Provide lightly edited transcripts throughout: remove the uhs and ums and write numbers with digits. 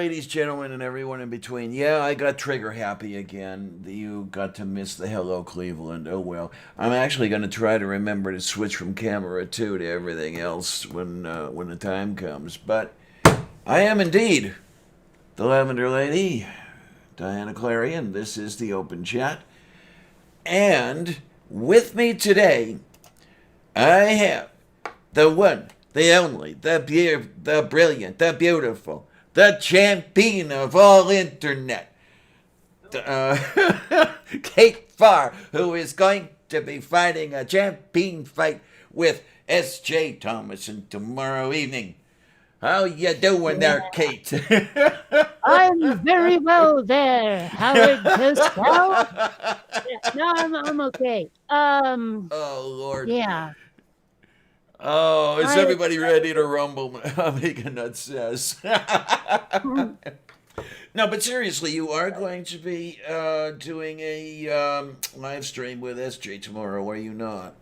ladies, gentlemen, and everyone in between. Yeah, I got trigger happy again. You got to miss the Hello Cleveland. Oh well. I'm actually going to try to remember to switch from camera 2 to everything else when the time comes. But I am indeed the Lavender Lady, Diana Clarion. This is the Open Chat. And with me today, I have the one, the only, the brilliant, the beautiful, the champion of all internet, Kate Fahr, who is going to be fighting a champion fight with SJ Thomason tomorrow evening. How you doing there, Kate? I'm very well there, Howard Cosell. No, I'm okay. Oh Lord. Yeah. Oh, is I everybody ready to rumble? Megan Nut says. No, but seriously, you are going to be doing a live stream with SJ tomorrow, are you not?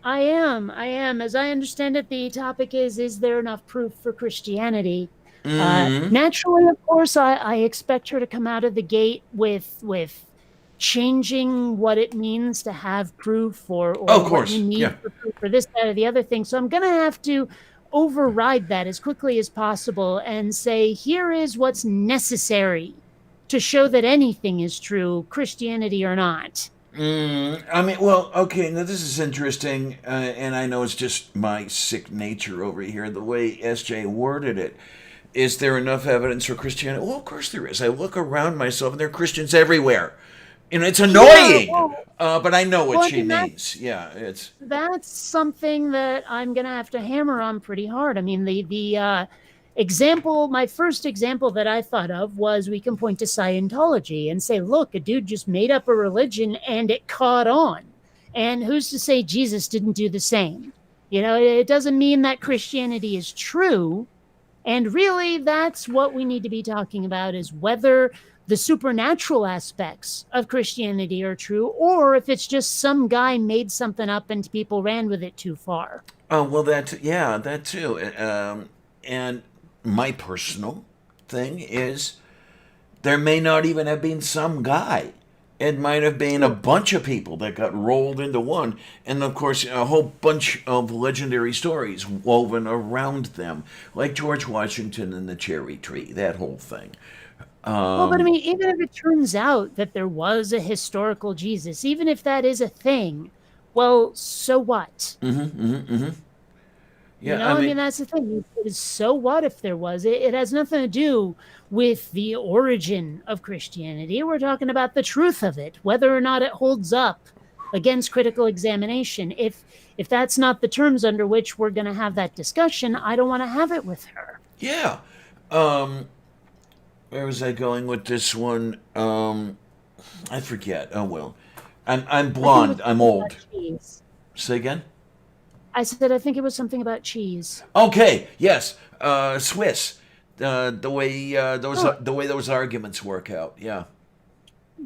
I am. I am. As I understand it, the topic is there enough proof for Christianity? Mm-hmm. Naturally, of course, I expect her to come out of the gate with changing what it means to have proof Oh, or of what you course. need Yeah. for proof for this, that, or the other thing. So I'm going to have to override that as quickly as possible and say, here is what's necessary to show that anything is true, Christianity or not. I mean, well, okay, now this is interesting, and I know it's just my sick nature over here, the way SJ worded it. Is there enough evidence for Christianity? Well, of course there is. I look around myself, and there are Christians everywhere. You know, it's Yeah, annoying, but I know what well, I she mean, means. Yeah, it's. that's something that I'm going to have to hammer on pretty hard. I mean, the example, my first example that I thought of was we can point to Scientology and say, look, a dude just made up a religion and it caught on. And who's to say Jesus didn't do the same? You know, it doesn't mean that Christianity is true. And really, that's what we need to be talking about is whether the supernatural aspects of Christianity are true, or if it's just some guy made something up and people ran with it too far. Oh, well, yeah, that too. And my personal thing is there may not even have been some guy. It might have been a bunch of people that got rolled into one. And of course, a whole bunch of legendary stories woven around them, like George Washington and the cherry tree, that whole thing. Well, but I mean, even if it turns out that there was a historical Jesus, even if that is a thing, well, so what? You Yeah, know, I I mean, mean, that's the thing. So what if there was? It has nothing to do with the origin of Christianity. We're talking about the truth of it, whether or not it holds up against critical examination. If that's not the terms under which we're going to have that discussion, I don't want to have it with her. yeah. Where was I going with this one? I forget. Oh well. I'm I think it was blonde. I'm something about old. cheese. Say again. I said I think it was something about cheese. Okay, yes, Swiss. Oh, The way those arguments work out. Yeah.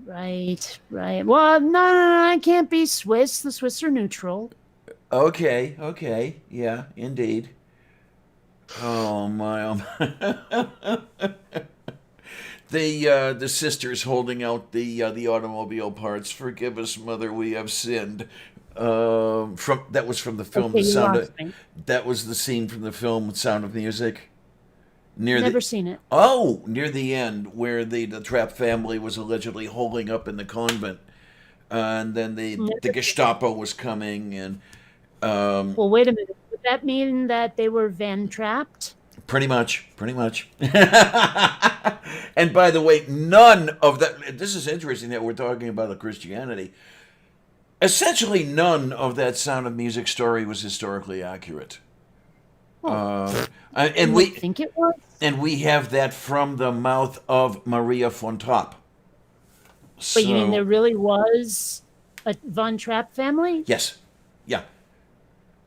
right, right. Well, no, I can't be Swiss. The Swiss are neutral. Okay. Okay. Yeah. Indeed. Oh my. The sisters holding out the automobile parts. Forgive us, mother, we have sinned. From that was from the film Okay, The you Sound lost of. me. That was the scene from the film Sound of Music. Near the Never seen it. near the end where the Trapp family was allegedly holding up in the convent, and then the Never. Gestapo was coming, and Well, wait a minute. Would that mean that they were Van trapped? pretty much. And by the way, none of that. This is interesting that we're talking about the Christianity. Essentially, none of that Sound of Music story was historically accurate. Oh, And you think it was? we have that from the mouth of Maria von Trapp. But you mean there So really was a Von Trapp family? yes, yeah.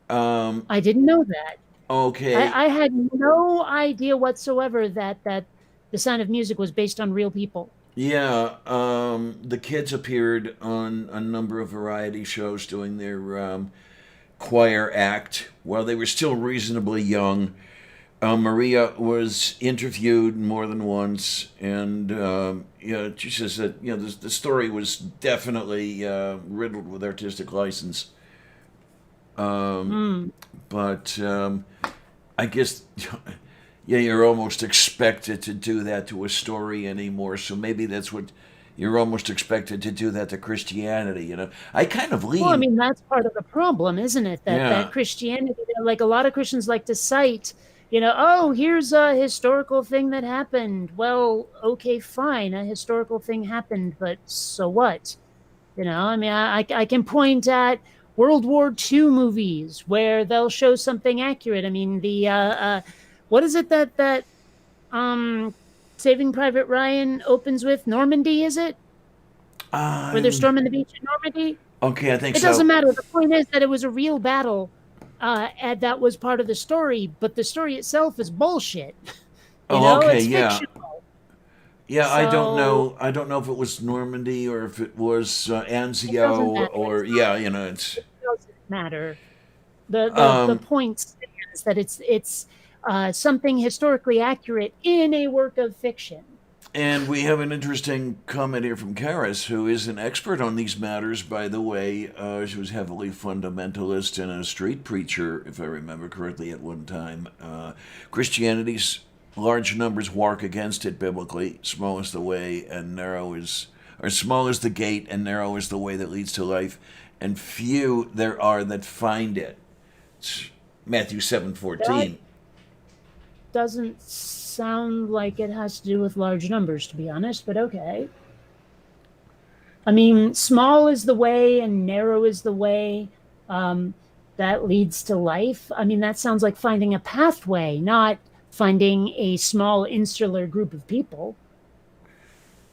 Um, I didn't know that. okay, I had no idea whatsoever that the Sound of Music was based on real people. yeah. The kids appeared on a number of variety shows doing their choir act while they were still reasonably young. Maria was interviewed more than once, and she says that the story was definitely riddled with artistic license. Hmm. But I guess yeah, you're almost expected to do that to a story anymore. So maybe that's what you're almost expected to do that to Christianity. I kind of Well, I lean. mean, that's part of the problem, isn't it? That Yeah. Christianity, like a lot of Christians like to cite, oh, here's a historical thing that happened. Well, okay, fine, a historical thing happened, but so what? I mean, I can point at World War II movies where they'll show something accurate. I mean, the what is it that um Saving Private Ryan opens with? Normandy, is it? Where they're Um. storming the beach in Normandy? Okay, I think It doesn't so. matter. The point is that it was a real battle, and that was part of the story. But the story itself is bullshit. Oh, okay, It's yeah. fictional. Yeah, I don't So know. I don't know if it was Normandy or if it was it doesn't Anzio matter. or yeah, it's. It doesn't matter. The Um, point stands that it's something historically accurate in a work of fiction. and we have an interesting comment here from Karis, who is an expert on these matters. By the way, she was heavily fundamentalist and a street preacher, if I remember correctly, at one time. Christianity's large numbers work against it biblically. Small is the way, and narrow is, or small is the gate, and narrow is the way that leads to life, and few there are that find it. It's Matthew seven That fourteen. doesn't sound like it has to do with large numbers, to be honest, but okay. I mean, small is the way and narrow is the way um, that leads to life. I mean, that sounds like finding a pathway, not finding a small insular group of people.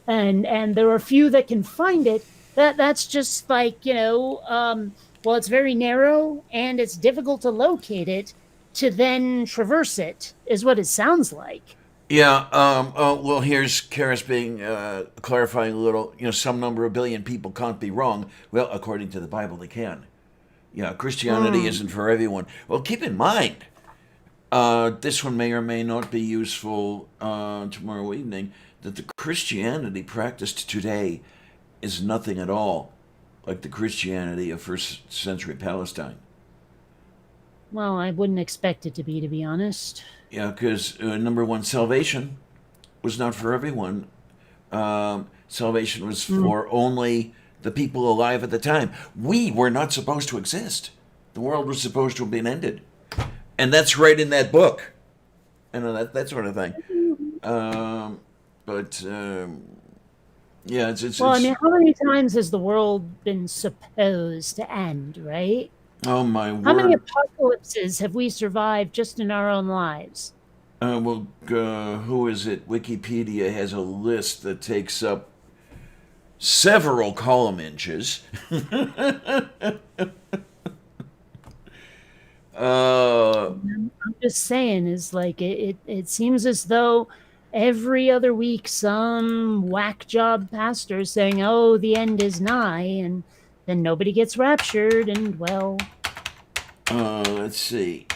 And there are few that can find it. That's just like well, it's very narrow and it's difficult to locate it to then traverse it is what it sounds like. Yeah. Oh, well, here's Karis being clarifying a little. Some number of billion people can't be wrong. Well, according to the Bible, they can. Yeah, Christianity Hmm. isn't for everyone. Well, keep in mind, this one may or may not be useful tomorrow evening. That the Christianity practiced today is nothing at all like the Christianity of first century Palestine. Well, I wouldn't expect it to be honest. Yeah, because number one, salvation was not for everyone. Salvation was Hmm. for only the people alive at the time. We were not supposed to exist. The world was supposed to have been ended, and that's right in that book. That sort of thing. Um, but yeah, Well, I it's. mean, how many times has the world been supposed to end, right? Oh my How many word. apocalypses have we survived just in our own lives? Who is it? Wikipedia has a list that takes up several column inches. uh, I'm just saying, is like it seems as though every other week some whack job pastor is saying, "Oh, the end is nigh," and then nobody gets raptured, and well, let's see.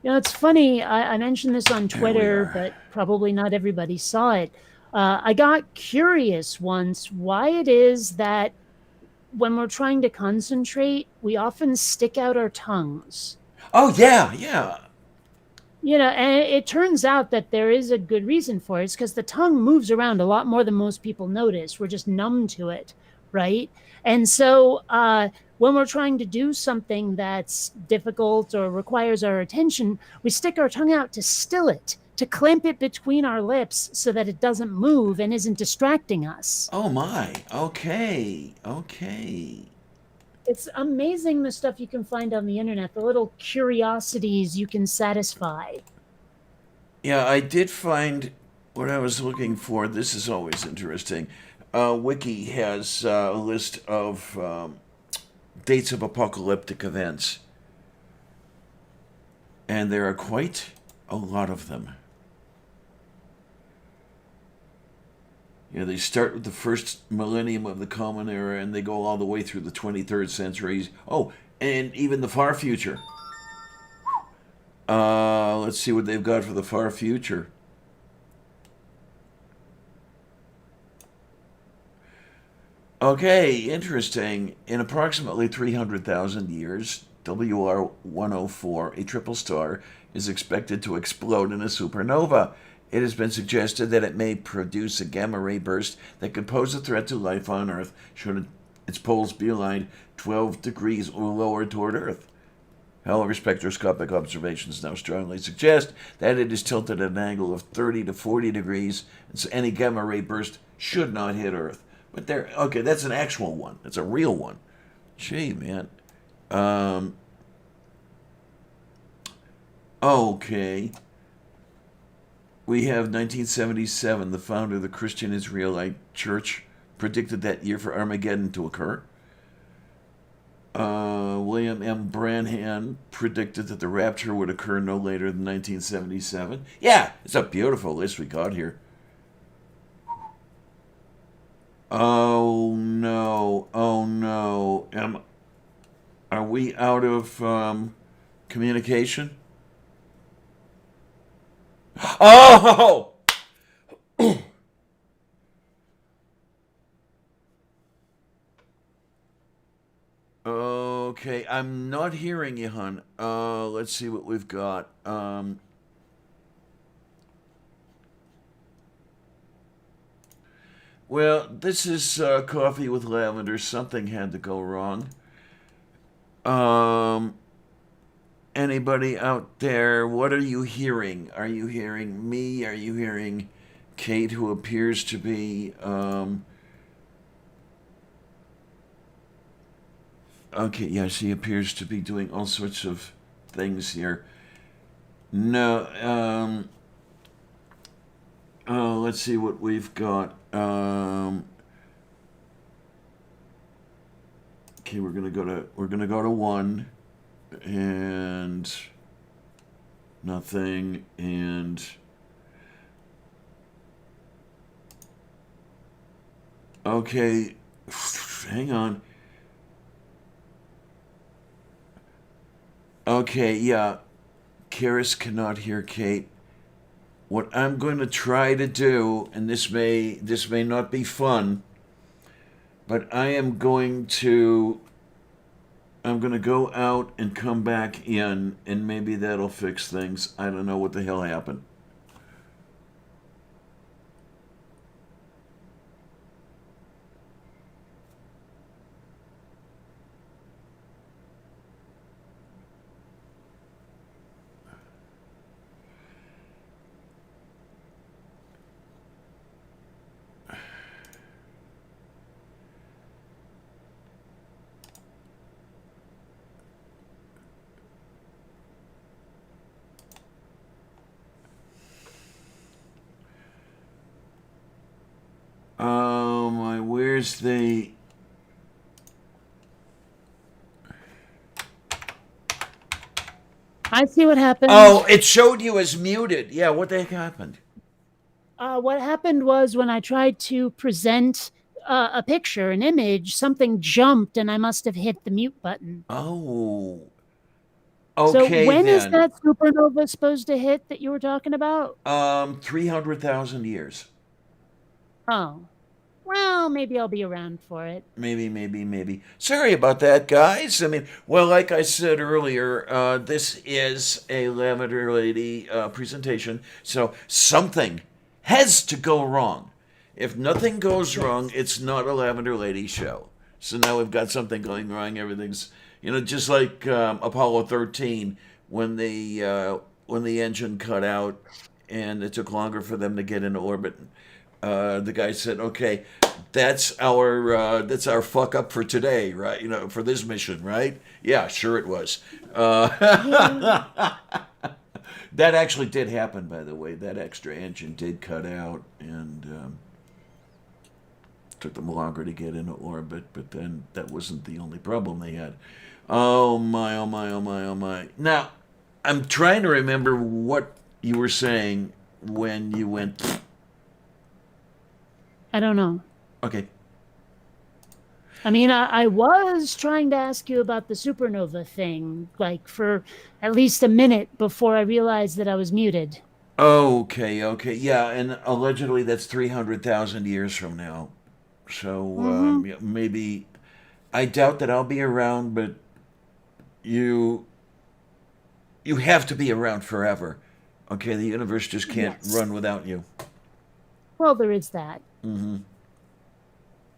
it's funny. I mentioned this on There we Twitter, are. but probably not everybody saw it. I got curious once why it is that when we're trying to concentrate, we often stick out our tongues. Oh yeah, yeah. And it turns out that there is a good reason for it. It's because the tongue moves around a lot more than most people notice. We're just numb to it, right? And so when we're trying to do something that's difficult or requires our attention, we stick our tongue out to still it, to clamp it between our lips so that it doesn't move and isn't distracting us. Oh my. Okay. Okay. It's amazing the stuff you can find on the internet, the little curiosities you can satisfy. Yeah, I did find what I was looking for. This is always interesting. Wiki has a list of dates of apocalyptic events, and there are quite a lot of them. Yeah, they start with the first millennium of the Common Era, and they go all the way through the 23rd century. Oh, and even the far future. Let's see what they've got for the far future. Okay, interesting. In approximately 300,000 years, WR104, a triple star, is expected to explode in a supernova. It has been suggested that it may produce a gamma ray burst that could pose a threat to life on Earth should its poles be aligned 12 degrees or lower toward Earth. However, spectroscopic observations now strongly suggest that it is tilted at an angle of 30 to 40 degrees, and so any gamma ray burst should not hit Earth. But there, okay, that's an actual one. That's a real one. Gee, man. Okay. We have 1977. The founder of the Christian Israelite Church predicted that year for Armageddon to occur. William M. Branham predicted that the rapture would occur no later than 1977. Yeah, it's a beautiful list we got here. Oh no, oh no. Are we out of communication? Oh! Okay, I'm not hearing you, hon. Let's see what we've got. Well, this is coffee with lavender. Something had to go wrong. Um, Anybody out there? What are you hearing? Are you hearing me? Are you hearing Kate, who appears to be okay, yeah, she appears to be doing all sorts of things here. No, let's see what we've got. Okay, we're gonna go to one, and nothing, and okay, hang on. Okay, yeah, Karis cannot hear Kate. What I'm going to try to do, and this may not be fun, but I'm going to go out and come back in, and maybe that'll fix things. I don't know what the hell happened. Where's the... I see what happened. Oh, it showed you as muted. Yeah, what the heck happened? What happened was when I tried to present a picture, an image, something jumped and I must have hit the mute button. Oh. So Okay, when is then. that supernova supposed to hit that you were talking about? 300,000 years. Oh. Well, maybe I'll be around for it. Maybe. Sorry about that, guys. I mean, well, like I said earlier, this is a Lavender Lady presentation, so something has to go wrong. If nothing goes wrong, it's not a Lavender Lady show. So now we've got something going wrong. Everything's, just like Apollo 13 when the engine cut out and it took longer for them to get into orbit. The guy said, "Okay, that's our fuck up for today, right? For this mission, right? Yeah, sure it was." That actually did happen, by the way. That extra engine did cut out, and took them longer to get into orbit. But then that wasn't the only problem they had. Oh my, oh my, oh my, oh my. Now, I'm trying to remember what you were saying when you went. I don't know. Okay. I mean, I was trying to ask you about the supernova thing, like for at least a minute before I realized that I was muted. Okay, okay. Yeah, and allegedly that's 300,000 years from now. So Mm-hmm. yeah, maybe I doubt that I'll be around, but you you have to be around forever. Okay, the universe just can't Yes. run without you. Well, there is that. Hmm.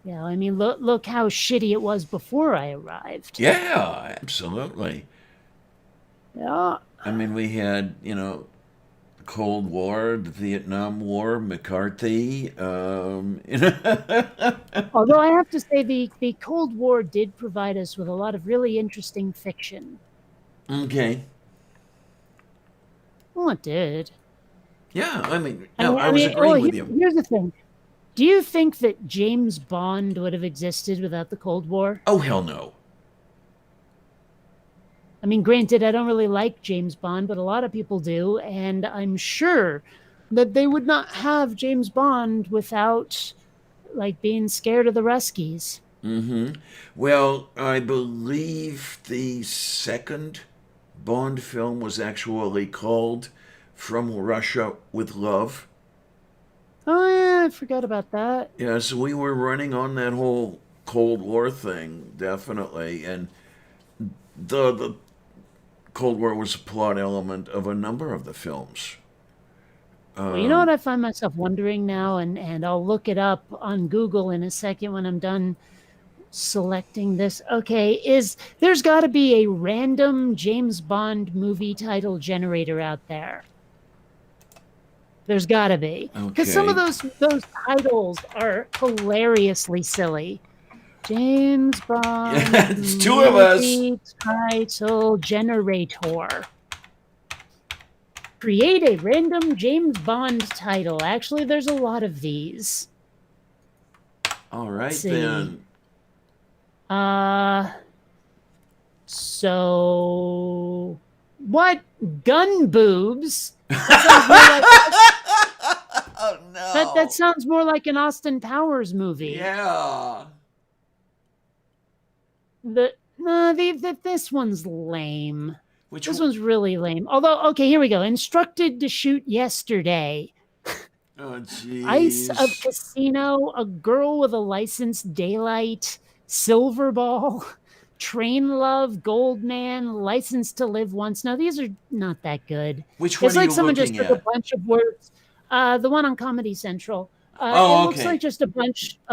Yeah, I mean, look how shitty it was before I arrived. Yeah, absolutely. Yeah. I mean, we had, the Cold War, the Vietnam War, McCarthy. Although I have to say, the Cold War did provide us with a lot of really interesting fiction. Okay. Well, it did. Yeah, I mean, I no, mean, I I was mean, well, agreeing with you. here's the thing. Do you think that James Bond would have existed without the Cold War? Oh, hell no. I mean, granted, I don't really like James Bond, but a lot of people do, and I'm sure that they would not have James Bond without like being scared of the Ruskies. Hmm. Well, I believe the second Bond film was actually called From Russia with Love. Oh yeah, I forgot about that. Yeah, so we were running on that whole Cold War thing, definitely. And the Cold War was a plot element of a number of the films. Well, you know Um, what I find myself wondering now, and I'll look it up on Google in a second when I'm done selecting this. Okay, is there's got to be a random James Bond movie title generator out there. There's got to be because some of okay. those titles are hilariously silly. James Yeah, Bond it's two of us. movie title generator. Create a random James Bond title. Actually, there's a lot of these. All Let's right, see. then. Uh so what gun boobs? That sounds more like Oh, that no. sounds more like an Austin Powers movie. Yeah. The no, this one's lame. Which, This one's really lame. Although, okay, here we go. Instructed to shoot yesterday. oh, Ice of jeez. Casino, A Girl with a License, Daylight, Silver Ball, Train Love, Goldman, License to Live Once. Now, these are not that good. Which It's one are like you someone just looking took a at? bunch of words. The one on Comedy Central. It Oh, looks like okay. just a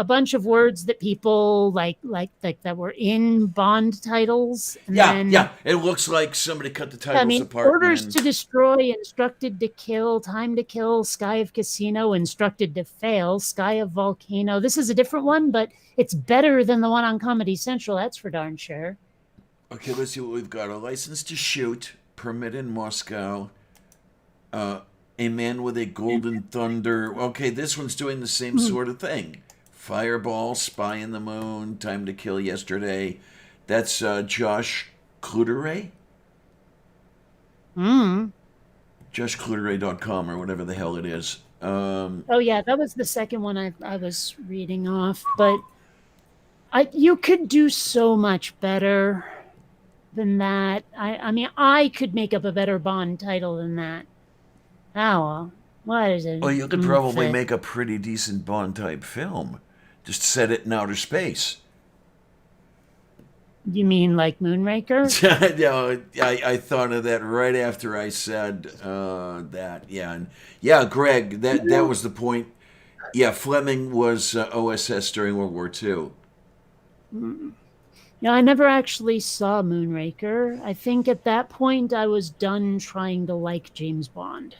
bunch of words that people like that were in Bond titles, and Yeah, then yeah. It looks like somebody cut the I titles mean, apart and orders then. to destroy, instructed to kill, time to kill, sky of casino, instructed to fail, sky of volcano. This is a different one, but it's better than the one on Comedy Central. That's for darn sure. Okay, let's see what we've got. A license to shoot, permit in Moscow, uh, a man with a golden thunder. Okay, this one's doing the same Mm. sort of thing. Fireball, Spy in the Moon, Time to Kill Yesterday. That's Josh Cluteray? Mm. JoshCluteray.com or whatever the hell it is. Oh yeah, that was the second one I was reading off, but you could do so much better than that. I mean, I could make up a better Bond title than that. Oh well, what is it? Well, you could probably make a pretty decent Bond type film. Just set it in outer space. You mean like Moonraker? No, I thought of that right after I said that. Yeah, and yeah, Greg, that was the point. Yeah, Fleming was OSS during World War II. Mm. Yeah, I never actually saw Moonraker. I think at that point I was done trying to like James Bond.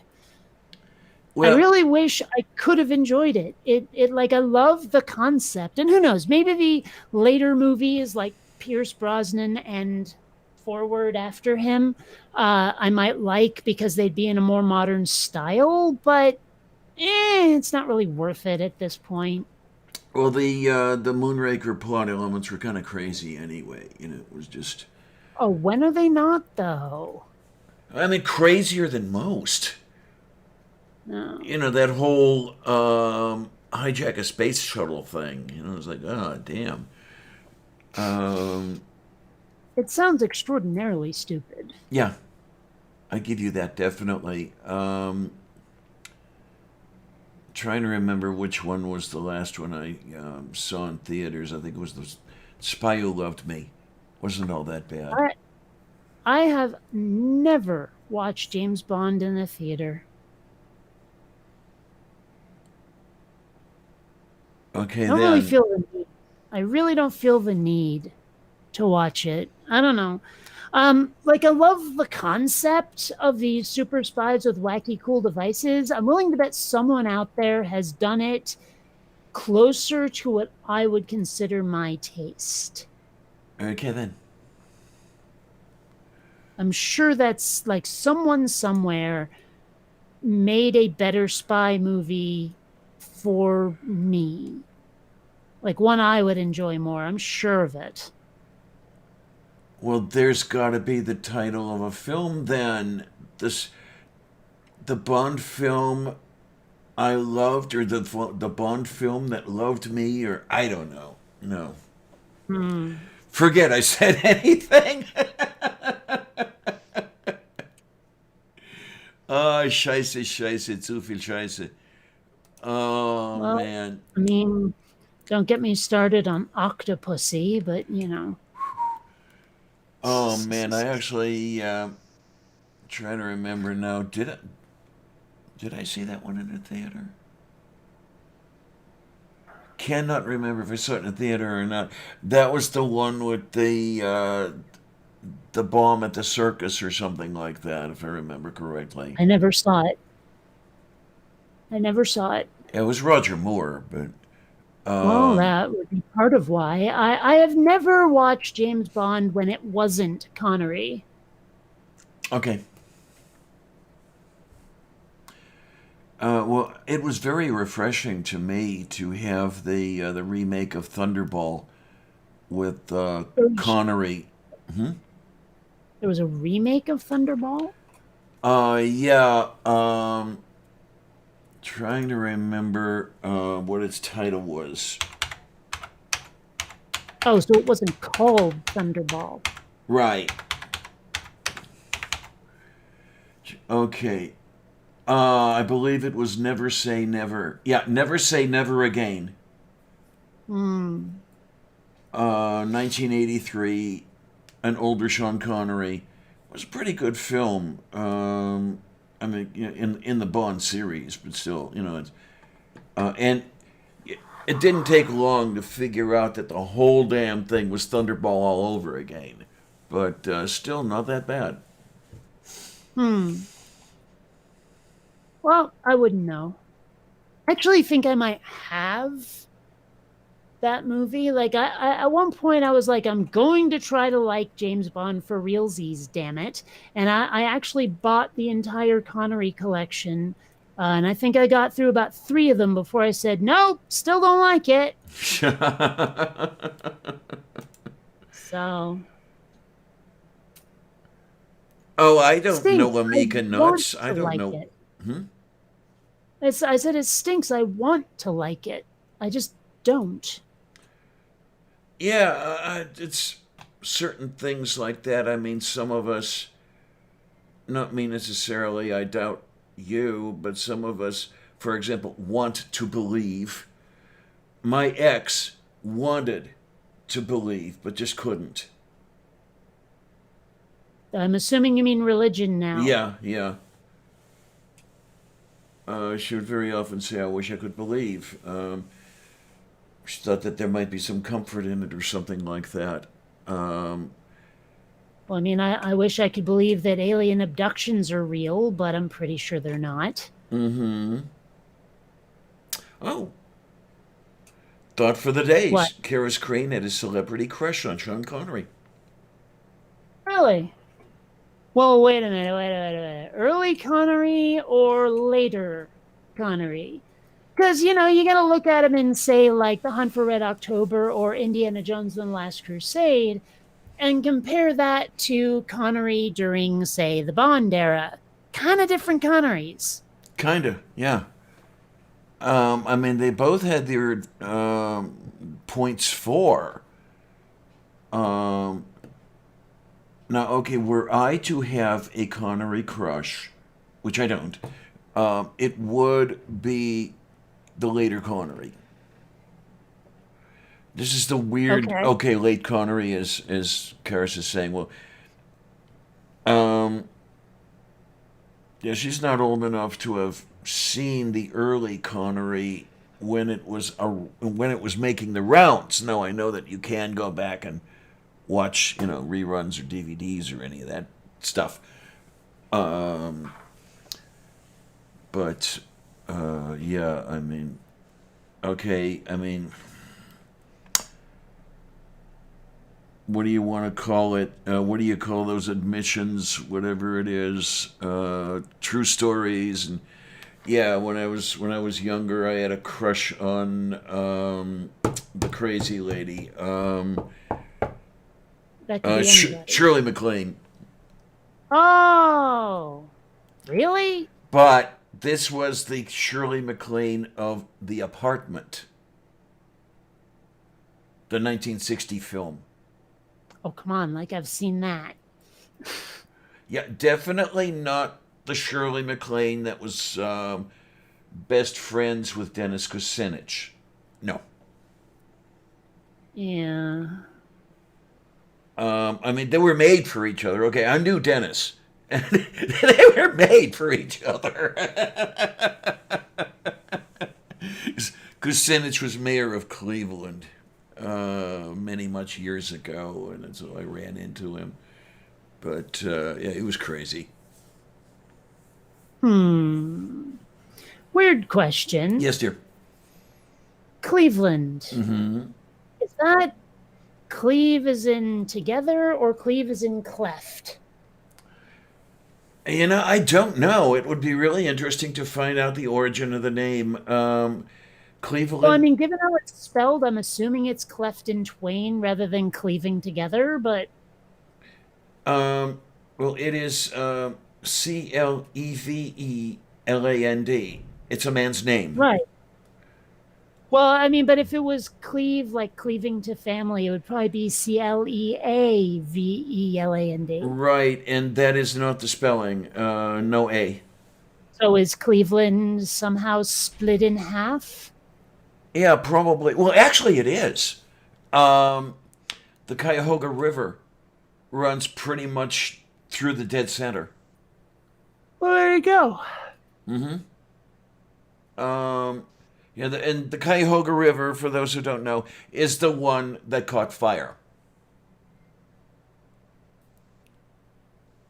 I Well, really wish I could have enjoyed it. It like I love the concept, and who knows, maybe the later movies like Pierce Brosnan and forward after him, I might like because they'd be in a more modern style. But it's not really worth it at this point. well, the Moonraker plot elements were kind of crazy anyway. It was just, Oh, when are they not though? I mean, crazier than most. No. That whole hijack a space shuttle thing. You know, it's like, oh, damn. Um, It sounds extraordinarily stupid. yeah, I give you that definitely. Trying to remember which one was the last one I saw in theaters. I think it was The Spy Who Loved Me. Wasn't all that bad. I I have never watched James Bond in a theater. Okay, I don't really then. feel the need. I really don't feel the need to watch it. I don't know. Like I love the concept of these super spies with wacky cool devices. I'm willing to bet someone out there has done it closer to what I would consider my taste. Okay, then. I'm sure that's like someone somewhere made a better spy movie for me. Like one I would enjoy more. I'm sure of it. Well, there's got to be the title of a film then. This the Bond film I loved, or the Bond film that loved me, or I don't know. No, Hmm. forget I said anything. Ah, scheiße, scheiße, zu viel Scheiße. Oh Well, man. I mean, don't get me started on Octopussy, but you know. Oh man. I actually trying to remember now. Did I see that one in the theater? Cannot remember if I saw it in the theater or not. That was the one with the bomb at the circus or something like that, if I remember correctly. I never saw it. I never saw it. It was Roger Moore, but Well, um, that would be part of why. I have never watched James Bond when it wasn't Connery. okay. Well, it was very refreshing to me to have the remake of Thunderball with There was, Connery. Hmm? there was a remake of Thunderball? Yeah. Trying to remember what its title was. Oh, so it wasn't called Thunderball. Right. Okay. I believe it was Never Say Never. Yeah, Never Say Never Again. Hmm. 1983. An older Sean Connery. It was a pretty good film. I mean, you know, in the Bond series, but still, you know, and it didn't take long to figure out that the whole damn thing was Thunderball all over again. But still, not that bad. Hmm. Well, I wouldn't know. I actually think I might have that movie. Like at one point I was like, I'm going to try to like James Bond for realsies, damn it. And I actually bought the entire Connery collection. And I think I got through about three of them before I said, nope, still don't like it. So Oh, I don't know stinks. I Amica want Nuts. I to don't like know. it. Hmm? I said it stinks. I want to like it. I just don't. Yeah, it's certain things like that. I mean, some of us, not me necessarily, I doubt you, but some of us, for example, want to believe. My ex wanted to believe, but just couldn't. I'm assuming you mean religion now. Yeah, yeah. She would very often say, I wish I could believe. She thought that there might be some comfort in it or something like that. Um, Well, I mean, I wish I could believe that alien abductions are real, but I'm pretty sure they're not. mm-hmm. Oh, thought for the What? days. Karis Crane had a celebrity crush on Sean Connery. Really? Well, wait a minute. Early Connery or later Connery? Because, you know, you got to look at him and say, like, The Hunt for Red October or Indiana Jones and the Last Crusade, and compare that to Connery during, say, the Bond era. Kind of different Connerys. Kinda, yeah. I mean, they both had their points for. Um, Now, okay, were I to have a Connery crush, which I don't, it would be the later Connery. This is the weird. Okay. Okay, late Connery, as Karis is saying. Well, um, yeah, she's not old enough to have seen the early Connery when it was making the rounds. No, I know that you can go back and watch, reruns or DVDs or any of that stuff. Um, but yeah, I mean, okay, I mean, what do you want to call it? What do you call those admissions? Whatever it is, true stories. And yeah, when I was younger, I had a crush on the crazy lady, That could be anybody. Shirley MacLaine. Oh, really? But this was the Shirley MacLaine of The Apartment, the 1960 film. Oh, come on. Like, I've seen that. Yeah, definitely not the Shirley MacLaine that was best friends with Dennis Kucinich. No. Yeah. I mean, they were made for each other. Okay, I knew Dennis. They were made for each other. Kucinich was mayor of Cleveland many much years ago, and so I ran into him. But yeah, it was crazy. Hmm. Weird question. Yes, dear. Cleveland. Mm-hmm. Is that cleave as in together or cleave as in cleft? I don't know. It would be really interesting to find out the origin of the name. Well, I Cleveland. mean, given how it's spelled, I'm assuming it's cleft in twain rather than cleaving together, but Um, well, it is Cleveland. It's a man's name. right. Well, I mean, but if it was cleave, like cleaving to family, it would probably be Cleaveland. Right, and that is not the spelling. No A. So is Cleveland somehow split in half? Yeah, probably. Well, actually, it is. Um, the Cuyahoga River runs pretty much through the dead center. Well, there you go. Mm-hmm. Um, yeah, and the Cuyahoga River, for those who don't know, is the one that caught fire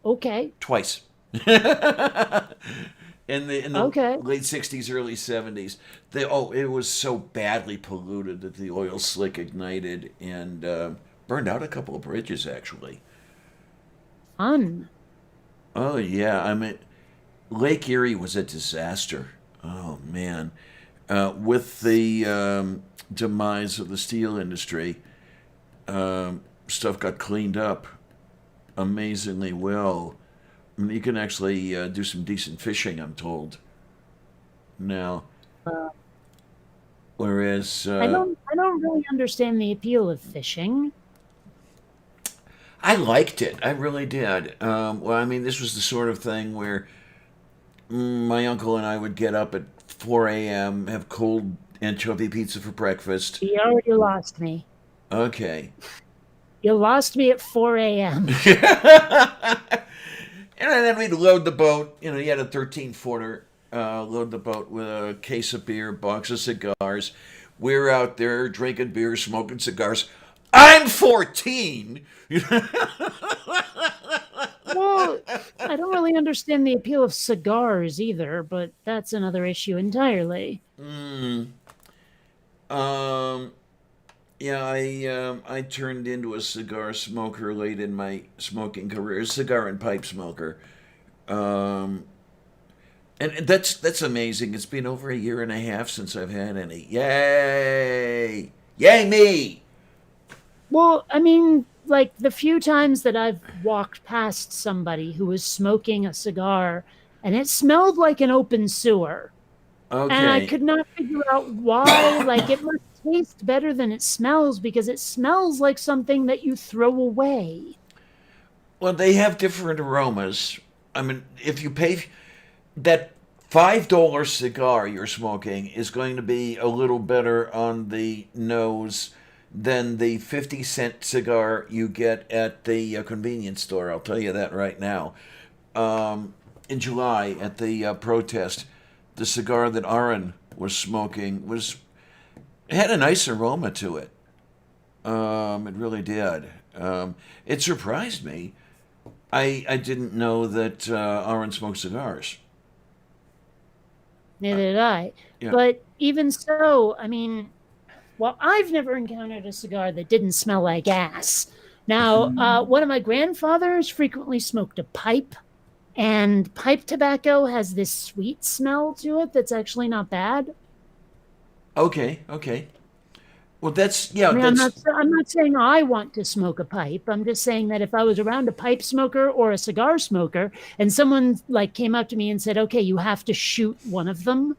Okay. twice. In the Okay. late '60s, early '70s, it was so badly polluted that the oil slick ignited and burned out a couple of bridges. Actually, Fun. oh yeah, I mean, Lake Erie was a disaster. Oh man, with the demise of the steel industry, stuff got cleaned up amazingly well. I mean, you can actually do some decent fishing, I'm told now. Uh, Whereas I don't really understand the appeal of fishing. I liked it, I really did. Well, I mean, this was the sort of thing where my uncle and I would get up at 4 a.m., have cold anchovy pizza for breakfast. You already lost me. Okay. You lost me at 4 a.m. And then we'd load the boat. You had a 13-footer. Load the boat with a case of beer, box of cigars. We're out there drinking beer, smoking cigars. I'm 14. Well, I don't really understand the appeal of cigars either, but that's another issue entirely. Mm, um, yeah, I turned into a cigar smoker late in my smoking career, cigar and pipe smoker. Um, and that's amazing. It's been over a year and a half since I've had any. Yay! Yay me! Well, I mean, like the few times that I've walked past somebody who was smoking a cigar and it smelled like an open sewer. And I Okay. could not figure out why. Like, it must taste better than it smells because it smells like something that you throw away. Well, they have different aromas. I mean, if you pay that $5 cigar you're smoking is going to be a little better on the nose than the 50-cent cigar you get at the convenience store. I'll tell you that right now. In July at the protest, the cigar that Aaron was smoking was it had a nice aroma to it. It really did. It surprised me. I didn't know that Aaron smoked cigars. Neither did I. Yeah. But even so, I mean, well, I've never encountered a cigar that didn't smell like ass. Now, one of my grandfathers frequently smoked a pipe, and pipe tobacco has this sweet smell to it that's actually not bad. Okay. Okay. Well, I mean, that's I'm not saying I want to smoke a pipe. I'm just saying that if I was around a pipe smoker or a cigar smoker, and someone like came up to me and said, "Okay, you have to shoot one of them,"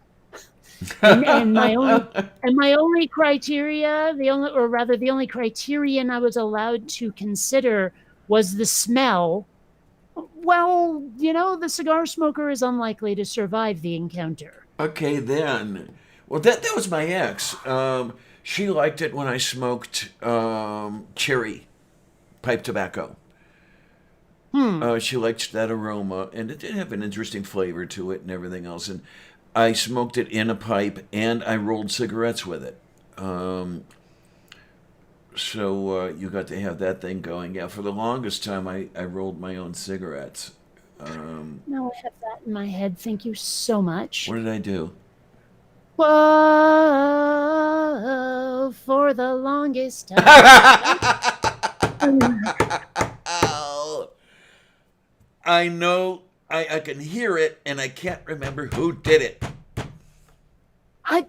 and my only criteria, the only or rather the only criterion I was allowed to consider was the smell. Well, the cigar smoker is unlikely to survive the encounter. okay then. Well, that was my ex. She liked it when I smoked cherry pipe tobacco. Hmm. She liked that aroma, and it did have an interesting flavor to it and everything else. And I smoked it in a pipe, and I rolled cigarettes with it. So you got to have that thing going. Yeah, for the longest time, I rolled my own cigarettes. Now I have that in my head. Thank you so much. What did I do? Whoa, for the longest time. Oh, I know. I can hear it, and I can't remember who did it. I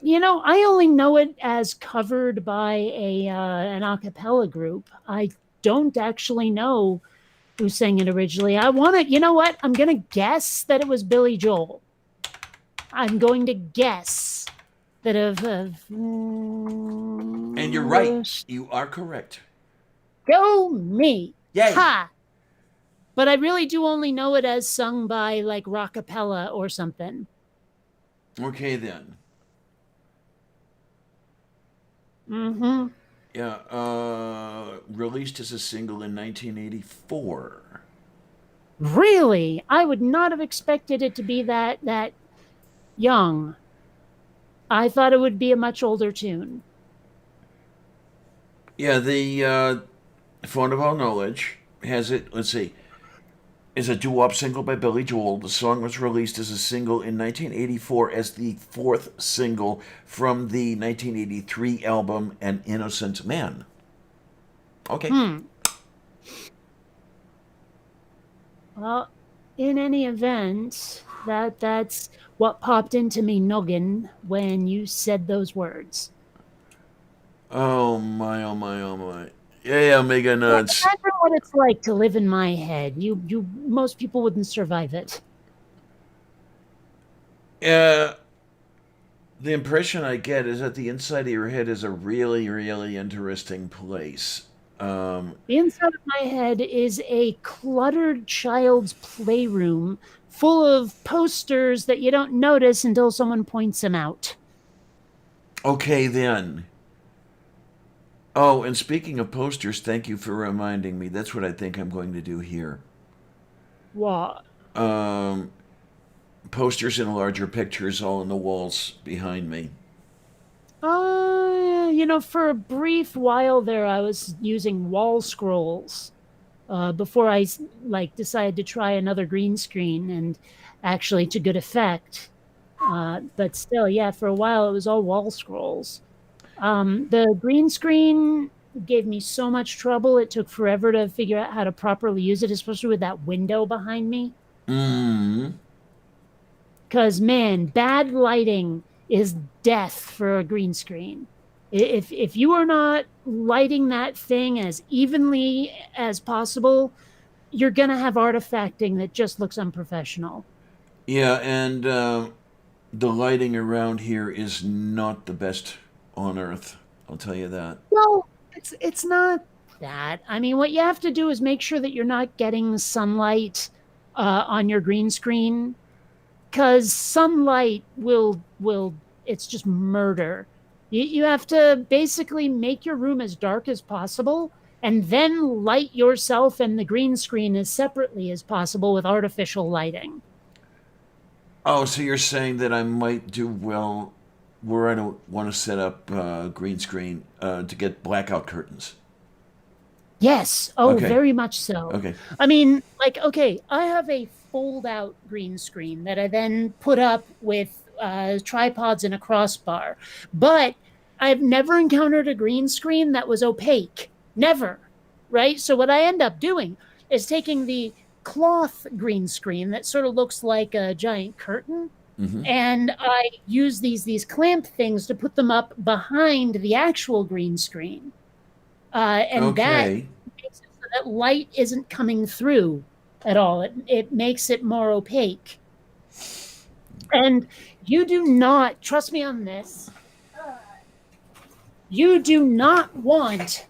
only know it as covered by an a cappella group. I don't actually know who sang it originally. I want to, you know what? I'm going to guess that it was Billy Joel. I'm going to guess that And you're right. You are correct. Go me. Yay. Ha! But I really do only know it as sung by like rockapella or something. Okay then. Mm-hmm. Yeah. Released as a single in 1984. Really? I would not have expected it to be that young. I thought it would be a much older tune. Yeah. The Font of All Knowledge has it. Let's see. Is a doo-wop single by Billy Joel. The song was released as a single in 1984 as the fourth single from the 1983 album An Innocent Man. Okay. Well, in any event, that's what popped into me noggin when you said those words. Oh my, oh my, oh my. Yeah, mega nuts. Imagine what it's like to live in my head. Most people wouldn't survive it. Yeah, the impression I get is that the inside of your head is a really, really interesting place. The inside of my head is a cluttered child's playroom full of posters that you don't notice until someone points them out. Okay, then. Oh, and speaking of posters, thank you for reminding me. That's what I think I'm going to do here. What? Um, Posters and larger pictures all on the walls behind me. For a brief while there, I was using wall scrolls before I decided to try another green screen, and actually to good effect. But still, yeah, for a while it was all wall scrolls. The green screen gave me so much trouble. It took forever to figure out how to properly use it, especially with that window behind me. Mm. Because, man, bad lighting is death for a green screen. If you are not lighting that thing as evenly as possible, you're going to have artifacting that just looks unprofessional. Yeah, and The lighting around here is not the best on Earth. I'll tell you that. Well, it's not that. I mean, what you have to do is make sure that you're not getting sunlight on your green screen, because sunlight will it's just murder. You have to basically make your room as dark as possible, and then light yourself and the green screen as separately as possible with artificial lighting. Oh, so you're saying that I might do well where I don't want to set up green screen to get blackout curtains. Yes. Oh, Okay. very much so. Okay. I mean, like, okay, I have a fold out green screen that I then put up with tripods and a crossbar. But I've never encountered a green screen that was opaque. Never. Right? So, what I end up doing is taking the cloth green screen that sort of looks like a giant curtain. Mm-hmm. And I use these clamp things to put them up behind the actual green screen. And that Okay. makes it so that light isn't coming through at all. It makes it more opaque. And you do not, trust me on this, you do not want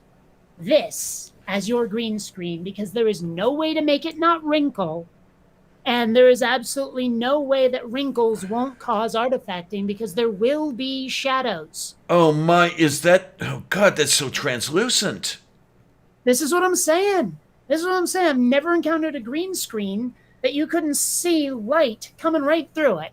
this as your green screen, because there is no way to make it not wrinkle. And there is absolutely no way that wrinkles won't cause artifacting, because there will be shadows. Oh my, is that? Oh God, that's so translucent. This is what I'm saying. This is what I'm saying. I've never encountered a green screen that you couldn't see light coming right through it.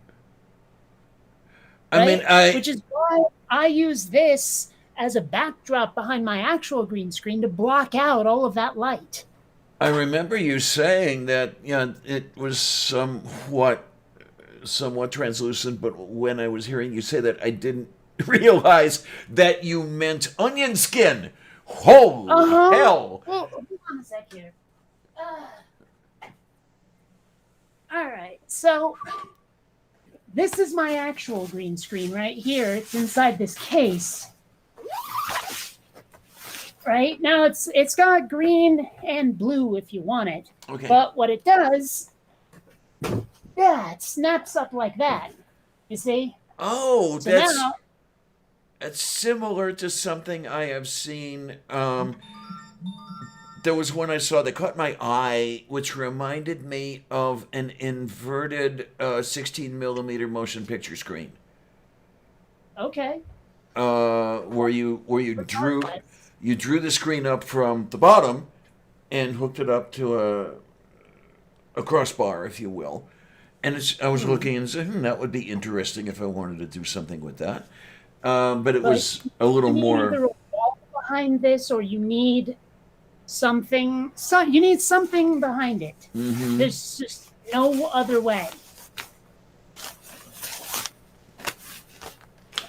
I mean, Which is why I use this as a backdrop behind my actual green screen to block out all of that light. I remember you saying that it was somewhat translucent, but when I was hearing you say that, I didn't realize that you meant onion skin. Holy hell! Well, hold on a sec here. All right, so this is my actual green screen right here. It's inside this case. Right now, it's got green and blue if you want it. Okay. But what it does, it snaps up like that. You see? Oh, So now, that's similar to something I have seen. There was one I saw that caught my eye, which reminded me of an inverted 16 millimeter motion picture screen. okay. Where you drew the screen up from the bottom and hooked it up to a crossbar, if you will. And I was looking and said, that would be interesting if I wanted to do something with that. But it was a little You need more. either a wall behind this, or you need something. So you need something behind it. Mhm. There's just no other way.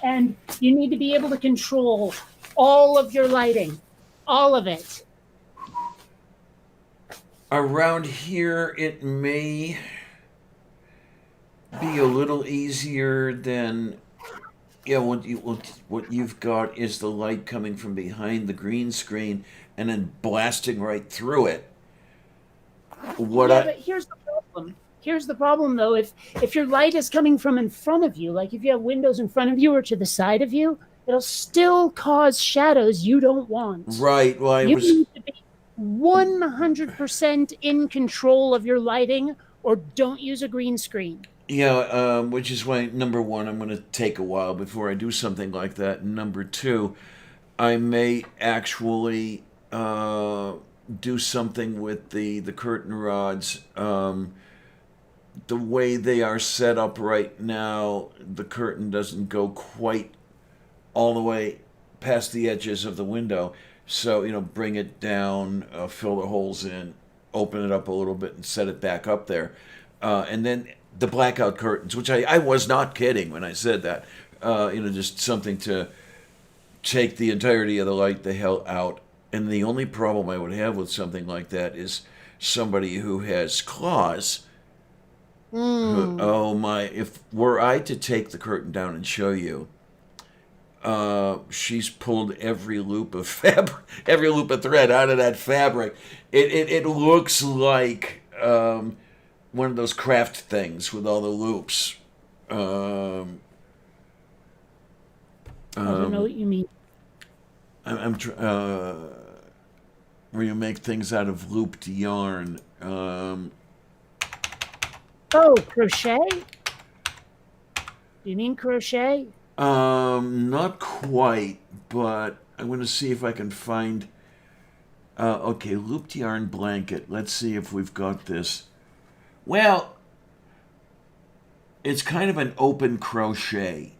And you need to be able to control all of your lighting, all of it. Around here, it may be a little easier than. Yeah, what you've got is the light coming from behind the green screen and then blasting right through it. But here's the problem. Here's the problem, though. If your light is coming from in front of you, like if you have windows in front of you or to the side of you, it'll still cause shadows you don't want. Right. Well, You need to be 100% in control of your lighting, or don't use a green screen. Yeah, which is why, number one, I'm going to take a while before I do something like that. And number two, I may actually do something with the curtain rods. The way they are set up right now, the curtain doesn't go quite all the way past the edges of the window. So, bring it down, fill the holes in, open it up a little bit, and set it back up there. And then the blackout curtains, which I was not kidding when I said that. Just something to take the entirety of the light the hell out. And the only problem I would have with something like that is somebody who has claws. Oh my! If were I to take the curtain down and show you, she's pulled every loop of fabric, every loop of thread out of that fabric. It looks like one of those craft things with all the loops. Um, I don't know um, what you mean. where you make things out of looped yarn. Oh, crochet? Do you mean crochet? Not quite, but I'm going to see if I can find. Okay, looped yarn blanket. Let's see if we've got this. Well, it's kind of an open crochet.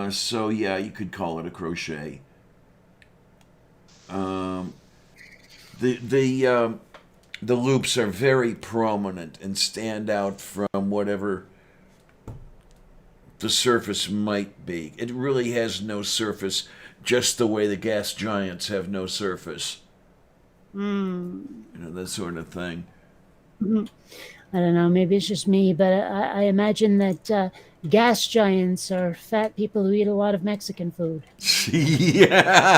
So yeah, you could call it a crochet. Um, the loops are very prominent and stand out from whatever the surface might be. It really has no surface, just the way the gas giants have no surface. Hmm. That sort of thing. Mhm. I don't know. Maybe it's just me, but I imagine that gas giants are fat people who eat a lot of Mexican food. Yeah.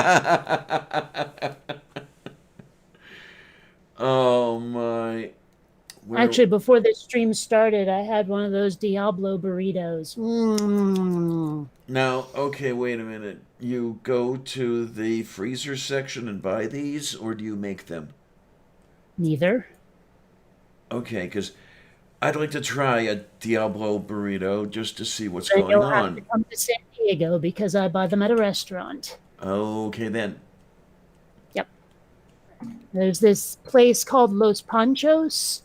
Oh my. Where Actually, before this stream started, I had one of those Diablo burritos. Mm. now? Okay, wait a minute. You go to the freezer section and buy these, or do you make them? Neither. Okay, because I'd like to try a Diablo burrito just to see what's Then going you'll have to on. come to San Diego because I buy them at a restaurant. Okay then. Yep. There's this place called Los Panchos.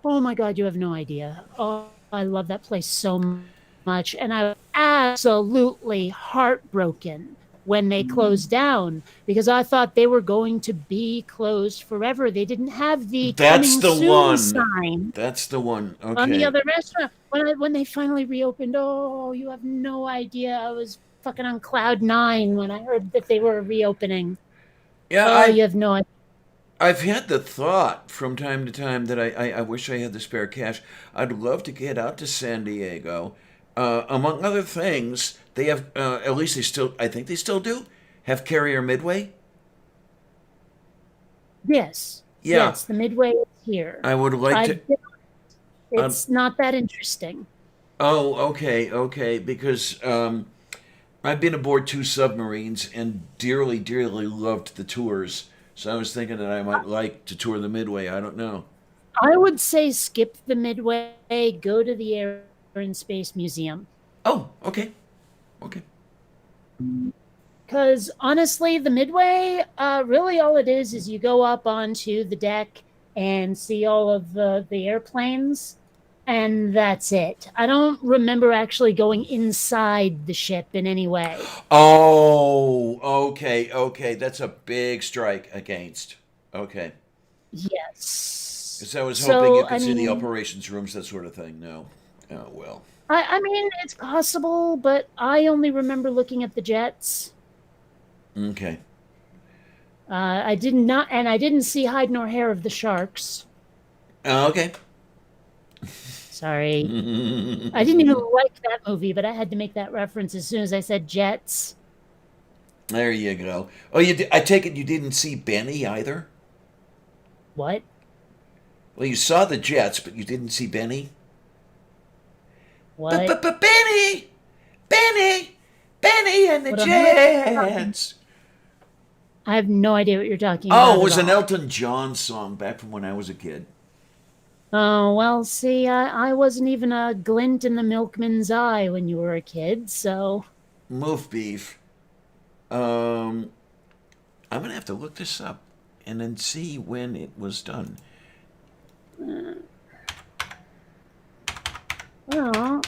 Oh my God, you have no idea. Oh, I love that place so much. And I was absolutely heartbroken when they closed down because I thought they were going to be closed forever. They didn't have the That's coming the soon one. sign That's the one. on the Okay. other restaurant. When they finally reopened, oh, you have no idea. I was fucking on cloud nine when I heard that they were reopening. Yeah, Oh, you have no idea. I've had the thought from time to time that I wish I had the spare cash. I'd love to get out to San Diego. Among other things, they have at least they still I think they still do have Carrier Midway. Yes, Yeah, yes, the Midway is here. I would like to. I've been, Um, it's not that interesting. oh, okay, okay, because I've been aboard two submarines and dearly, dearly loved the tours. So I was thinking that I might like to tour the Midway. I don't know. I would say skip the Midway, go to the Air and Space Museum. Oh, okay, okay. Because honestly, the Midway, really all it is you go up onto the deck and see all of the airplanes, and that's it. I don't remember actually going inside the ship in any way. Oh, okay, okay. That's a big strike against. Okay. Yes. Because I was hoping you So, I could see the mean, operations rooms, that sort of thing. No. Oh, well. I mean, it's possible, but I only remember looking at the jets. Okay. I did not, and I didn't see hide nor hair of the sharks. Okay. Sorry. I didn't even like that movie, but I had to make that reference as soon as I said jets. There you go. Oh, I take it you didn't see Benny either? What? Well, you saw the Jets, but you didn't see Benny? What? Benny! Benny! Benny and the What am I talking? Jets! I have no idea what you're talking Oh, about it at was an all. Elton John song back from when I was a kid. Oh, well, see, I wasn't even a glint in the milkman's eye when you were a kid, so. Moof beef. Um, I'm gonna have to look this up and then see when it was done. Well,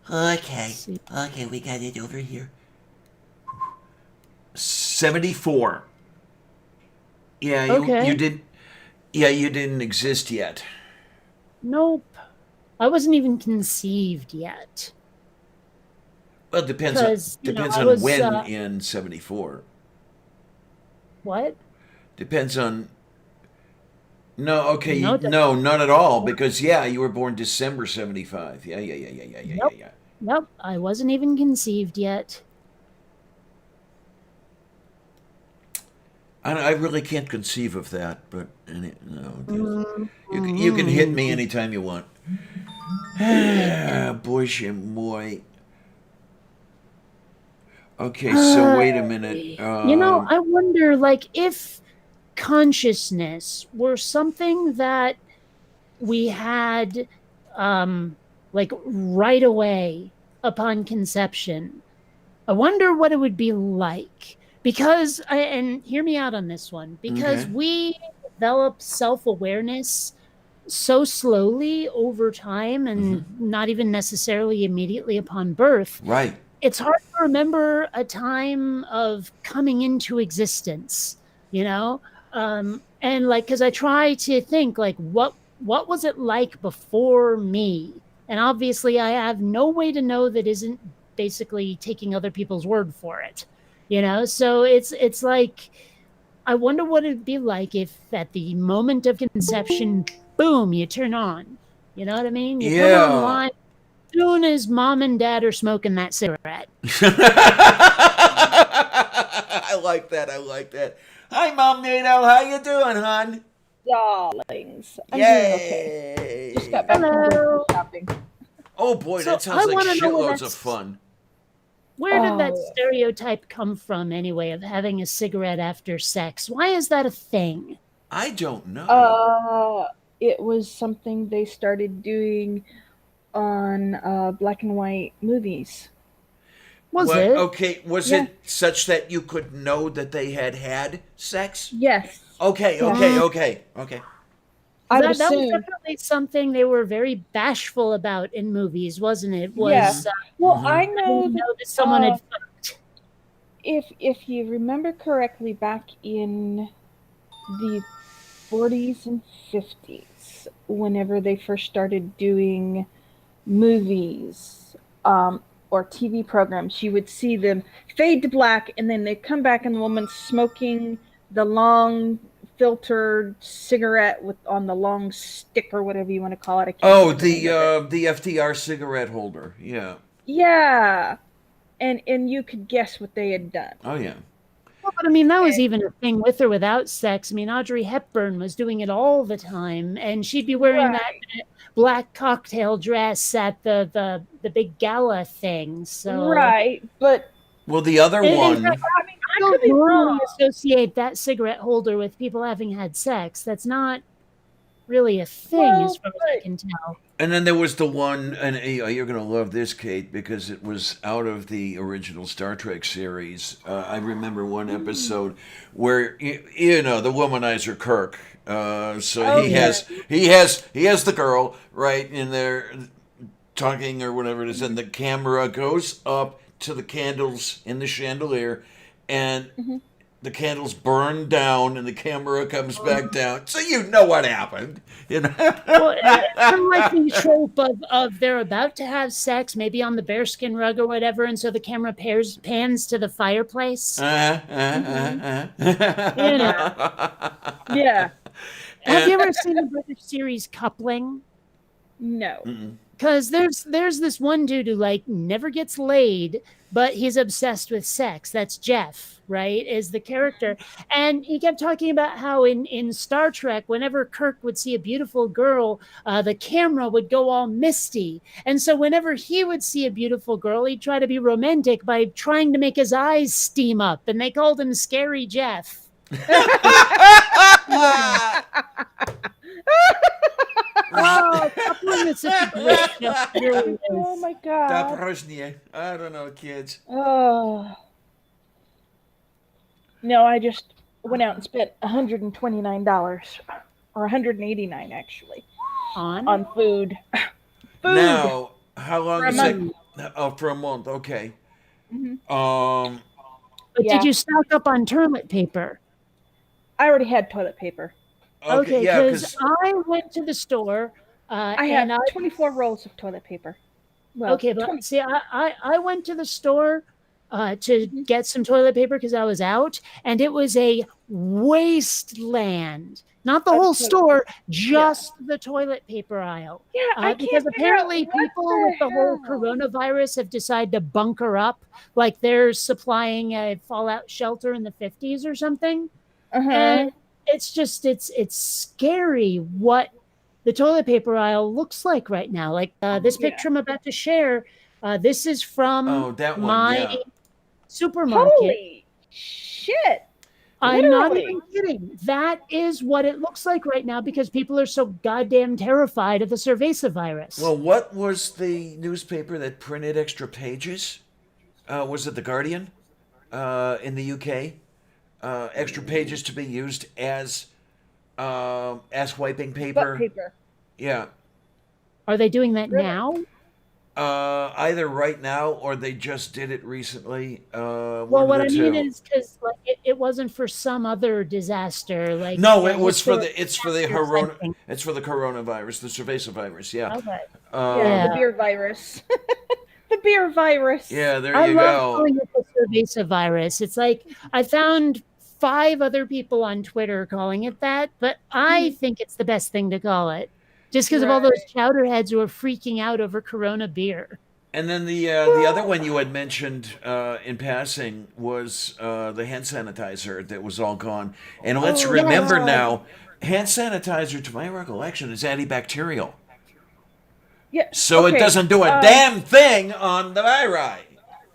Okay, see. okay, we got it over here. 74. Yeah, you Okay. did. Yeah, you didn't exist yet. Nope. I wasn't even conceived yet. Well, Because, depends I on was, when in 74. what? Depends on. No, okay, No, no, not at all. Because yeah, you were born December 75. Yeah, yeah, yeah, yeah, yeah, yeah, yeah, nope. yeah. Nope. I wasn't even conceived yet. I really can't conceive of that, but no, Mm, you can hit me mm. anytime you want. Боже мой. Okay, so wait a minute. I wonder, like, if consciousness were something that we had, um, like, right away upon conception, I wonder what it would be like. Because, and hear me out on this one, because Okay. we develop self awareness so slowly over time and not even necessarily immediately upon birth, Right. it's hard to remember a time of coming into existence, you know? And like, because I try to think, like, what was it like before me? And obviously, I have no way to know that isn't basically taking other people's word for it, So it's like, I wonder what it'd be like if at the moment of conception, boom, you turn on. You know what I mean? You come Yeah. online soon as mom and dad are smoking that cigarette. I like that. I like that. Hi, Mom NATO. How you doing, hon? Darlings, I'm doing okay. Just got Yay. back from grocery Hello. shopping. Oh boy, So that sounds I like want to know shitloads of fun. where did that Oh, stereotype come from anyway of having a cigarette after sex? Why is that a thing? I don't yeah. know. It was something they started doing on black and white movies. Was What? it? Okay, was Yeah. it such that you could know that they had had sex? Yes. Okay, Yeah. okay, okay, okay. I would That was assume. definitely something they were very bashful about in movies, wasn't it? Yeah. Was Well, Mm-hmm. I I know didn't that know that someone had fucked. if you remember correctly, back in the 40s and 50s, whenever they first started doing movies or TV programs, you would see them fade to black and then they'd come back and the woman's smoking the long filtered cigarette with on the long stick or whatever you want to call it. I can't think Oh, of the name of it. the FDR cigarette holder. Yeah. Yeah. And you could guess what they had done. Oh yeah. Well, but I mean, that was And, even a thing with or without sex. I mean, Audrey Hepburn was doing it all the time, and she'd be wearing that right. black cocktail dress at the big gala thing. So, Right. But Well, the other and in fact, one. I mean, I I could don't be normally wrong. associate that cigarette holder with people having had sex. That's not really a thing, as Well, far as I but can tell. And then there was the one, and you're going to love this, Kate, because it was out of the original Star Trek series. I remember one episode where the womanizer Kirk. So oh yeah. he has the girl right in there talking or whatever it is, and the camera goes up to the candles in the chandelier, and Mm-hmm. the candles burn down, and the camera comes back down. So you know what happened, you know. Well, it's kind of like the trope of they're about to have sex, maybe on the bearskin rug or whatever, and so the camera pans to the fireplace. You know, Yeah. have And you ever seen the British series Coupling? No. Because there's this one dude who like never gets laid, but he's obsessed with sex. That's Jeff, right? Is the character, and he kept talking about how in Star Trek, whenever Kirk would see a beautiful girl, the camera would go all misty, and so whenever he would see a beautiful girl, he'd try to be romantic by trying to make his eyes steam up, and they called him Scary Jeff. Oh, Coupling is such a great show. It really Oh is. my Da god. próżnie. I don't know, kids. Oh. No, I just went out and spent $129 or $189 actually on food. Food Now, how long for a is it? month. Oh, for a month. Okay. Hmm. Um. But did Yeah. you stock up on toilet paper? I already had toilet paper. Okay. Okay, Yeah. because Because. I went to the store, I and have 24 rolls of toilet paper. Well, okay, but 20. see, I went to the store to Mhm. get some toilet paper because I was out, and it was a wasteland. Not the Of whole toilet store, paper. just the toilet paper aisle. Yeah, I Because can't figure out apparently what people with the whole hell. coronavirus have decided to bunker up, like they're supplying a fallout shelter in the 50s or something. Uh-huh. And it's just it's scary what the toilet paper aisle looks like right now. Like this Yeah. picture I'm about to share, this is from that one, my yeah. supermarket. Holy shit! I'm not Literally. even kidding. That is what it looks like right now because people are so goddamn terrified of the cerveza virus. Well, what was the newspaper that printed extra pages? Was it The Guardian in the UK? Extra pages to be used as wiping paper. Butt paper. Yeah. Are they doing that Really? now? Either right now or they just did it recently. Well, one what of I the mean two. is because like it wasn't for some other disaster. Like No, a it was for historic the it's for the disaster corona type thing. it's for the coronavirus, the cerveza virus. Yeah. Okay. Yeah, the Yeah. beer virus. The beer virus. Yeah. There I you love go. calling it the cerveza virus. It's like I found 5 other people on Twitter calling it that, but I think it's the best thing to call it, just because of all those chowderheads who are freaking out over Corona beer. And then the other one you had mentioned in passing was the hand sanitizer that was all gone. And let's Oh, remember God. now, hand sanitizer, to my recollection, is antibacterial. Yeah. So it okay, doesn't do a damn thing on the viri.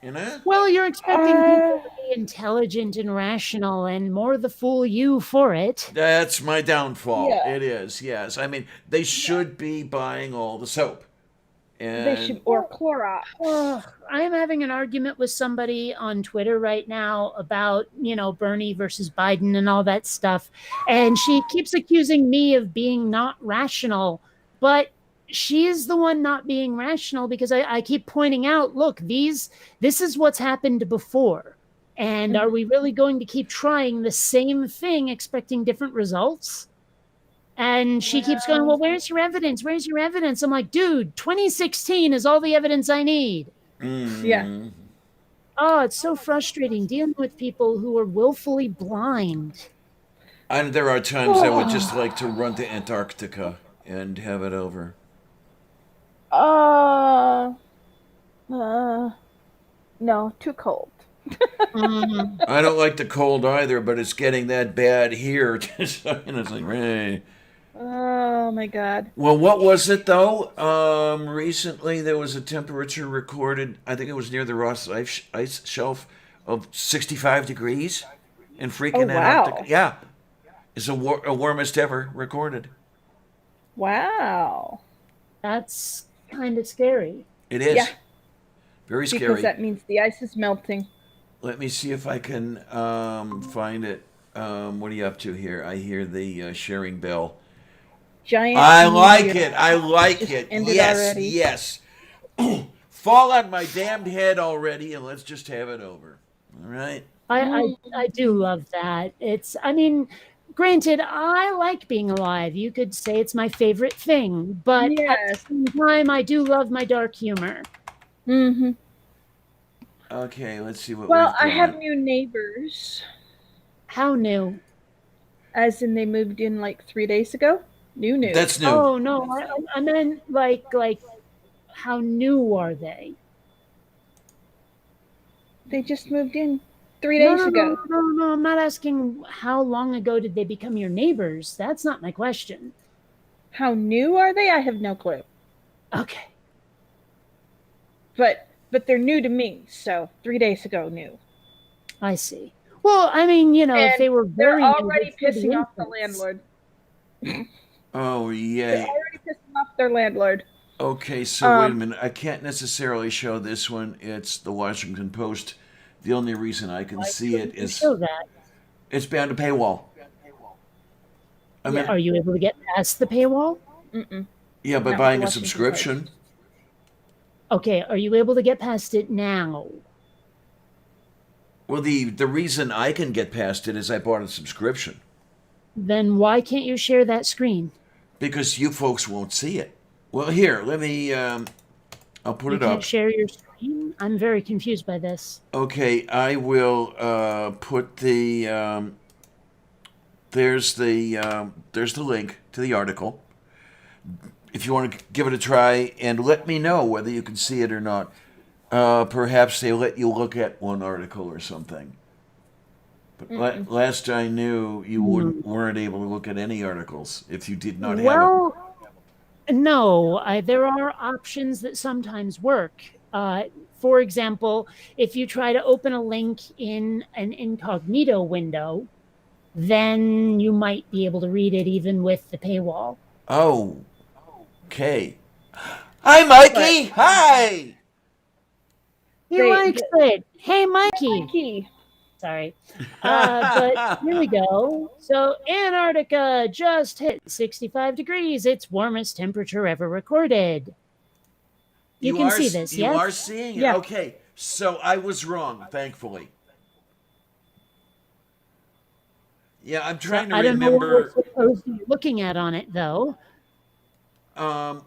You know? Well, you're expecting people to be intelligent and rational, and more the fool you for it. That's my downfall. Yeah. It is, yes. I mean, they should be buying all the soap. And They should, or Clorox. I'm having an argument with somebody on Twitter right now about, Bernie versus Biden and all that stuff. And she keeps accusing me of being not rational. But she is the one not being rational because I keep pointing out, look, this is what's happened before. And are we really going to keep trying the same thing, expecting different results? And she keeps going, well, where's your evidence? Where's your evidence? I'm like, dude, 2016 is all the evidence I need. Yeah. Oh, it's so frustrating dealing with people who are willfully blind. And there are times I would just like to run to Antarctica and have it over. No, too cold. I don't like the cold either, but it's getting that bad here. It's like, hey. Oh my God. Well, what was it though? Recently there was a temperature recorded. I think it was near the Ross ice shelf of 65 degrees in freaking Oh, wow. Antarctica. Yeah, it's a warmest ever recorded. Wow. That's kind of scary. It is. Yeah. Very Because scary. that means the ice is melting. Let me see if I can find it. What are you up to here? I hear the sharing bell. Giant. I like meteor it. I like just it. ended Yes, already. yes. Fall on my damned head already, and let's just have it over. All right. I do love that. Granted, I like being alive. You could say it's my favorite thing, but at the Yes. same time, I do love my dark humor. Mm-hmm. Okay, let's see what Well, we've I have got. new neighbors. How new? As in, they moved in like 3 days ago. New. That's new. Oh no, I meant like how new are they? They just moved in 3 days ago. No, I'm not asking how long ago did they become your neighbors. That's not my question. How new are they? I have no clue. Okay. But they're new to me, so 3 days ago, new. I see. Well, if And they were They're very already new, they'd be pissing off the infants. landlord. Oh, They're yay. already pissing off their landlord. Okay, so wait a minute. I can't necessarily show this one. It's the Washington Post. The only reason I can see it is Show that. it's behind a paywall. I mean, Are you able to get past the paywall? Mm-mm. yeah, by Not buying the a Washington subscription. Okay, are you able to get past it now? Well, the reason I can get past it is I bought a subscription Then why can't you share that screen? because you folks won't see it. Well, here, let me. I'll put You it can't up. share your screen? I'm very confused by this. Okay, I will put the. There's the link to the article. If you want to give it a try and let me know whether you can see it or not. Perhaps they let you look at one article or something. But last I knew, you weren't able to look at any articles if you did not have Well, No, there are options that sometimes work. For example, if you try to open a link in an incognito window, then you might be able to read it even with the paywall. Oh, okay. Hi, But Mikey. Hi. He they, likes the, it. Hey, Mikey. Mikey, Sorry. But here we go. So Antarctica just hit 65 degrees, its warmest temperature ever recorded. You can see this, You are yes? seeing it. yeah, Okay. So I was wrong, thankfully. Yeah, I'm So trying to I don't know what we're remember. supposed to be looking at on it, though.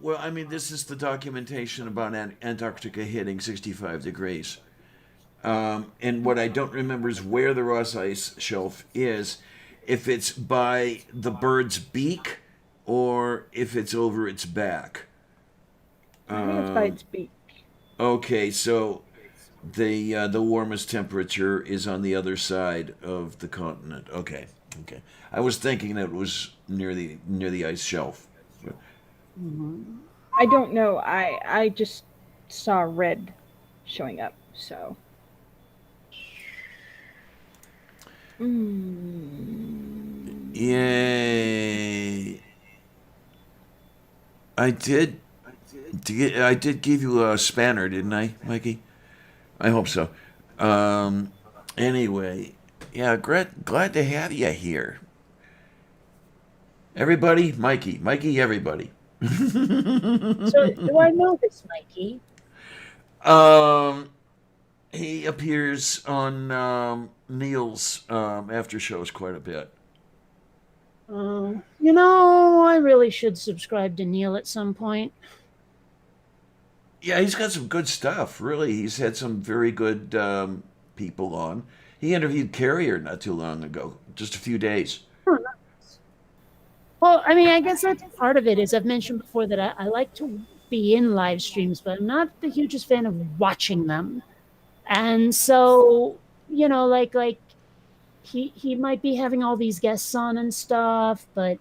Well, I mean, this is the documentation about Antarctica hitting 65 degrees. And what I don't remember is where the Ross Ice Shelf is, if it's by the bird's beak or if it's over its back. I think it's by Um, its beak. okay, so the warmest temperature is on the other side of the continent. Okay, okay. I was thinking that it was near the ice shelf. Mhm. I don't know. I just saw red showing up. So, mm, Yay! I did. I did give you a spanner, didn't I, Mikey? I hope so. Um, anyway, yeah, glad to have you here. Everybody, Mikey, everybody. So, do I know this, Mikey? um, he appears on Neil's after shows quite a bit. I really should subscribe to Neil at some point. Yeah, he's got some good stuff. Really, he's had some very good people on. He interviewed Carrier not too long ago, just a few days. Oh, nice. Well, I mean, I guess that's part of it. As I've mentioned before, that I like to be in live streams, but I'm not the hugest fan of watching them. And so, like he might be having all these guests on and stuff, but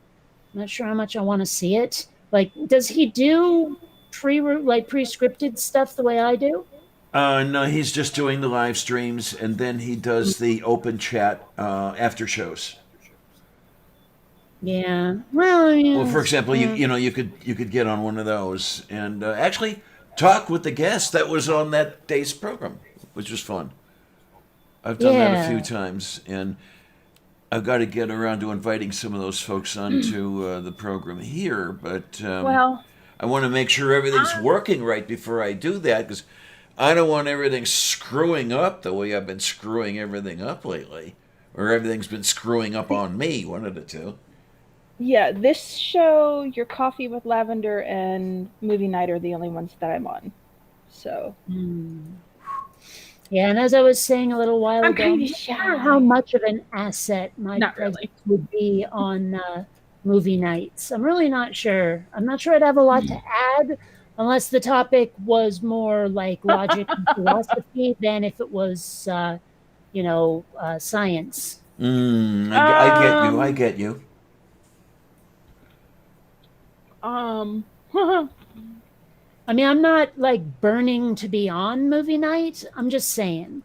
I'm not sure how much I want to see it. Like, does he do pre-scripted stuff the way I do? No, he's just doing the live streams, and then he does the open chat after shows. Yeah. Well, Well, for yes. example, you could get on one of those and actually talk with the guest that was on that day's program, which was fun. I've done that a few Yeah. times, and I've got to get around to inviting some of those folks onto the program here. But well, I want to make sure everything's I, working right before I do that because I don't want everything screwing up the way I've been screwing everything up lately, or everything's been screwing up the on me. One of the two. yeah, this show, Your Coffee with Lavender, and Movie Night are the only ones that I'm on. So Hmm. Yeah, and as I was saying a little while I'm ago, kind I'm of not sure how shy. much of an asset my Not presence really. would be on movie nights. I'm really not sure. I'm not sure I'd have a lot to add unless the topic was more like logic and philosophy than if it was, science. I get you. I Um, get you. um, I mean, I'm not like burning to be on movie night. I'm just saying.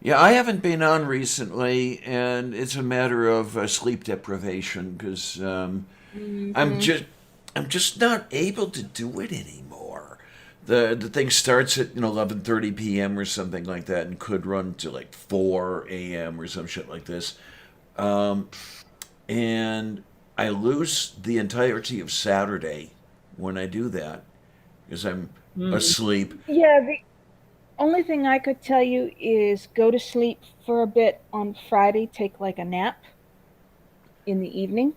Yeah, I haven't been on recently, and it's a matter of sleep deprivation because I'm mhm. just I'm just not able to do it anymore. The thing starts at 11:30 p.m. or something like that, and could run to like 4 a.m. or some shit like this. Um, and I lose the entirety of Saturday when I do that because I'm Hmm. asleep. Yeah, the only thing I could tell you is go to sleep for a bit on Friday, take like a nap in the evening,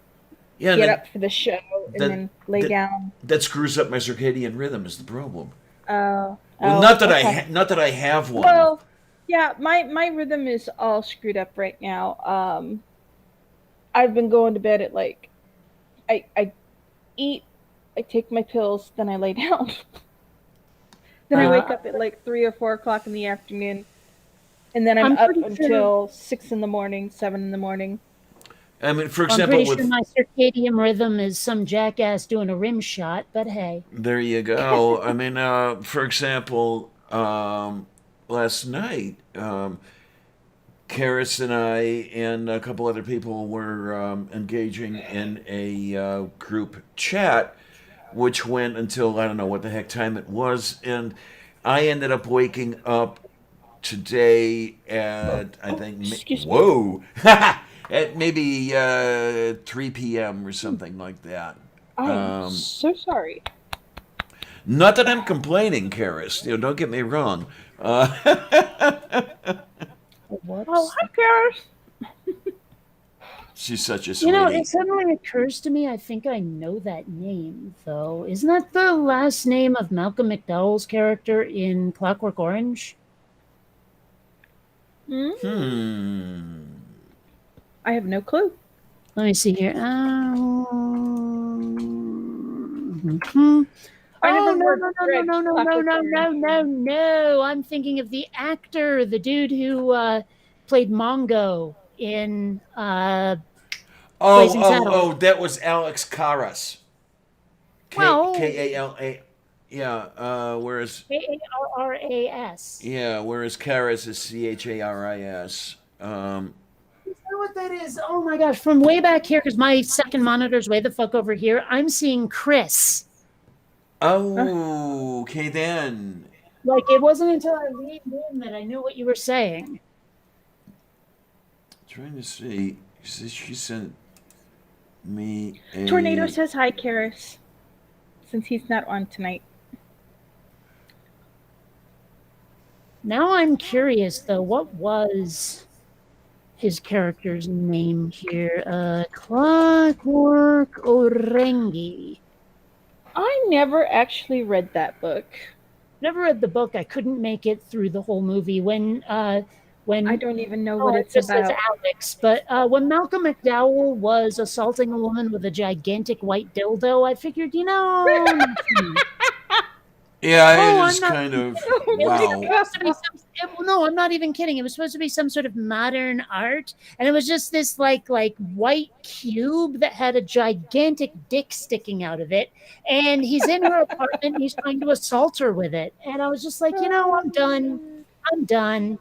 Yeah, and get then up for the show, and that then lay that down. that screws up my circadian rhythm is the problem. Well, Oh, okay. not that I have one. Well, yeah, my rhythm is all screwed up right now. I've been going to bed at like I eat, I take my pills, then I lay down. Then I wake Uh, up at like 3 or 4 o'clock in the afternoon, and then I'm I'm up pretty sure. until 6 in the morning, 7 in the morning. I mean, for I'm example, pretty sure my circadian rhythm is some jackass doing a rim shot, but hey. there you go. I mean, for example, last night, Karis and I and a couple other people were engaging in a group chat, which went until I don't know what the heck time it was, and I ended up waking up today at I think Excuse me. whoa at maybe 3 p.m. or something like that. I am Um, so sorry. Not that I'm complaining, Karis. Don't get me wrong. Whoops. Oh, hi, Paris. She's such a You know, sweetie. it suddenly occurs to me I think I know that name, though. Isn't that the last name of Malcolm McDowell's character in Clockwork Orange? Hmm. I have no clue. Let me see here. I Oh, never no, read no, no, no, no, no, no, Clockwork no, no, Orange. no, no. I'm thinking of the actor, the dude who played Mongo in Blazing Saddles. That was Alex Karras. Well, Kala. Yeah. Karras. Whereas Karras is Charis. Is that what that is? Oh my gosh, from way back here, because my second monitor's way the fuck over here, I'm seeing Chris. Oh, okay then. Like, it wasn't until I leaned in that I knew what you were saying. Trying to see. She sent me a Tornado says hi, Karis, since he's not on tonight. Now I'm curious, though, what was his character's name here? Clockwork Orange. I never actually read that book. Never read the book. I couldn't make it through the whole movie. When I don't even know what it it's just says about. Alex, but when Malcolm McDowell was assaulting a woman with a gigantic white dildo, I figured, not for me. Yeah, Oh, it I'm is not- kind of It was wow. supposed to be no, I'm not even kidding. It was supposed to be some sort of modern art, and it was just this like white cube that had a gigantic dick sticking out of it. And he's in her apartment. And he's trying to assault her with it, and I was just like, I'm done. I'm done.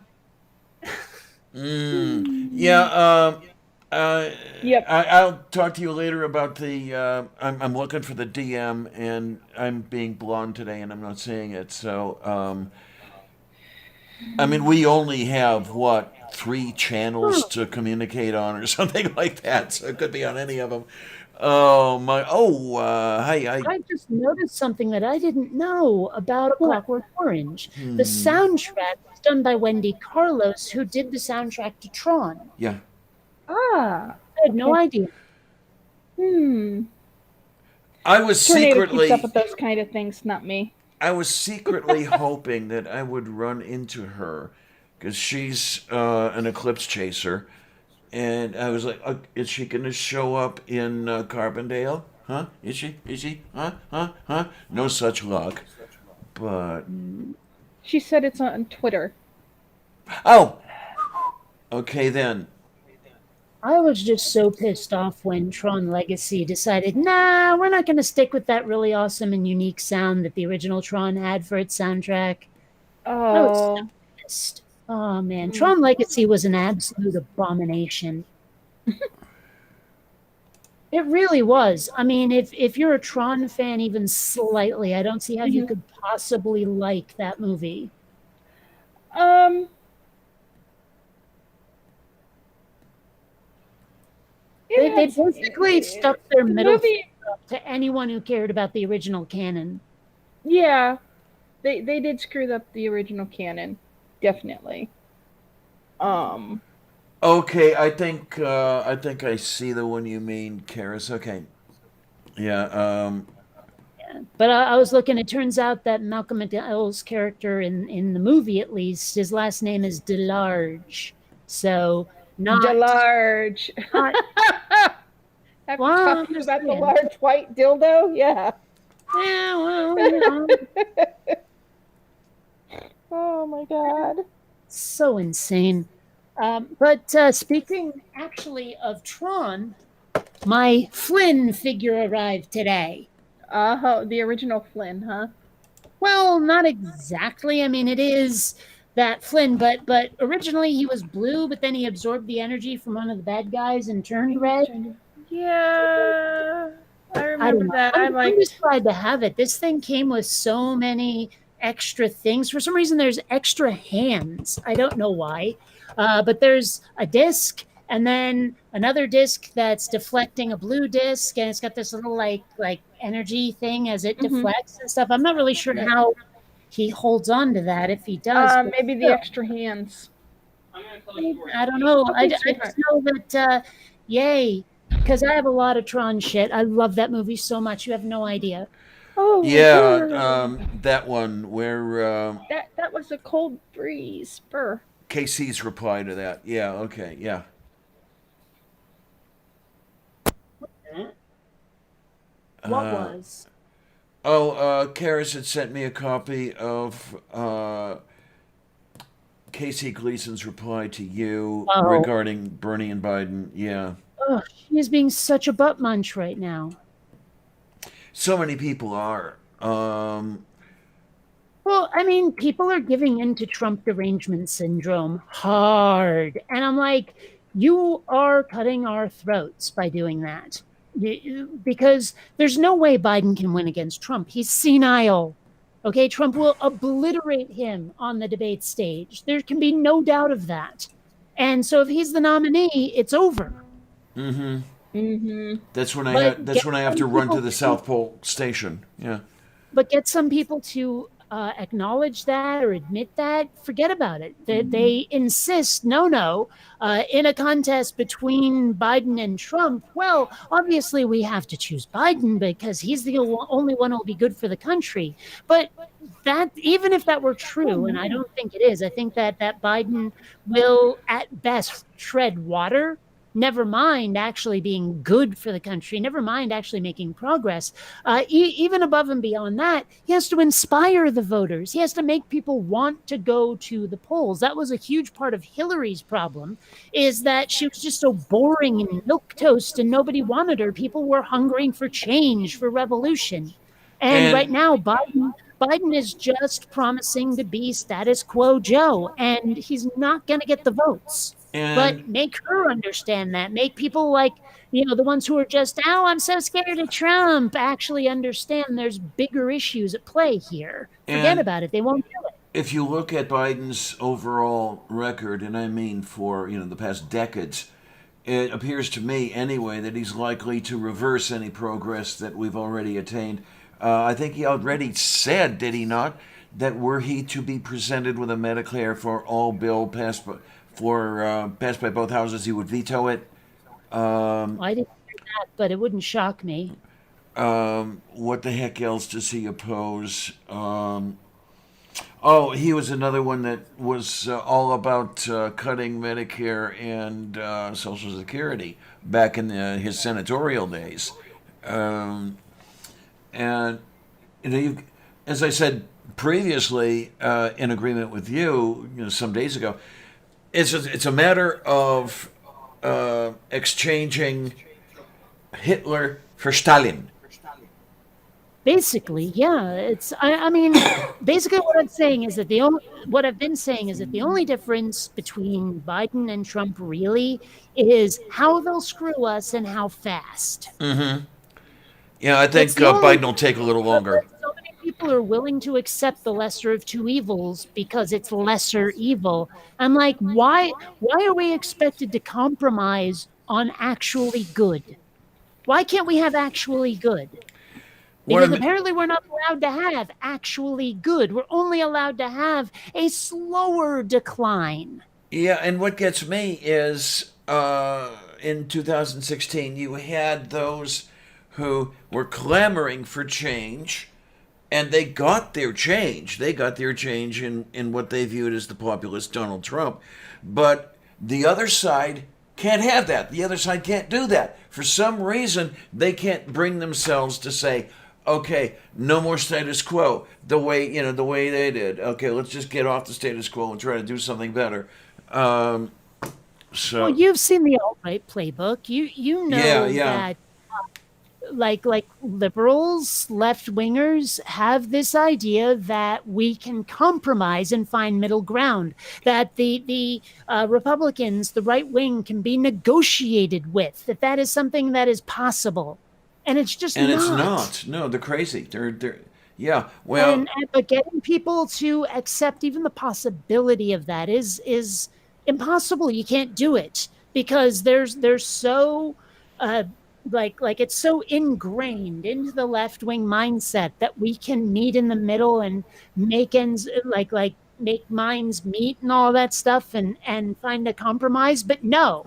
Yeah. Yep. I'll talk to you later about the. I'm looking for the DM, and I'm being blonde today, and I'm not seeing it. So, I mean, we only have what 3 channels to communicate on, or something like that. So it could be on any of them. Oh my! Oh, hi! I just noticed something that I didn't know about What? Clockwork Orange. The soundtrack was done by Wendy Carlos, who did the soundtrack to Tron. Yeah. Ah. I had no idea. I was Tornado secretly. keeps up with those kind of things, not me. I was secretly hoping that I would run into her because she's an eclipse chaser, and I was like, "Is she going to show up in Carbondale? Huh? Is she? Is she? Huh? Huh? Huh?" No such luck. But She said it's on Twitter. oh, okay then. I was just so pissed off when Tron Legacy decided, nah, we're not going to stick with that really awesome and unique sound that the original Tron had for its soundtrack. I was Oh. so pissed. Oh man, Tron Legacy was an absolute abomination. It really was. I mean, if you're a Tron fan even slightly, I don't see how you could possibly like that movie. They basically stuck their middle movie. up to anyone who cared about the original canon. Yeah, they did screw up the original canon, definitely. Okay, I think I see the one you mean, Karis. Okay. Yeah. But I was looking. It turns out that Malcolm McDowell's character in the movie, at least, his last name is DeLarge. So not DeLarge. not After Wow, talking just about the saying. large white dildo, yeah. yeah, well, you know, Oh my god. so insane. But speaking actually of Tron, my Flynn figure arrived today. The original Flynn, huh? Well, not exactly. I mean, it is that Flynn, but originally he was blue, but then he absorbed the energy from one of the bad guys and turned red. Yeah, I I don't remember know. that. I'm just glad to have it. This thing came with so many extra things. For some reason, there's extra hands. I don't know why, but there's a disc and then another disc that's deflecting a blue disc, and it's got this little like energy thing as it deflects and stuff. I'm not really sure how he holds on to that if he does. But maybe the still, extra hands. I don't know. Okay, I just sweetheart. know that, yay, because I have a lot of Tron shit. I love that movie so much. You have no idea. Oh, Yeah, that one where that was a cold breeze. Brr. KC's reply to that. Yeah, okay, yeah. What was? Oh, Karis had sent me a copy of Casey Gleason's reply to you regarding Bernie and Biden. Yeah. Oh, she is being such a butt munch right now. So many people are. Well, I mean, people are giving in to Trump derangement syndrome hard. And I'm like, you are cutting our throats by doing that. Because there's no way Biden can win against Trump. He's senile. Okay, Trump will obliterate him on the debate stage. There can be no doubt of that. And so if he's the nominee, it's over. That's when But I have to run to the South Pole station. Yeah. But get some people to acknowledge that or admit that. Forget about it. They insist, no, in a contest between Biden and Trump. Well, obviously we have to choose Biden because he's the only one who will be good for the country. But that, even if that were true, and I don't think it is, I think that Biden will at best tread water. Never mind actually being good for the country, never mind actually making progress. Even above and beyond that, he has to inspire the voters. He has to make people want to go to the polls. That was a huge part of Hillary's problem, is that she was just so boring and milquetoast and nobody wanted her. People were hungering for change, for revolution. And right now, Biden is just promising to be status quo Joe, and he's not going to get the votes. But make her understand that. Make people like, the ones who are just, oh, I'm so scared of Trump, actually understand there's bigger issues at play here. Forget about it. They won't do it. If you look at Biden's overall record, and I mean for, the past decades, it appears to me anyway that he's likely to reverse any progress that we've already attained. I think he already said, did he not, that were he to be presented with a Medicare for all bill passed by both houses, he would veto it. I didn't hear that, but it wouldn't shock me. What the heck else does he oppose? He was another one that was all about cutting Medicare and Social Security back in his senatorial days. And as I said previously, in agreement with you, some days ago, it's a matter of exchanging Hitler for Stalin. Basically, yeah. It's. I mean, basically, what I'm saying is that what I've been saying is that the only difference between Biden and Trump really is how they'll screw us and how fast. Yeah, I think Biden will take a little longer. So many people are willing to accept the lesser of two evils because it's lesser evil. I'm like, why are we expected to compromise on actually good? Why can't we have actually good? Because apparently we're not allowed to have actually good. We're only allowed to have a slower decline. Yeah, and what gets me is in 2016, you had those who were clamoring for change, and they got their change. They got their change in what they viewed as the populist Donald Trump. But the other side can't have that. The other side can't do that. For some reason, they can't bring themselves to say, okay, no more status quo, the way they did. Okay, let's just get off the status quo and try to do something better. So Well, you've seen the alt-right playbook. You yeah, know yeah. that like liberals, left wingers have this idea that we can compromise and find middle ground. That the Republicans, the right wing, can be negotiated with. That is something that is possible, and it's just And it's not. not. No, they're crazy. They're yeah. Well, And but getting people to accept even the possibility of that is impossible. You can't do it because there's so uh like it's so ingrained into the left wing mindset that we can meet in the middle and make ends like make minds meet and all that stuff and find a compromise. But no,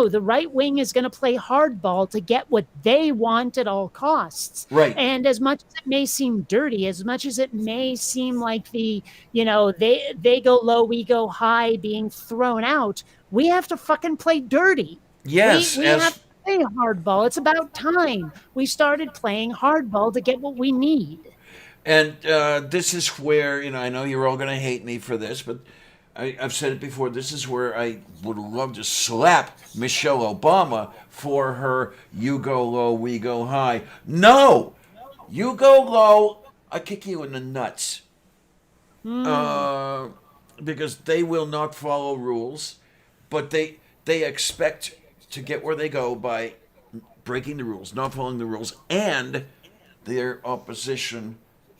the right wing is going to play hardball to get what they want at all costs. right. And as much as it may seem dirty, as much as it may seem like they go low, we go high being thrown out, we have to fucking play dirty. Yes, We have as to play hardball. It's about time we started playing hardball to get what we need. and this is where I know you're all going to hate me for this, but I've said it before. This is where I would love to slap Michelle Obama for her "you go low, we go high." No, you go low, I kick you in the nuts. Hmm. Uh, because they will not follow rules, but they expect to get where they go by breaking the rules, not following the rules, and their opposition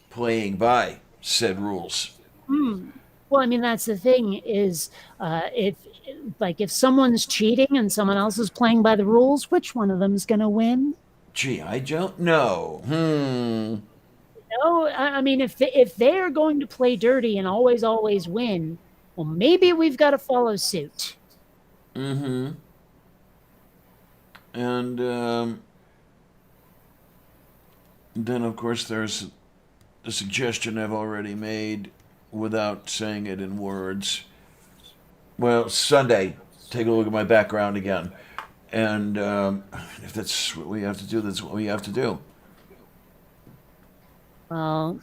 playing by said rules. Hmm. Well, I mean, that's the thing is, if someone's cheating and someone else is playing by the rules, which one of them is going to win? Gee, I don't know. No, I mean, if they're going to play dirty and always win, well, maybe we've got to follow suit. Mm-hmm. And then, of course, there's the suggestion I've already made without saying it in words. Well, Sunday, take a look at my background again. And if that's what we have to do, that's what we have to do. Well,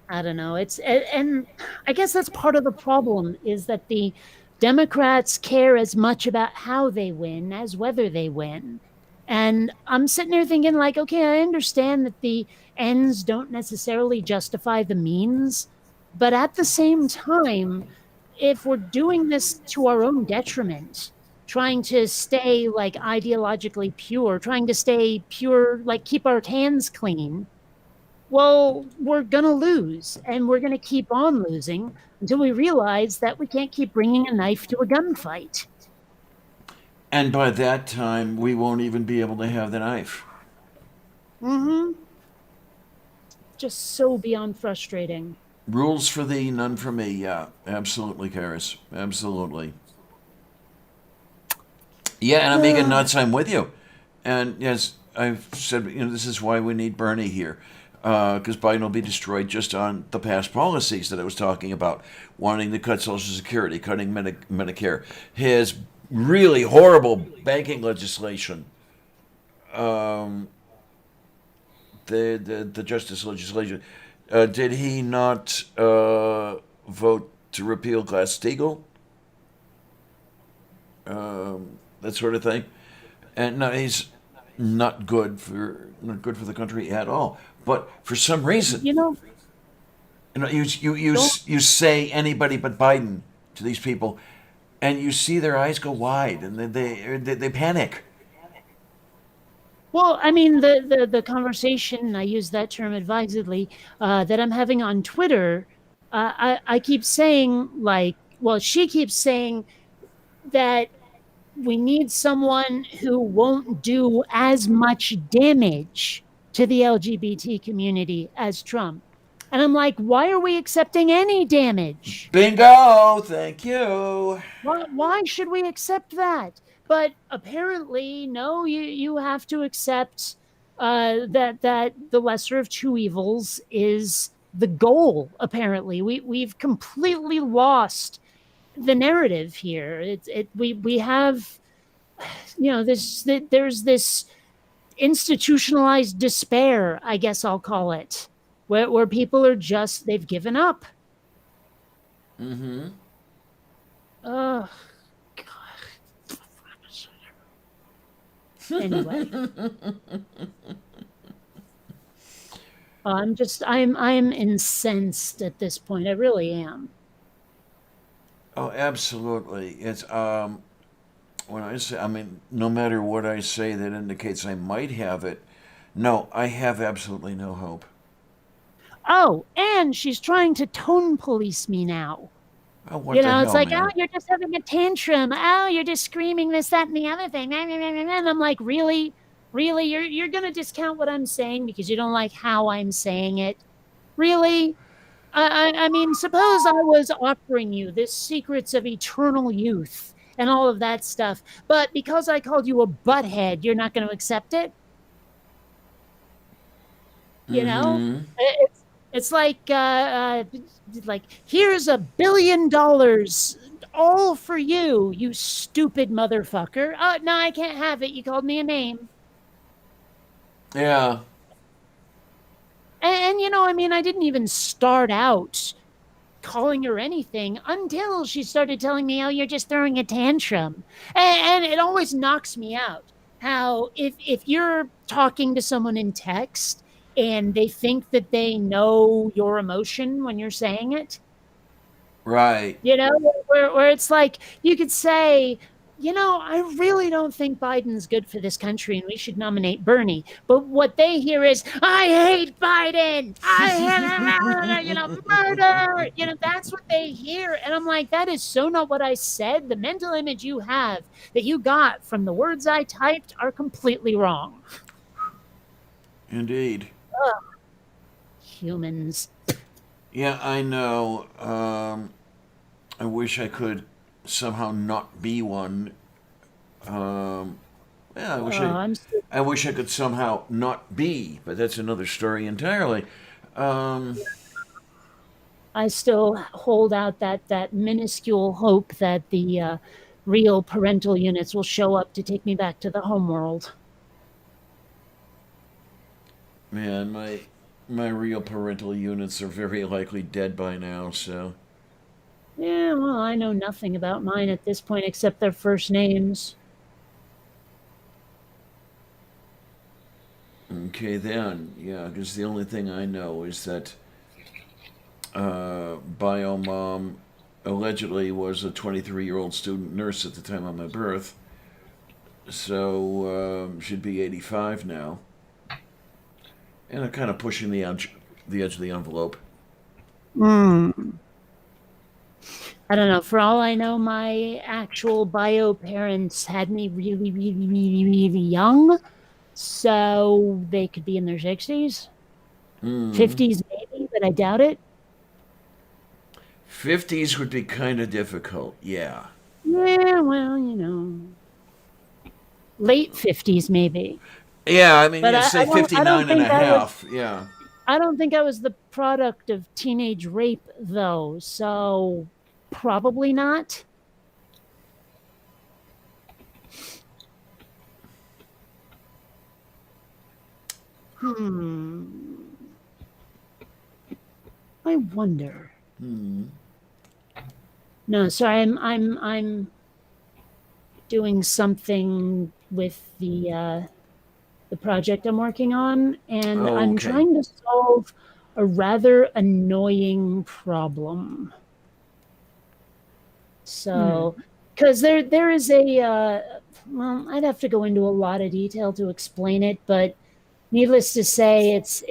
I don't know. And I guess that's part of the problem is that the Democrats care as much about how they win as whether they win. And I'm sitting there thinking, like, okay, I understand that the ends don't necessarily justify the means, but at the same time, if we're doing this to our own detriment, trying to stay like ideologically pure, trying to stay pure, like keep our hands clean, well, we're going to lose and we're going to keep on losing until we realize that we can't keep bringing a knife to a gunfight. And by that time, we won't even be able to have the knife. Mm-hmm. Just so beyond frustrating. Rules for thee, none for me. Yeah, absolutely, Karis. Absolutely. Yeah, and Amiga Nuts, I'm with you. And yes, I've said, this is why we need Bernie here. Because Biden will be destroyed just on the past policies that I was talking about, wanting to cut Social Security, cutting Medicare, his really horrible banking legislation, um, the justice legislation. Did he not vote to repeal Glass-Steagall? That sort of thing. And no, he's not good for the country at all. But for some reason, You know, don't you say anybody but Biden to these people, and you see their eyes go wide, and they panic. Well, I mean, the conversation, I use that term advisedly, that I'm having on Twitter, I keep saying, like, well, she keeps saying that we need someone who won't do as much damage to the LGBT community as Trump. And I'm like, why are we accepting any damage? Bingo! Thank you. Why should we accept that? But apparently, no, you have to accept that the lesser of two evils is the goal. Apparently, we've completely lost the narrative here. We have there's this institutionalized despair, I guess I'll call it, where people are just they've given up. Mm-hmm. Uh, Anyway, I'm incensed at this point. I really am. Oh, absolutely. It's when I say, I mean, no matter what I say that indicates I might have it. No, I have absolutely no hope. Oh, and she's trying to tone police me now. Oh, what the It's hell, like, oh, man? you're just having a tantrum. Oh, you're just screaming this, that, and the other thing. And I'm like, really? Really? You're gonna discount what I'm saying because you don't like how I'm saying it? Really? I mean, suppose I was offering you this secrets of eternal youth and all of that stuff, but because I called you a butthead, you're not going to accept it? You know, Mm-hmm. it's like here's $1 billion, all for you, you stupid motherfucker. No, I can't have it. You called me a name. Yeah. And I mean, I didn't even start out calling her anything until she started telling me, "Oh, you're just throwing a tantrum," and it always knocks me out. How if you're talking to someone in text and they think that they know your emotion when you're saying it, Right. you know, where it's like you could say, I really don't think Biden's good for this country and we should nominate Bernie. But what they hear is, I hate Biden. I hate, murder. That's what they hear. And I'm like, that is so not what I said. The mental image you have that you got from the words I typed are completely wrong. Indeed. Ugh, humans. Yeah, I know. I wish I could somehow not be one. Um, yeah, I'm still, I wish I could somehow not be, but that's another story entirely. Um, I still hold out that minuscule hope that the real parental units will show up to take me back to the homeworld. Man, my real parental units are very likely dead by now, so Yeah, well, I know nothing about mine at this point except their first names. okay then. Yeah, because the only thing I know is that bio mom allegedly was a 23-year-old student nurse at the time of my birth, so she'd be 85 now, and I'm kind of pushing the edge of the envelope. Hmm. I don't know. For all I know, my actual bio parents had me really, really, really, really young. So they could be in their 60s, Mm. 50s, maybe, but I doubt it. 50s would be kind of difficult, yeah. Yeah, well, late 50s, maybe. Yeah, I mean, But yeah, I, say I don't I don't 59 and a think I was half, yeah. I don't think I was the product of teenage rape though, so probably not. Hmm. I wonder. Hmm. No, sorry, I'm doing something with the project I'm working on, and Oh, I'm okay. trying to solve a rather annoying problem. Hmm. So, because there is well, I'd have to go into a lot of detail to explain it, but needless to say, it's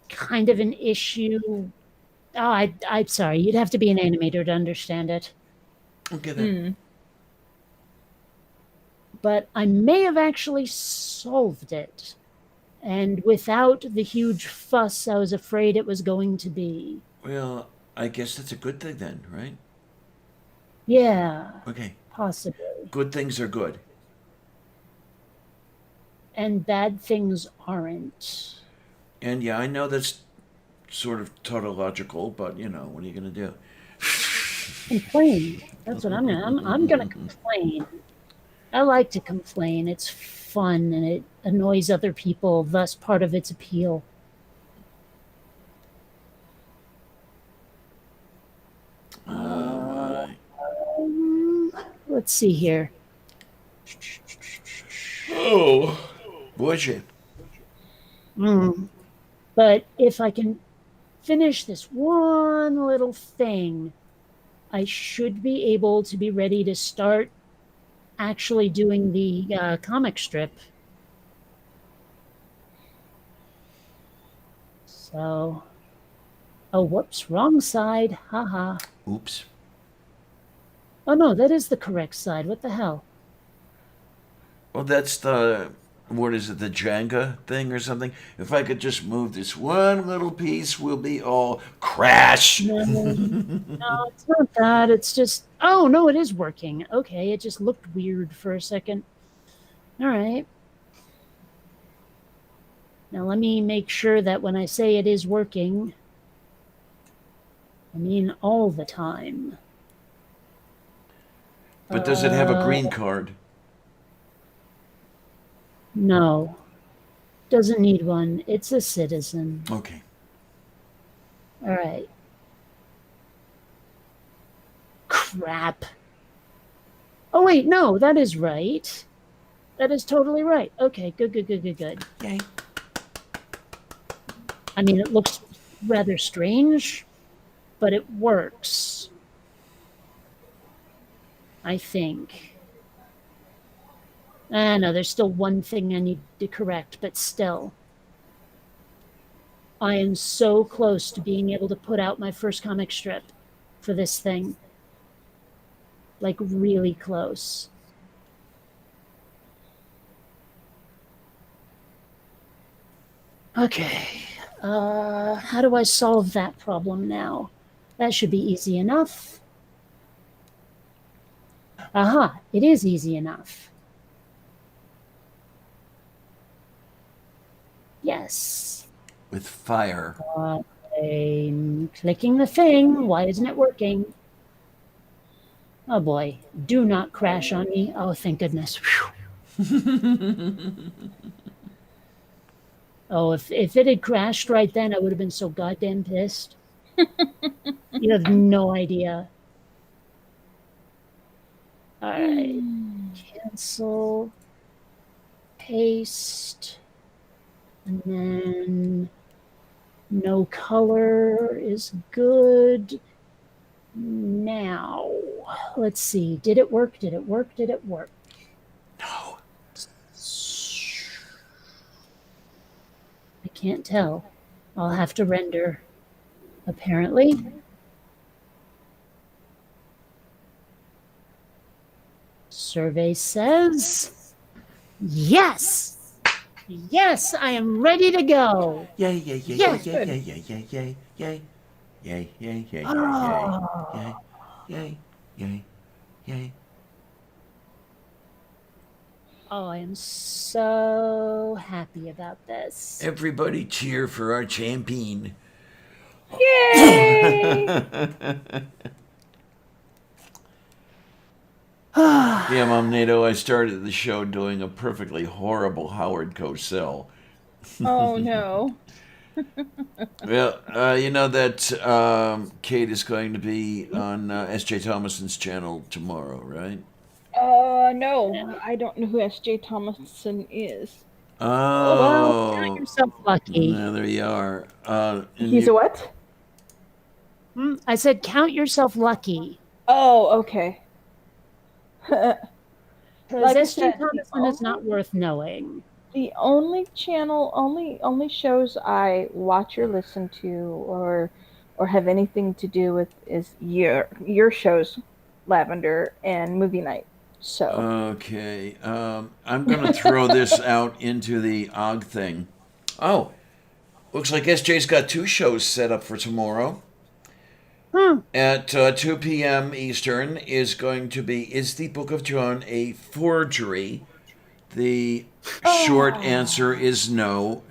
kind of an issue. Oh, I'm sorry, you'd have to be an animator to understand it. Okay then. Hmm. But I may have actually solved it, and without the huge fuss I was afraid it was going to be. Well, I guess that's a good thing then, right? Yeah, Okay. possibly. Good things are good. And bad things aren't. And yeah, I know that's sort of tautological, but what are you going to do? Complain. That's what I'm gonna complain. I like to complain. It's fun and it annoys other people, thus part of its appeal. Oh Uh, my. let's see here. Oh, would you? But if I can finish this one little thing, I should be able to be ready to start actually doing the comic strip. So, oh, whoops, wrong side. Haha. Oops. Oh no, that is the correct side. What the hell? Well, that's the, what is it, the Jenga thing or something? If I could just move this one little piece, we'll be all crash. No, no, it's not that. It's just, oh no, it is working. Okay, it just looked weird for a second. All right. Now let me make sure that when I say it is working, I mean all the time. But does it have a green card? No, doesn't need one. It's a citizen. Okay. All right. Crap. Oh, wait, no, that is right. That is totally right. Okay, good. Yay. I mean, it looks rather strange, but it works. I think. No, there's still one thing I need to correct, but still. I am so close to being able to put out my first comic strip for this thing. Like, really close. Okay. How do I solve that problem now? That should be easy enough. Aha, it is easy enough. Yes. With fire. I'm clicking the thing. Why isn't it working? Oh boy. Do not crash on me. Oh, thank goodness. Oh, if it had crashed right then, I would have been so goddamn pissed. You have no idea. All right. Cancel. Paste. And then no color is good. Now, let's see. Did it work? Did it work? Did it work? No. I can't tell. I'll have to render, apparently. Survey says yes. Yes, I am ready to go. Yay, Yes. yay. Oh. Yay. Oh, I am so happy about this. Everybody cheer for our champion. Yay! Yeah, Mom NATO, I started the show doing a perfectly horrible Howard Cosell. Oh no. Well, you know that Kate is going to be on SJ Thomason's channel tomorrow, right? No. I don't know who SJ Thomason is. Well, count Oh, yourself lucky. yeah, there you are. And He's you- a what? I said count yourself lucky. Oh, okay. Because Like I SJ said, Thomason is not worth knowing. The only only shows I watch or listen to or have anything to do with is your shows, Lavender and Movie Night. So Okay, I'm going to throw this out into the OG thing. Oh, looks like SJ's got 2 shows set up for tomorrow. At 2 p.m. Eastern is going to be Is the Book of John a Forgery? The short answer is no.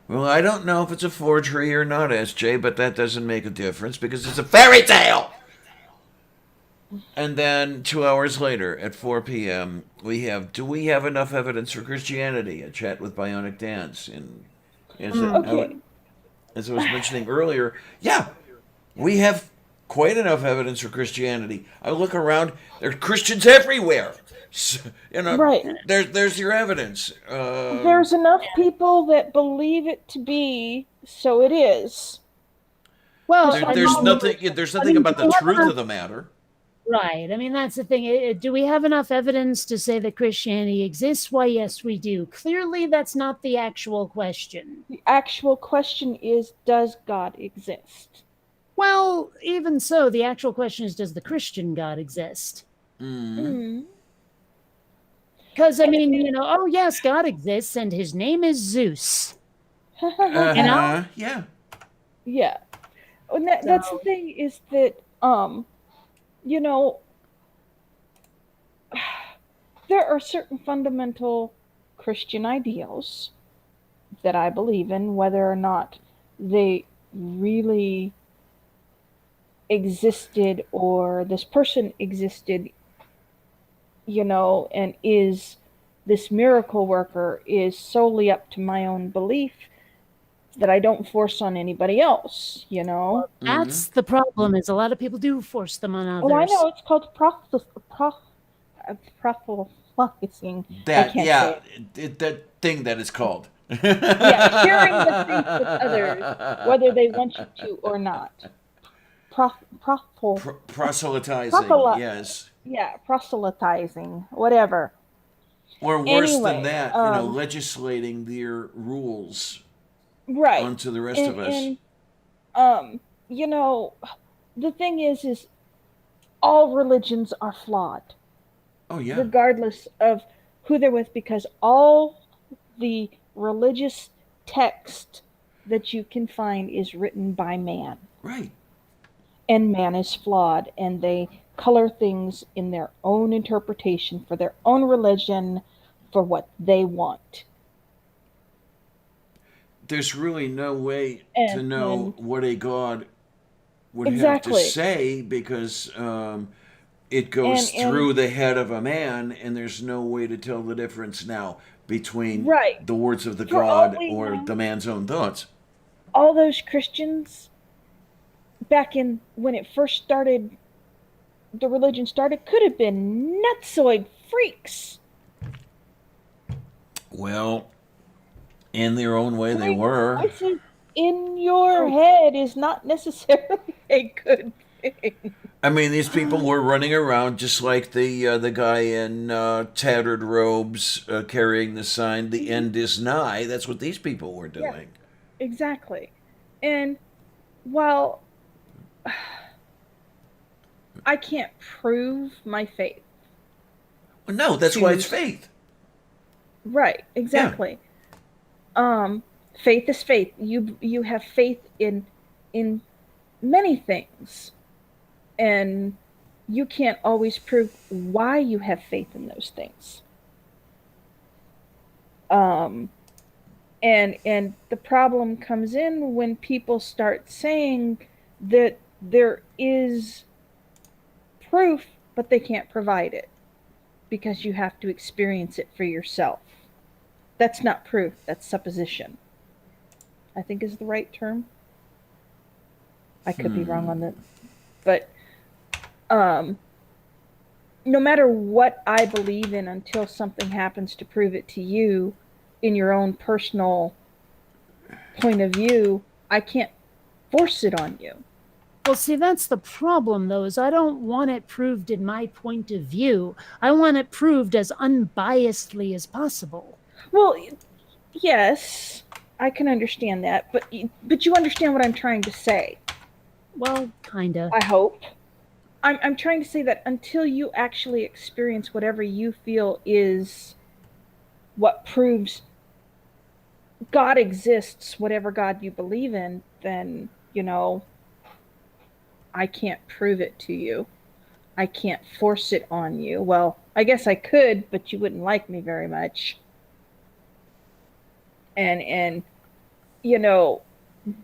Well, I don't know if it's a forgery or not, SJ, but that doesn't make a difference because it's a fairy tale! And then 2 hours later at 4 p.m., we have Do We Have Enough Evidence for Christianity? A chat with Bionic Dance. And okay. as I was mentioning earlier, yeah, we have quite enough evidence for Christianity. I look around, there's Christians everywhere. So, Right. there's your evidence. There's enough people that believe it to be, so it is. Well, there's nothing about the truth of the matter. Right. I mean, that's the thing. Do we have enough evidence to say that Christianity exists? Why, yes, we do. Clearly, that's not the actual question. The actual question is, does God exist? Well, even so, the actual question is, does the Christian God exist? Because, I mean, oh, yes, God exists, and his name is Zeus. Yeah. Yeah. And that's the thing, is that, there are certain fundamental Christian ideals that I believe in, whether or not they really existed or this person existed, and is this miracle worker, is solely up to my own belief that I don't force on anybody else, That's the problem, is a lot of people do force them on others. Oh, I know, it's called proselytizing. That thing that it's called. Yeah, sharing the faith with others, whether they want you to or not. Proselytizing, yes. Yeah, proselytizing, whatever. Or worse than that, legislating their rules onto the rest of us. And the thing is all religions are flawed. Oh, yeah. Regardless of who they're with, because all the religious text that you can find is written by man. Right. And man is flawed, and they color things in their own interpretation for their own religion, for what they want. There's really no way to know what a god would have to say, because it goes through the head of a man, and there's no way to tell the difference now between the words of the god or the man's own thoughts. All those Christians, back in when it first started, the religion started, could have been nutsoid freaks. Well, in their own way, they were. I said, in your head is not necessarily a good thing. I mean, these people were running around just like the guy in tattered robes carrying the sign, "The end is nigh." That's what these people were doing. Yeah, exactly. And while I can't prove my faith. Well, no, that's why it's faith. Right, exactly. Yeah. Faith is faith. You have faith in many things. And you can't always prove why you have faith in those things. And the problem comes in when people start saying that there is proof, but they can't provide it because you have to experience it for yourself. That's not proof, that's supposition, I think is the right term. I could be wrong on that. But no matter what I believe in, until something happens to prove it to you in your own personal point of view, I can't force it on you. Well, see, that's the problem, though, is I don't want it proved in my point of view. I want it proved as unbiasedly as possible. Well, yes, I can understand that, but you understand what I'm trying to say. Well, kinda. I hope. I'm trying to say that until you actually experience whatever you feel is what proves God exists, whatever God you believe in, then, I can't prove it to you. I can't force it on you. Well, I guess I could, but you wouldn't like me very much. And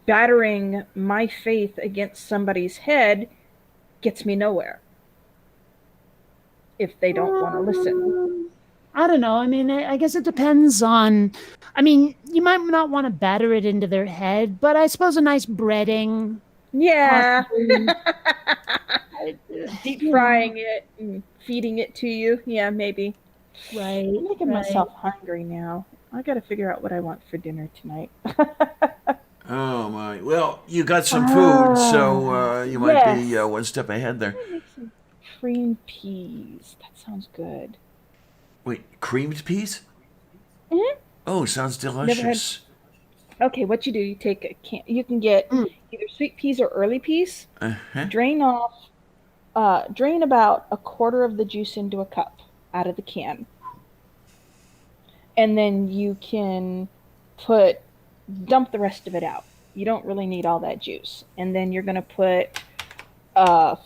battering my faith against somebody's head gets me nowhere if they don't want to listen. I don't know. I mean, I guess it depends on... I mean, you might not want to batter it into their head, but I suppose a nice breading, Yeah. possibly, Deep you know, frying it and feeding it to you. Yeah, maybe. right, I'm making right. myself hungry now. I got to figure out what I want for dinner tonight. Oh my! Well, you got some food, so you might be Yes. one step ahead there. I'm gonna make some cream peas. That sounds good. Wait, creamed peas? Hmm. Oh, sounds Never had. delicious. Okay, what you do? You take a can. You can get Mm, either sweet peas or early peas. Uh-huh. Drain off. Drain about a quarter of the juice into a cup out of the can, and then you can put dump the rest of it out. You don't really need all that juice. And then you're gonna put a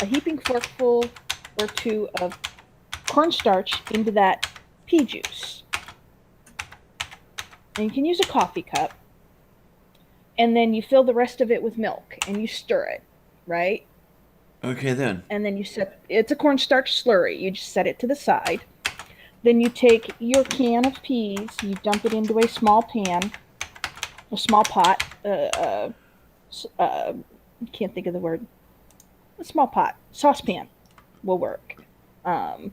heaping forkful or two of cornstarch into that pea juice. And you can use a coffee cup. And then you fill the rest of it with milk and you stir it, right? Okay then. And then it's a cornstarch slurry. You just set it to the side. Then you take your can of peas, you dump it into a small pan, a small pot. Can't think of the word. A small pot, saucepan will work. Um,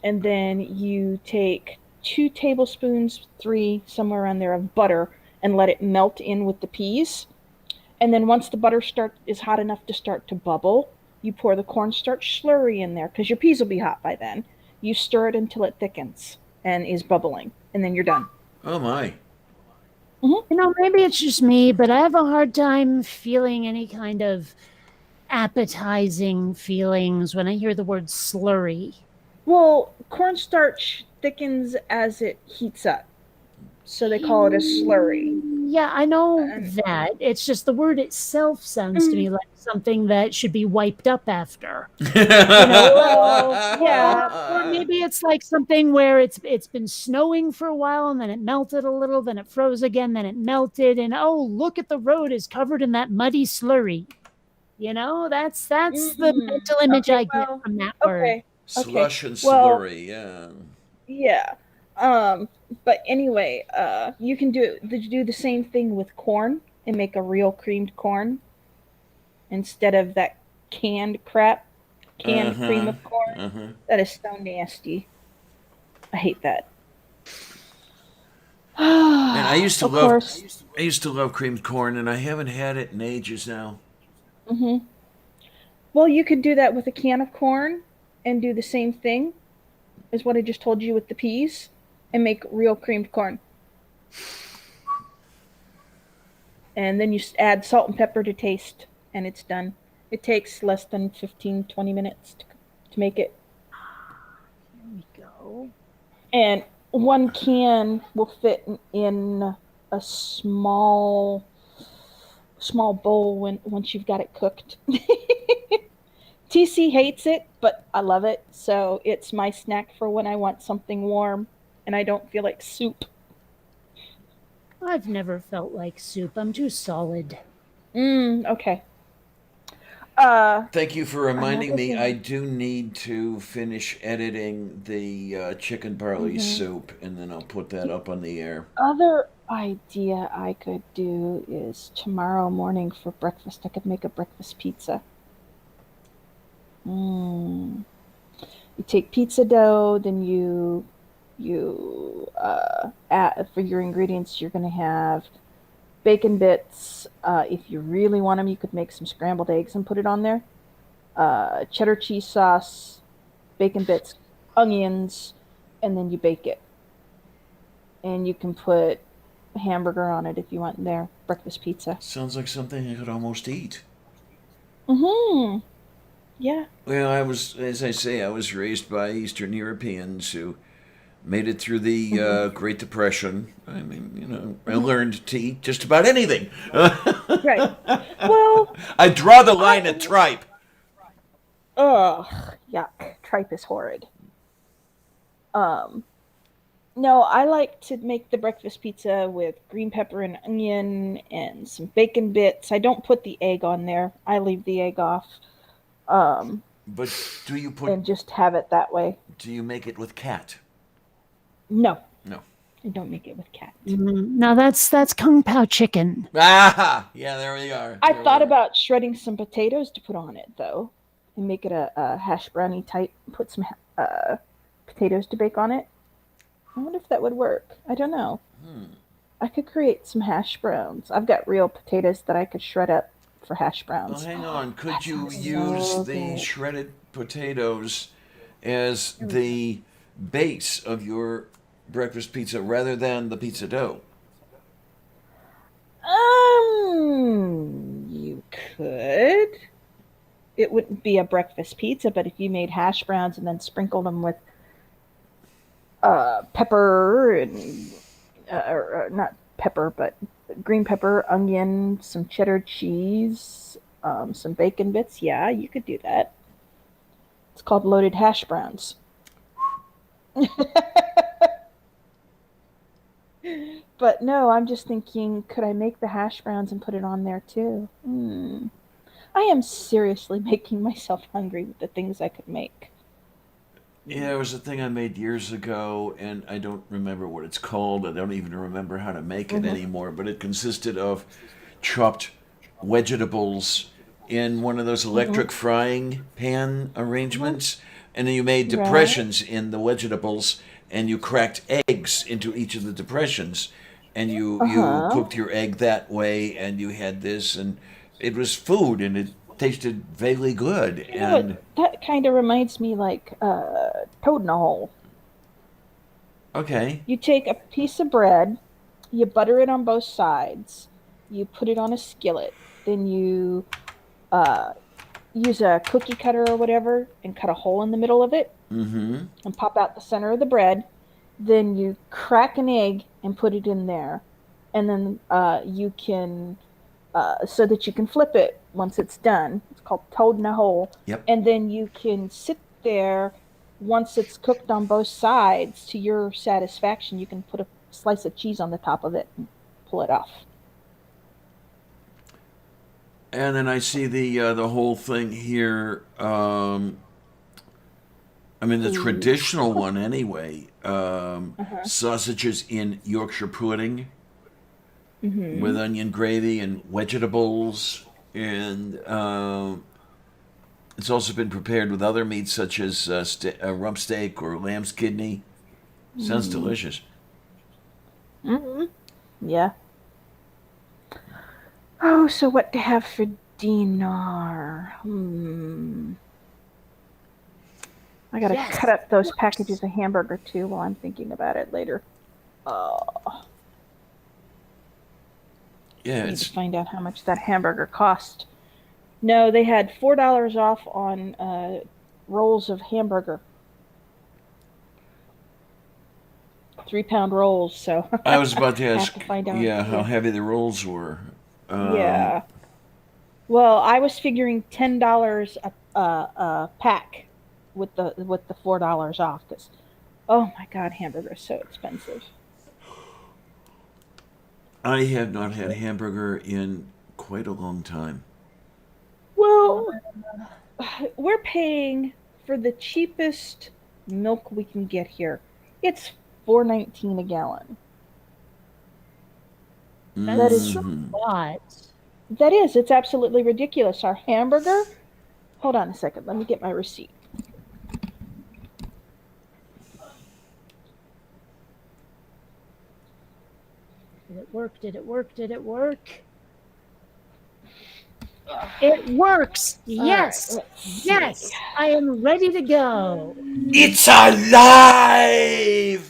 and then you take 2 tablespoons, three, somewhere around there, of butter and let it melt in with the peas. And then once the butter is hot enough to start to bubble, you pour the cornstarch slurry in there because your peas will be hot by then. You stir it until it thickens and is bubbling, and then you're done. Oh my. Mm-hmm. maybe it's just me, but I have a hard time feeling any kind of appetizing feelings when I hear the word slurry. Well, cornstarch thickens as it heats up, so they call it a slurry. Yeah, I know And, that. It's just the word itself sounds to mm, me like something that should be wiped up after. well, yeah. Or maybe it's like something where it's been snowing for a while and then it melted a little, then it froze again, then it melted, and oh, look at the road is covered in that muddy slurry. That's the Mm-mm. mental image Okay, I get well, from that word. okay, okay. Slush and Well, slurry, yeah. yeah. Um, but anyway, you can do the same thing with corn and make a real creamed corn instead of that canned crap, canned cream Uh-huh. of corn. Uh-huh. That is so nasty. I hate that. Man, Of course. I used to love creamed corn and I haven't had it in ages now. Hmm. Well, you could do that with a can of corn and do the same thing as what I just told you with the peas and make real creamed corn. And then you add salt and pepper to taste, and it's done. It takes less than 15-20 minutes to make it. Here we go. And one can will fit in a small bowl once you've got it cooked. TC hates it, but I love it. So it's my snack for when I want something warm and I don't feel like soup. I've never felt like soup. I'm too solid. Okay. Uh, Thank you for reminding Another me. I thing. do need to finish editing the chicken barley Hmm. soup, and then I'll put that up on the air. Other idea I could do is tomorrow morning for breakfast. I could make a breakfast pizza. Mm. You take pizza dough, then you add for your ingredients. You're gonna have bacon bits. If you really want them, you could make some scrambled eggs and put it on there. Cheddar cheese sauce, bacon bits, onions, and then you bake it. And you can put a hamburger on it if you want in there. Breakfast pizza. Sounds like something I could almost eat. Mm-hmm. Yeah. Well, as I say, I was raised by Eastern Europeans who made it through the Mm-hmm. Great Depression. I mean, I Mm-hmm. learned to eat just about anything. Right. Well, I draw the line at I tripe. ugh, yuck. Tripe is horrid. Um, no, I like to make the breakfast pizza with green pepper and onion and some bacon bits. I don't put the egg on there. I leave the egg off. Um, But do you put? and just have it that way. Do you make it with cat? No, No. And don't make it with cat. Now that's Kung Pao chicken. Ah, yeah, there we are. I There we thought are. about shredding some potatoes to put on it, though, and make it a hash brownie type. Put some potatoes to bake on it. I wonder if that would work. I don't know. I could create some hash browns. I've got real potatoes that I could shred up for hash Well, browns. hang on. Could That you sounds use so the good. shredded potatoes as the base of your breakfast pizza rather than the pizza dough? You could. It wouldn't be a breakfast pizza, but if you made hash browns and then sprinkled them with pepper and or not pepper, but green pepper, onion, some cheddar cheese, some bacon bits. Yeah, you could do that. It's called loaded hash browns. But no, I'm just thinking, could I make the hash browns and put it on there too? I am seriously making myself hungry with the things I could make. Yeah, it was a thing I made years ago, and I don't remember what it's called. I don't even remember how to make it anymore, but it consisted of chopped vegetables in one of those electric frying pan arrangements, and then you made Right. depressions in the vegetables, and you cracked eggs into each of the depressions, and you Uh-huh. cooked your egg that way, and you had this, and it was food, and it tasted vaguely good, You know what? and That kind of reminds me like toad in a hole. okay. You take a piece of bread, you butter it on both sides, you put it on a skillet, then you uh, use a cookie cutter or whatever and cut a hole in the middle of it Mm-hmm. and pop out the center of the bread. Then you crack an egg and put it in there, and then you can so that you can flip it once it's done. It's called toad in a hole, Yep. and then you can sit there once it's cooked on both sides to your satisfaction. You can put a slice of cheese on the top of it and pull it off. And then I see the whole thing here. I mean, the Ooh. traditional one anyway. Uh-huh. Sausages in Yorkshire pudding with Mm-hmm. onion gravy and vegetables, and it's also been prepared with other meats such as rump steak or lamb's kidney. Sounds Mm. delicious. Mm-hmm. Yeah. Oh, so what to have for dinner? I gotta Yes. cut up those packages of hamburger too while I'm thinking about it later. Oh, Yeah, I need to it's find out how much that hamburger cost. No, they had $4 off on rolls of hamburger, 3 pound rolls. So I was about to I ask, have to find out. yeah, how Yeah, heavy the rolls were. Um, yeah. Well, I was figuring $10 a pack with the $4 off because oh my god, hamburger is so expensive. I have not had hamburger in quite a long time. Well, we're paying for the cheapest milk we can get here. It's 4.19 a gallon. That That's is a Hmm. lot. that is. It's absolutely ridiculous. Our hamburger. Hold on a second. Let me get my receipt. Did it work? Did it work? Did it work? It works. All right. Yes. Let's see. Yes. I am ready to go. It's alive!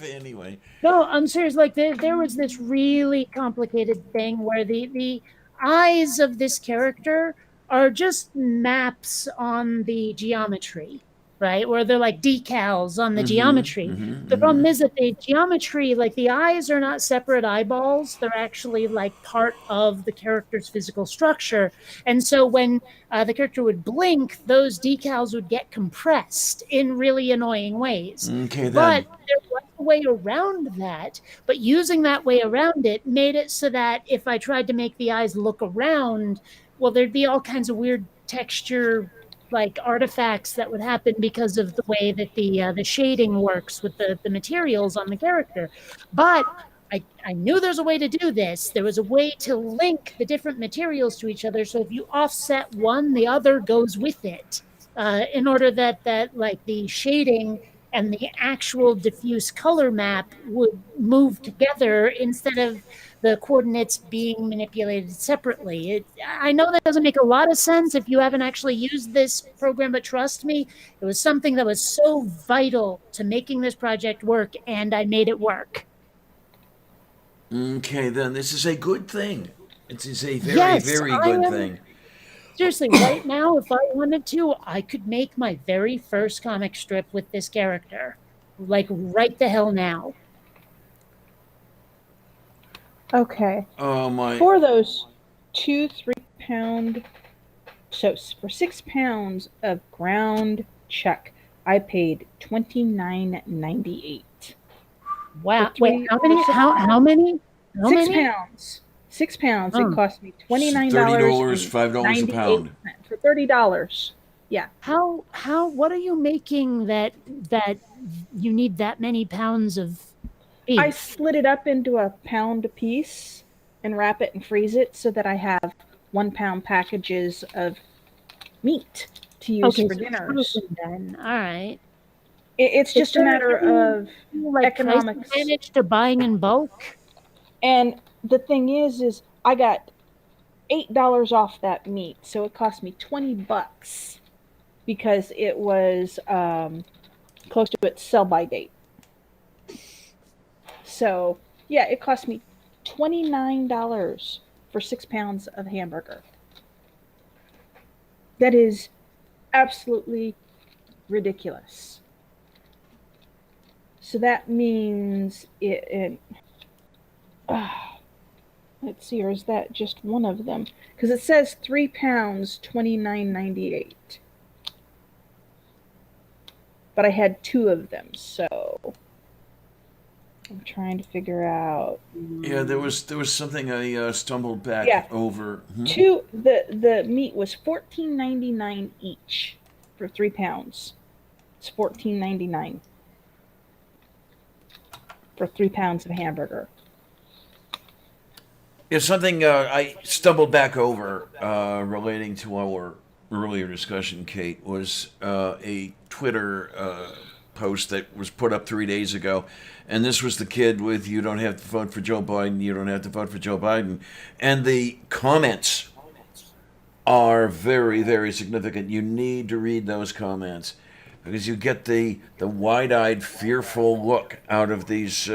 Anyway. No, I'm serious. Like there was this really complicated thing where the eyes of this character are just maps on the geometry, right? Where they're like decals on the Mm-hmm. geometry. Mm-hmm. The Mm-hmm. problem is that the geometry, like the eyes are not separate eyeballs. They're actually like part of the character's physical structure. And so when the character would blink, those decals would get compressed in really annoying ways. Okay then. But there was a way around that. But using that way around it made it so that if I tried to make the eyes look around, well, there'd be all kinds of weird texture like artifacts that would happen because of the way that the shading works with the materials on the character. But I knew there's a way to do this. There was a way to link the different materials to each other. So if you offset one, the other goes with it, in order that like the shading and the actual diffuse color map would move together instead of the coordinates being manipulated separately. I know that doesn't make a lot of sense if you haven't actually used this program, but trust me, it was something that was so vital to making this project work, and I made it work. Okay, then this is a good thing. It is a very, Yes, very I good am. thing. Seriously, right now, if I wanted to, I could make my very first comic strip with this character. Like, right the hell now. Okay. Oh my! For those 2 3 pound, so for 6 pounds of ground chuck, I paid $29.98. Wow. For Wait, three, how for many? How many? How six many? pounds. 6 pounds. It Oh. cost me $30, $29 $5 a pound. for $30. Yeah. What are you making that you need that many pounds of I beef? split it up into a pound a piece and wrap it and freeze it so that I have 1 pound packages of meat to use Okay, for so dinners. frozen then. All right. It's just a matter of like price economics. advantage to buying in bulk. And the thing is I got $8 off that meat, so it cost me $20 because it was close to its sell-by date. So yeah, it cost me $29 for 6 pounds of hamburger. That is absolutely ridiculous. So that means let's see, or is that just one of them? Because it says 3 pounds, $29.98. But I had 2 of them, so I'm trying to figure out. Yeah, there was something I stumbled back over. The meat was $14.99 each for 3 pounds. It's $14.99 for 3 pounds of hamburger. Yeah, something I stumbled back over relating to our earlier discussion, Kate, was a Twitter post that was put up 3 days ago. And this was the kid with, "You don't have to vote for Joe Biden, you don't have to vote for Joe Biden." And the comments are very, very significant. You need to read those comments because you get the wide-eyed, fearful look out of these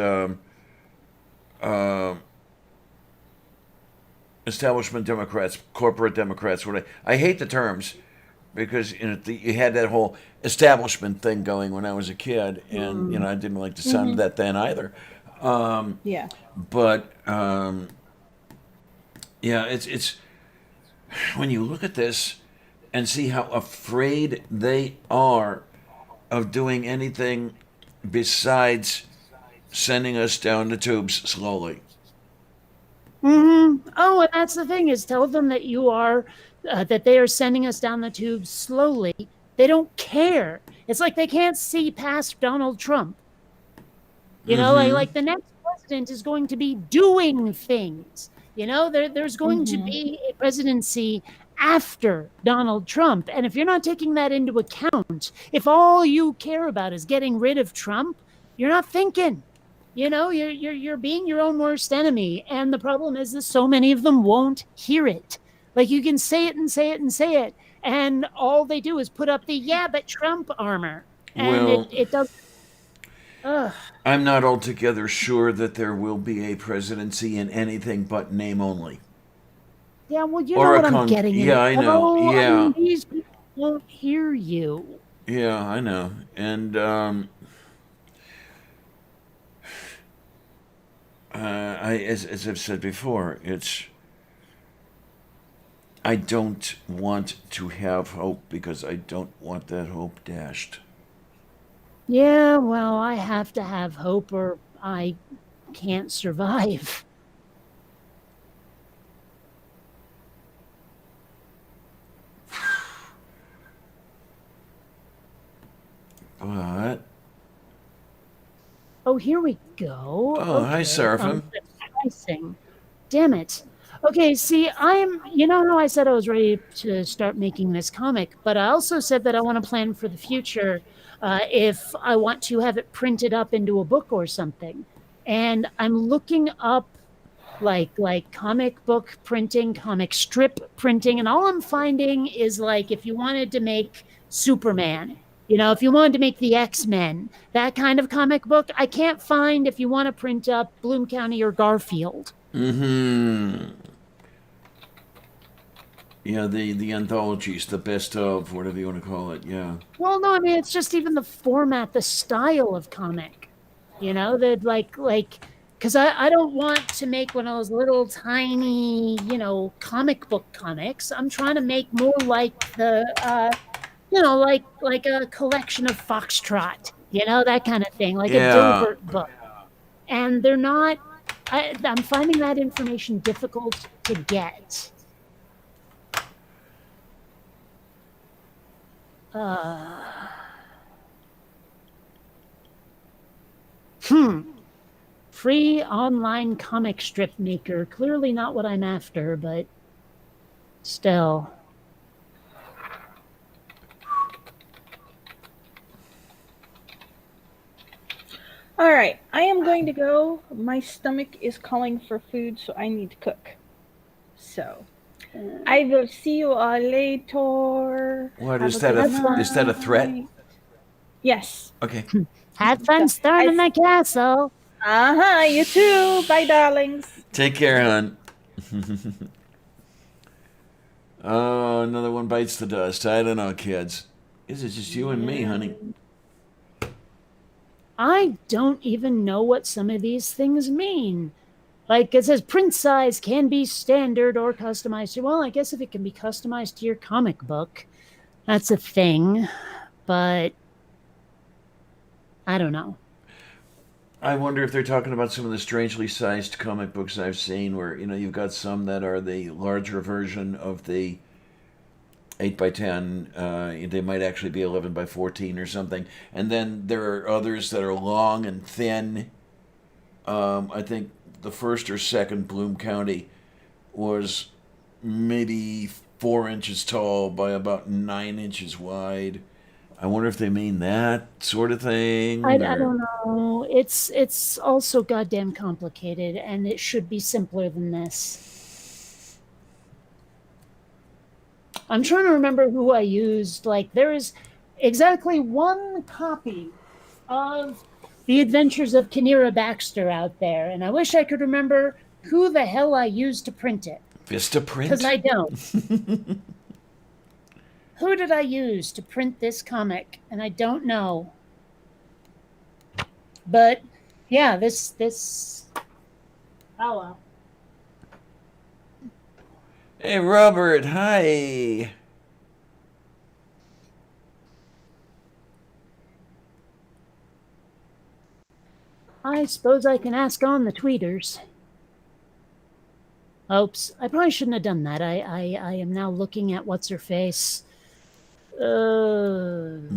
establishment Democrats, corporate Democrats. I hate the terms because you had that whole establishment thing going when I was a kid, and I didn't like the sound of that then either. Yeah. But yeah, it's when you look at this and see how afraid they are of doing anything besides sending us down the tubes slowly. Mm-hmm. Oh, and that's the thing, is tell them that you are that they are sending us down the tube slowly. They don't care. It's like they can't see past Donald Trump. You know, like the next president is going to be doing things. You know, there's going to be a presidency after Donald Trump. And if you're not taking that into account, if all you care about is getting rid of Trump, you're not thinking. You know, you're being your own worst enemy. And the problem is that so many of them won't hear it. Like, you can say it and say it and say it, and all they do is put up the "yeah, but Trump" armor. And Well, it doesn't. Ugh. I'm not altogether sure that there will be a presidency in anything but name only. Yeah, well, you Or know a what I'm getting at. yeah, I know. Oh, I Yeah. mean, these people won't hear you. Yeah, I know. And as I've said before, I don't want to have hope because I don't want that hope dashed. Yeah, well, I have to have hope or I can't survive. What? Oh, here we go. Oh, hi, Seraphim. Pricing. Damn it. Okay, see, you know how I said I was ready to start making this comic, but I also said that I want to plan for the future if I want to have it printed up into a book or something. And I'm looking up like comic book printing, comic strip printing, and all I'm finding is like if you wanted to make Superman, if you wanted to make the X-Men, that kind of comic book, I can't find if you want to print up Bloom County or Garfield. Mm-hmm. Yeah, the anthologies, the best of, whatever you want to call it, yeah. Well, no, I mean it's just even the format, the style of comic. That like because I don't want to make one of those little tiny, comic book comics. I'm trying to make more like the like a collection of Foxtrot, that kind of thing, like a Yeah. Dilbert book. And they're not I'm finding that information difficult to get. Free online comic strip maker. Clearly not what I'm after, but still. All right, I am going to go. My stomach is calling for food, so I need to cook. So, I will see you all later. What, Have is a that good is that a threat? night. Yes. Okay. Have fun storming the castle. You too. Bye, darlings. Take care, hon. Oh, another one bites the dust. I don't know, kids. Is it just you and me, honey? I don't even know what some of these things mean. Like it says print size can be standard or customized. Well, I guess if it can be customized to your comic book, that's a thing. But I don't know. I wonder if they're talking about some of the strangely sized comic books I've seen where, you've got some that are the larger version of the 8 by 10. They might actually be 11 by 14 or something. And then there are others that are long and thin. I think the first or second Bloom County was maybe 4 inches tall by about 9 inches wide. I wonder if they mean that sort of thing. I don't know. It's also goddamn complicated, and it should be simpler than this. I'm trying to remember who I used. Like, there is exactly one copy of The Adventures of Kinneara Baxter out there, and I wish I could remember who the hell I used to print it. Vistaprint? Because I don't. Who did I use to print this comic? And I don't know. But yeah, this oh well. Hey, Robert, hi. I suppose I can ask on the tweeters. Oops, I probably shouldn't have done that. I am now looking at what's her face. Move.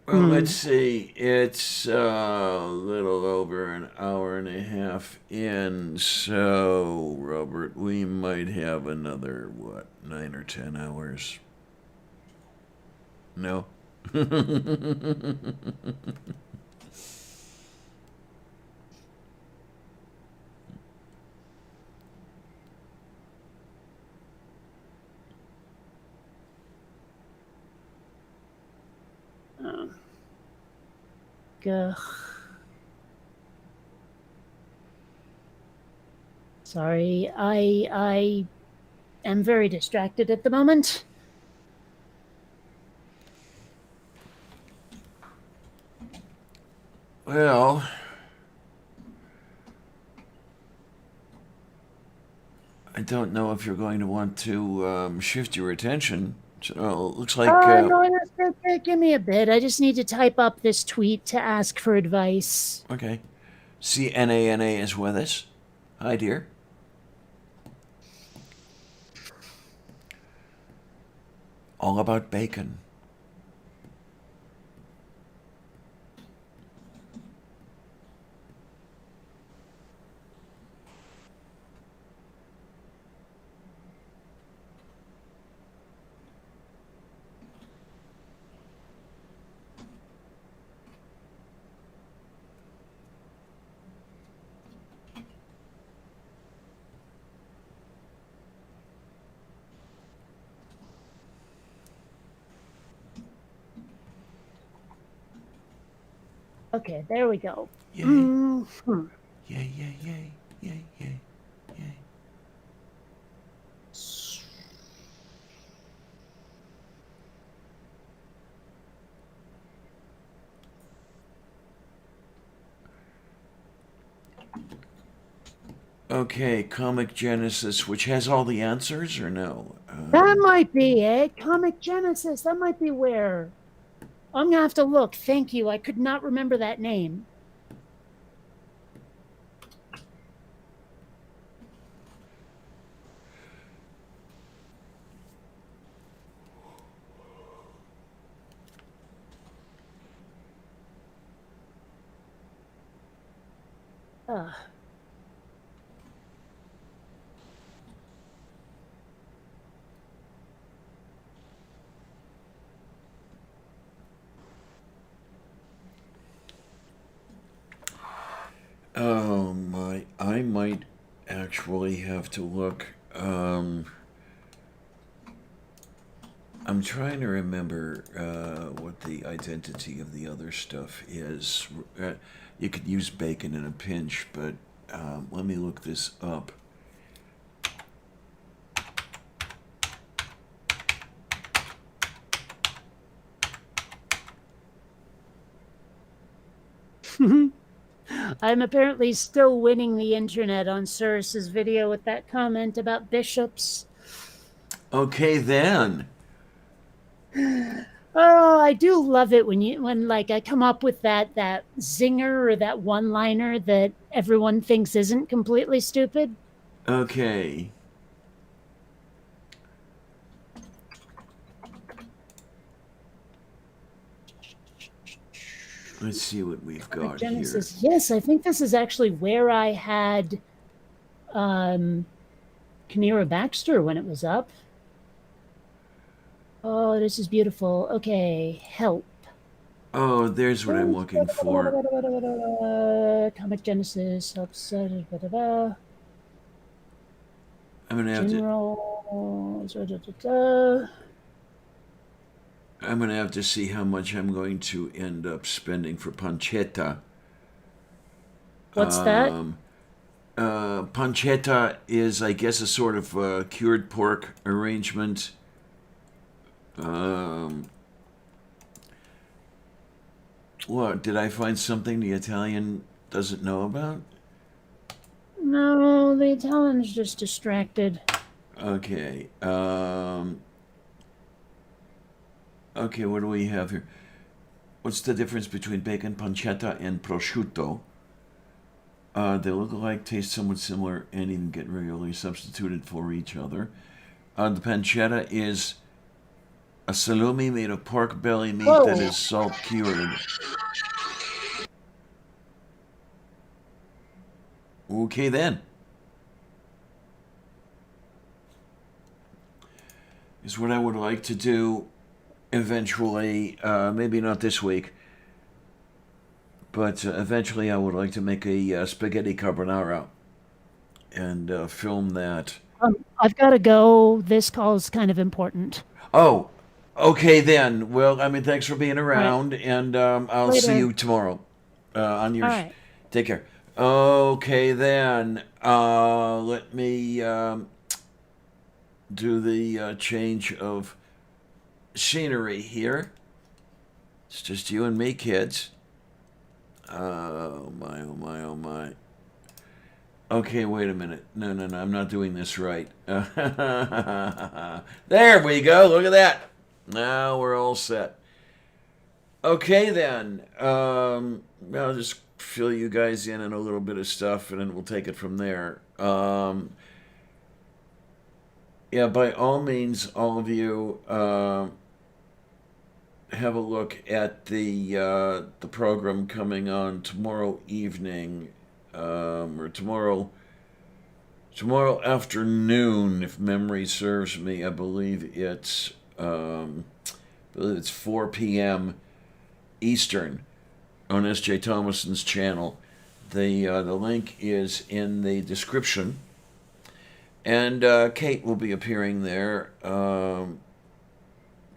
Well, let's see. It's a little over an hour and a half in, so, Robert, we might have another, 9 or 10 hours? No? Sorry, I am very distracted at the moment. Well, I don't know if you're going to want to shift your attention. So it looks like. No, give me a bit. I just need to type up this tweet to ask for advice. Okay. CNANA is with us. Hi, dear. all about bacon. Okay, there we go. Yay. Mhm. Yay, yay, yay, yay, yay, yay. Okay, Comic Genesis, which has all the answers, or no? That might be it. Comic Genesis. That might be where. I'm going to have to look. Thank you. I could not remember that name. Ugh. Oh my, I might actually have to look. I'm trying to remember what the identity of the other stuff is. You could use bacon in a pinch, but let me look this up. I'm apparently still winning the internet on Cirrus's video with that comment about bishops. Okay then. Oh, I do love it when like I come up with that zinger or that one-liner that everyone thinks isn't completely stupid. Okay. Let's see what we've got Genesis. here. Yes, I think this is actually where I had Kanira Baxter when it was up. Oh, this is beautiful. Okay, help. Oh, there's what I'm looking for. Comic Genesis helps. I'm gonna have to. General. I'm gonna have to see how much I'm going to end up spending for pancetta. What's that? Pancetta is, I guess, a sort of cured pork arrangement. What, did I find something the Italian doesn't know about? No, the Italian's just distracted. Okay. Okay, what do we have here? What's the difference between bacon, pancetta, and prosciutto? They look alike, taste somewhat similar, and even get regularly substituted for each other. The pancetta is a salumi made of pork belly meat that is salt cured. Okay then. Is what I would like to do eventually, maybe not this week, but eventually I would like to make a spaghetti carbonara and film that. I've got to go. This call is kind of important. Oh, okay then. Well, I mean, thanks for being All right. around, and I'll Later. see you tomorrow on your. All right. Take care. Okay then. Let me do the change of scenery here. It's just you and me, kids. Oh my, oh my, oh my. Okay, wait a minute. No, no, no, I'm not doing this right. There we go. Look at that. Now we're all set. Okay, then. I'll just fill you guys in on a little bit of stuff, and then we'll take it from there. yeah, by all means, all of you, have a look at the program coming on tomorrow evening, or tomorrow afternoon, if memory serves me. I believe it's 4 p.m. Eastern on SJ Thomason's channel. The link is in the description, and Kate will be appearing there,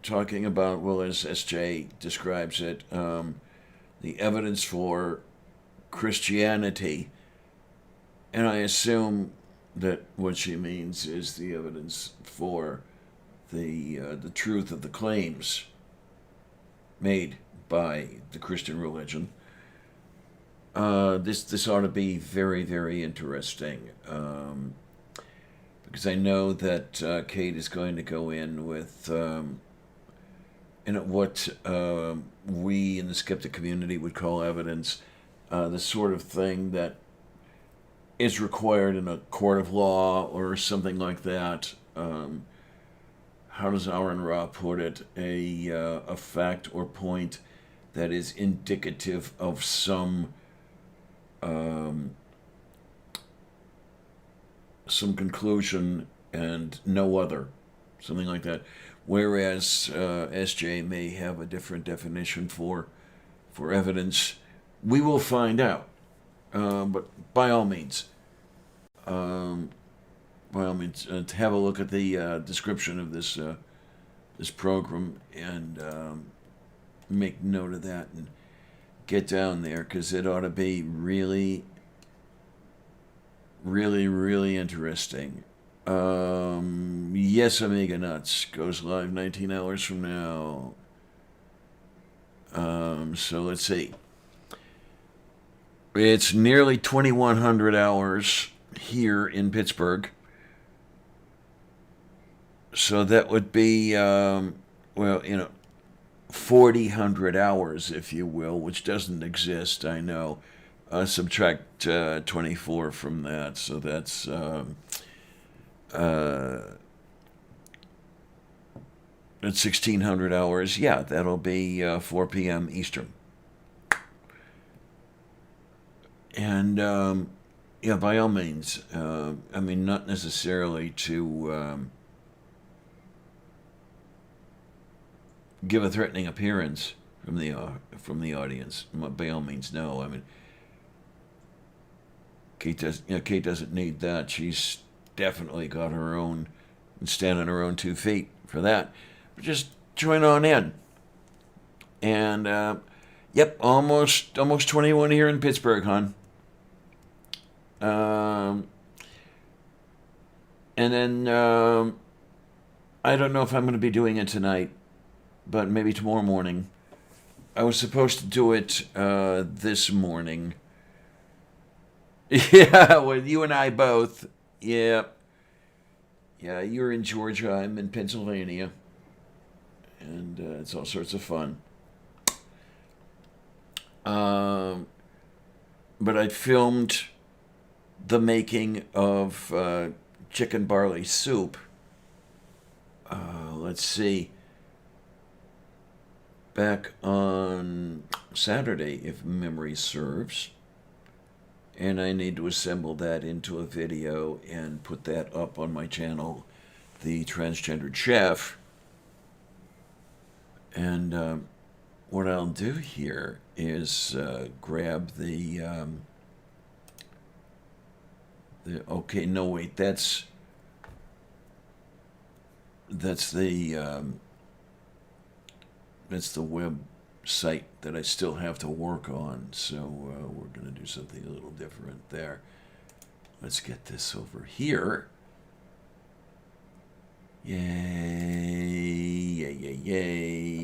talking about, well, as SJ describes it, the evidence for Christianity, and I assume that what she means is the evidence for the truth of the claims made by the Christian religion. This ought to be very, very interesting, because I know that Kate is going to go in with what we in the skeptic community would call evidence, the sort of thing that is required in a court of law or something like that. How does Aaron Ra put it? A fact or point that is indicative of some conclusion and no other, something like that. Whereas SJ may have a different definition for evidence. We will find out. But by all means, to have a look at the description of this program, and make note of that and get down there, because it ought to be really, really, really interesting. Yes, Amiga Nuts goes live 19 hours from now. So let's see. It's nearly 2,100 hours here in Pittsburgh. So that would be, 4,000 hours, if you will, which doesn't exist, I know. Subtract 24 from that, so that's 1,600 hours. Yeah, that'll be 4 p.m. Eastern. And by all means, not necessarily to give a threatening appearance from the audience. By all means, no. Kate doesn't need that. She's definitely got her own, and stand on her own 2 feet for that. But just join on in. And almost 21 here in Pittsburgh, hon. And then I don't know if I'm going to be doing it tonight, but maybe tomorrow morning. I was supposed to do it this morning. Yeah, well, you and I both. Yeah. Yeah, you're in Georgia, I'm in Pennsylvania. And it's all sorts of fun. But I filmed the making of chicken barley soup. Let's see. Back on Saturday, if memory serves. And I need to assemble that into a video and put that up on my channel, The Transgendered Chef. And what I'll do here is grab the okay, no, wait, that's the website that I still have to work on, so we're going to do something a little different there. Let's get this over here. Yay, yay, yay, yay.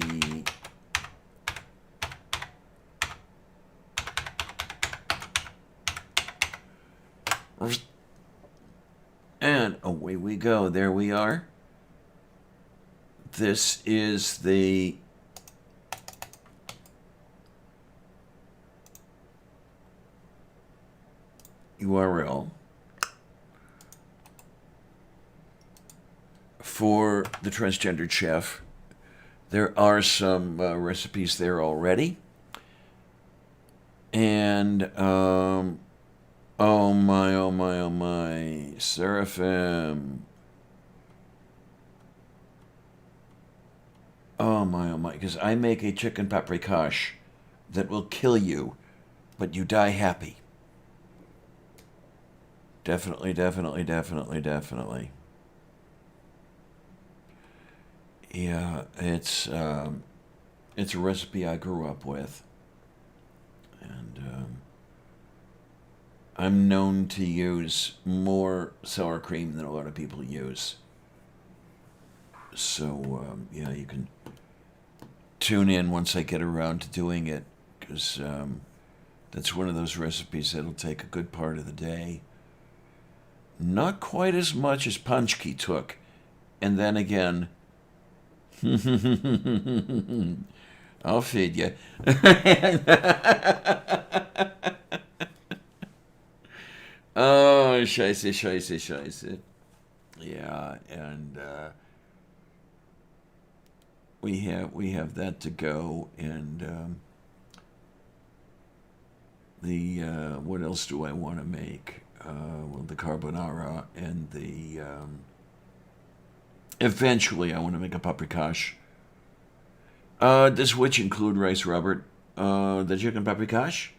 And away we go. There we are. This is the URL. for the transgendered chef. There are some recipes there already. And, oh my, oh my, oh my, Seraphim. Oh my, because I make a chicken paprikash that will kill you, but you die happy. Definitely, definitely, definitely, definitely. Yeah, it's a recipe I grew up with. And I'm known to use more sour cream than a lot of people use. So, yeah, you can tune in once I get around to doing it, because that's one of those recipes that'll take a good part of the day. Not quite as much as Punchki took. And then again, I'll feed you. Oh, scheiße, scheiße, scheiße. Yeah, and we have that to go, and the what else do I want to make? Well, the carbonara and the eventually I want to make a paprikash. Does which include rice, Robert? The chicken paprikash?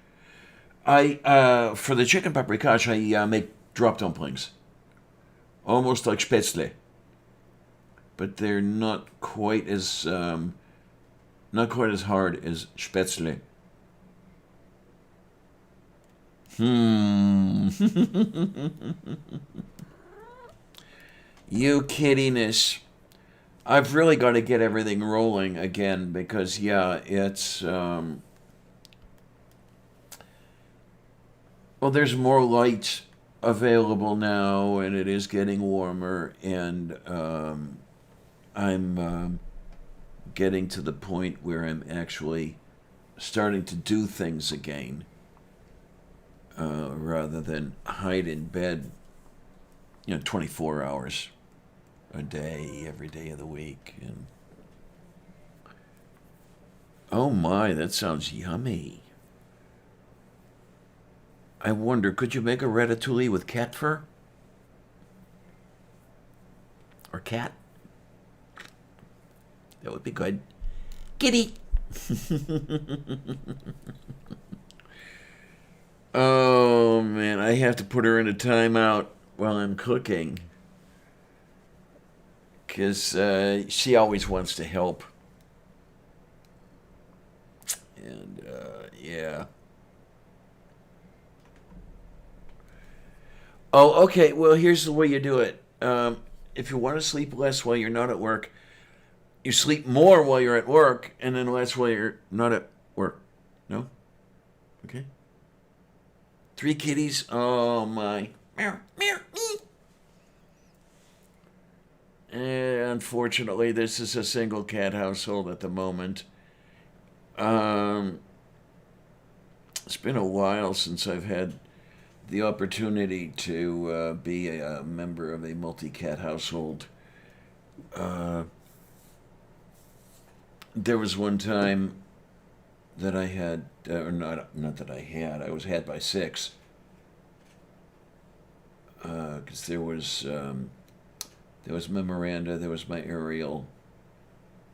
I for the chicken paprikash I make drop dumplings, almost like spätzle, but they're not quite as hard as spätzle. You kiddiness. I've really got to get everything rolling again because, yeah, it's, well, there's more light available now, and it is getting warmer, and I'm getting to the point where I'm actually starting to do things again, rather than hide in bed, 24 hours a day, every day of the week. And oh my, that sounds yummy. I wonder, could you make a ratatouille with cat fur? Or cat? That would be good. Kitty! Oh man, I have to put her in a timeout while I'm cooking, because she always wants to help. And, yeah. Oh, okay, well, here's the way you do it. If you want to sleep less while you're not at work, you sleep more while you're at work, and then less while you're not at work. No? Okay. 3 kitties. Oh, my. Meow, meow, me. Unfortunately, this is a single cat household at the moment. It's been a while since I've had the opportunity to be a member of a multi-cat household. There was one time that I had, or not that I had, I was had by 6. Because there was my Miranda, there was my Ariel,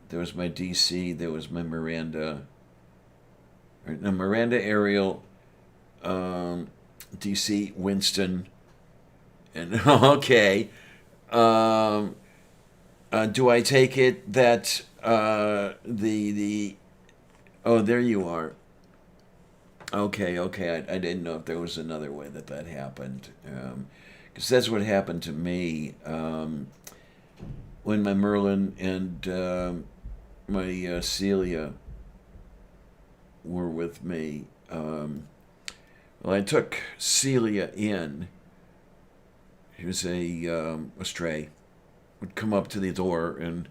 there was my DC, there was my Miranda, Miranda, Ariel, DC, Winston, and okay. Do I take it that the oh, there you are. Okay, I didn't know if there was another way that happened. Because that's what happened to me when my Merlin and my Celia were with me. Well, I took Celia in. She was a stray. Would come up to the door and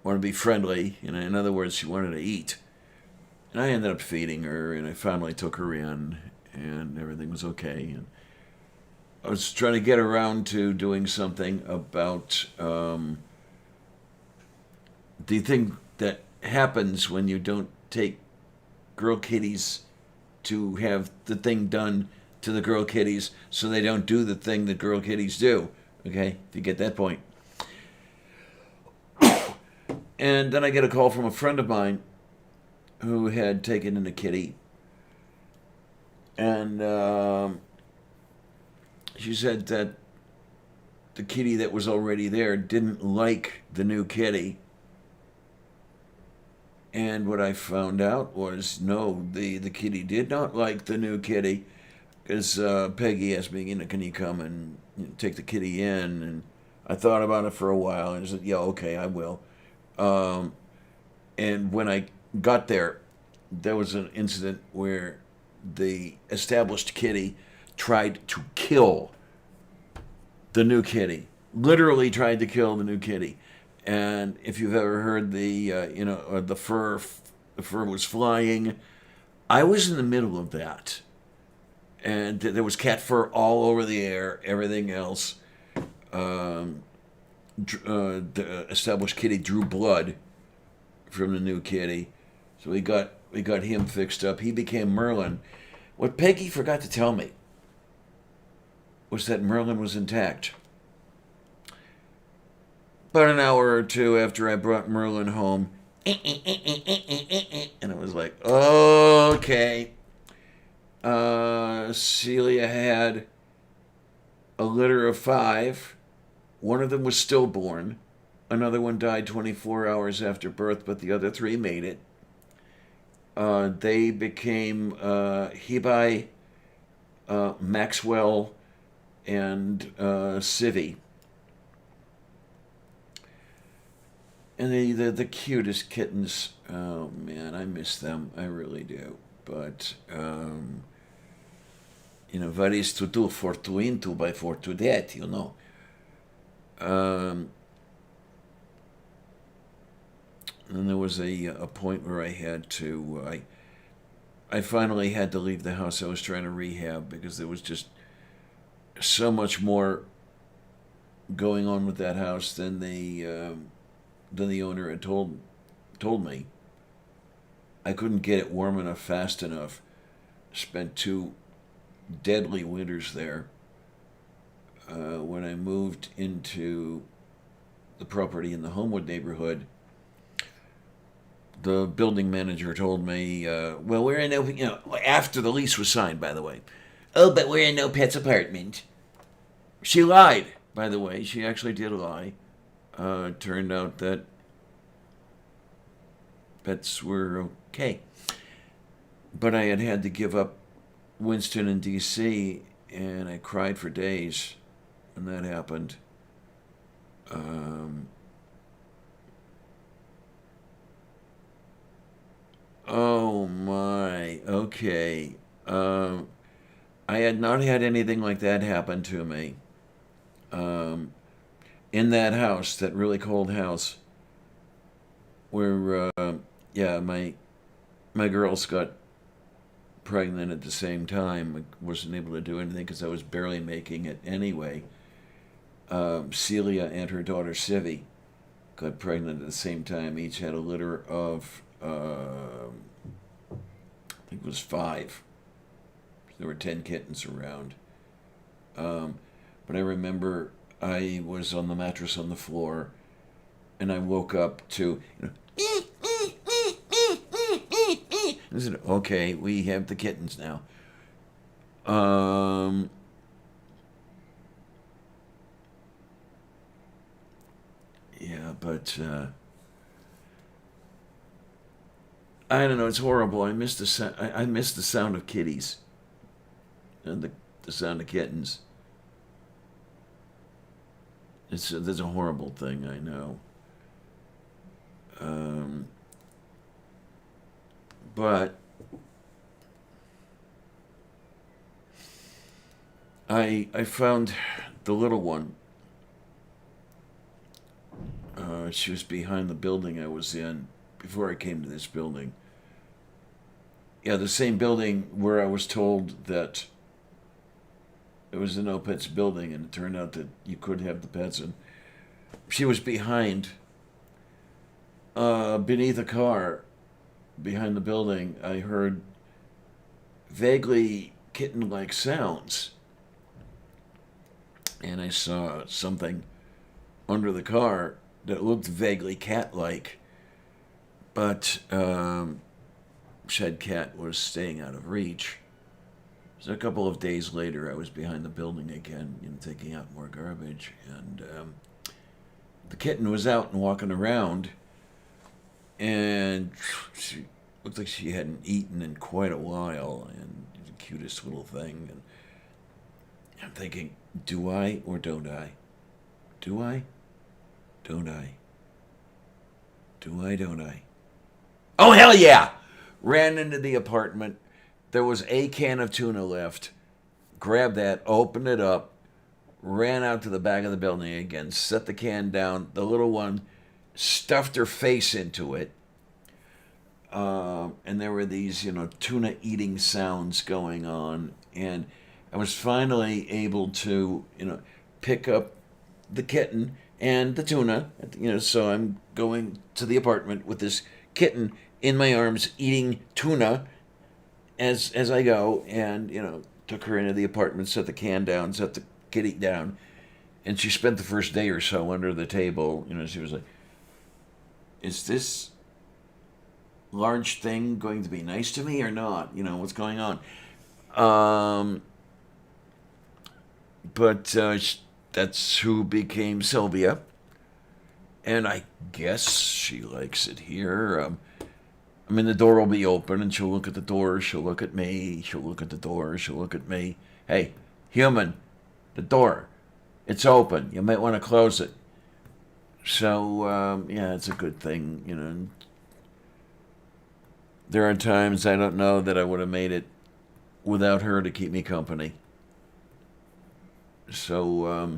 want to be friendly. In other words, she wanted to eat. And I ended up feeding her, and I finally took her in, and everything was okay. And I was trying to get around to doing something about the thing that happens when you don't take girl kitties to have the thing done to the girl kitties so they don't do the thing that girl kitties do. Okay, if you get that point. And then I get a call from a friend of mine who had taken in a kitty. And she said that the kitty that was already there didn't like the new kitty. And what I found out was, no, the kitty did not like the new kitty, because Peggy asked me, can you come and take the kitty in? And I thought about it for a while, and I said, yeah, okay, I will. And when I got there, there was an incident where the established kitty tried to kill the new kitty. Literally tried to kill the new kitty. And if you've ever heard the fur was flying, I was in the middle of that. And there was cat fur all over the air, everything else. The established kitty drew blood from the new kitty. So we got him fixed up. He became Merlin. What Peggy forgot to tell me was that Merlin was intact. About an hour or two after I brought Merlin home, and it was like, okay. Celia had a litter of 5. One of them was stillborn. Another one died 24 hours after birth, but the other 3 made it. They became Hebai, Maxwell, and Civvy. And they're the cutest kittens. Oh, man, I miss them. I really do. But, what is to do for to into by for to that, And there was a point where I had to, I finally had to leave the house I was trying to rehab because there was just so much more going on with that house than the owner had told me. I couldn't get it warm enough fast enough. Spent 2 deadly winters there. When I moved into the property in the Homewood neighborhood, the building manager told me, well, we're in no, after the lease was signed, by the way. Oh, but we're in no pets apartment. She lied, by the way. She actually did lie. It turned out that pets were okay. But I had to give up Winston and D.C., and I cried for days when that happened. Oh my, okay. I had not had anything like that happen to me. In that house, that really cold house, where, my girls got pregnant at the same time. I wasn't able to do anything because I was barely making it anyway. Celia and her daughter Civvy got pregnant at the same time. Each had a litter of, I think it was 5. There were 10 kittens around. But I remember I was on the mattress on the floor, and I woke up to, I said, okay, we have the kittens now. Yeah, but I don't know. It's horrible. I miss the I miss the sound of kitties and the sound of kittens. That's a horrible thing. I know. But I found the little one. She was behind the building I was in before I came to this building. Yeah, the same building where I was told that it was a no pets building, and it turned out that you could have the pets. And she was behind, beneath a car, behind the building. I heard vaguely kitten-like sounds, and I saw something under the car that looked vaguely cat-like, but said cat was staying out of reach. So a couple of days later, I was behind the building again, taking out more garbage, and the kitten was out and walking around, and she looked like she hadn't eaten in quite a while, and the cutest little thing. And I'm thinking, do I or don't I? Do I? Don't I? Do I, don't I? Oh, hell yeah! Ran into the apartment. There was a can of tuna left. Grabbed that, opened it up, ran out to the back of the building again, set the can down. The little one stuffed her face into it. And there were these, tuna eating sounds going on. And I was finally able to, pick up the kitten and the tuna. So I'm going to the apartment with this kitten in my arms, eating tuna as I go, and took her into the apartment, set the can down, set the kitty down, and she spent the first day or so under the table. She was like, "Is this large thing going to be nice to me or not? What's going on?" But that's who became Sylvia, and I guess she likes it here. The door will be open, and she'll look at the door, she'll look at me, she'll look at the door, she'll look at me. Hey, human, the door, it's open. You might want to close it. So, yeah, it's a good thing, There are times I don't know that I would have made it without her to keep me company. So,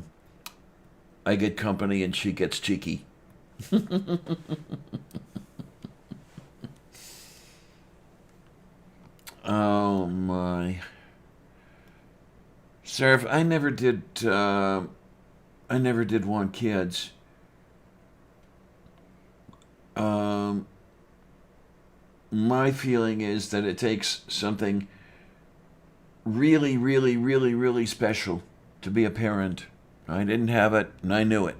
I get company and she gets cheeky. Oh my. Seraph, I never did want kids. My feeling is that it takes something really, really, really, really special to be a parent. I didn't have it, and I knew it.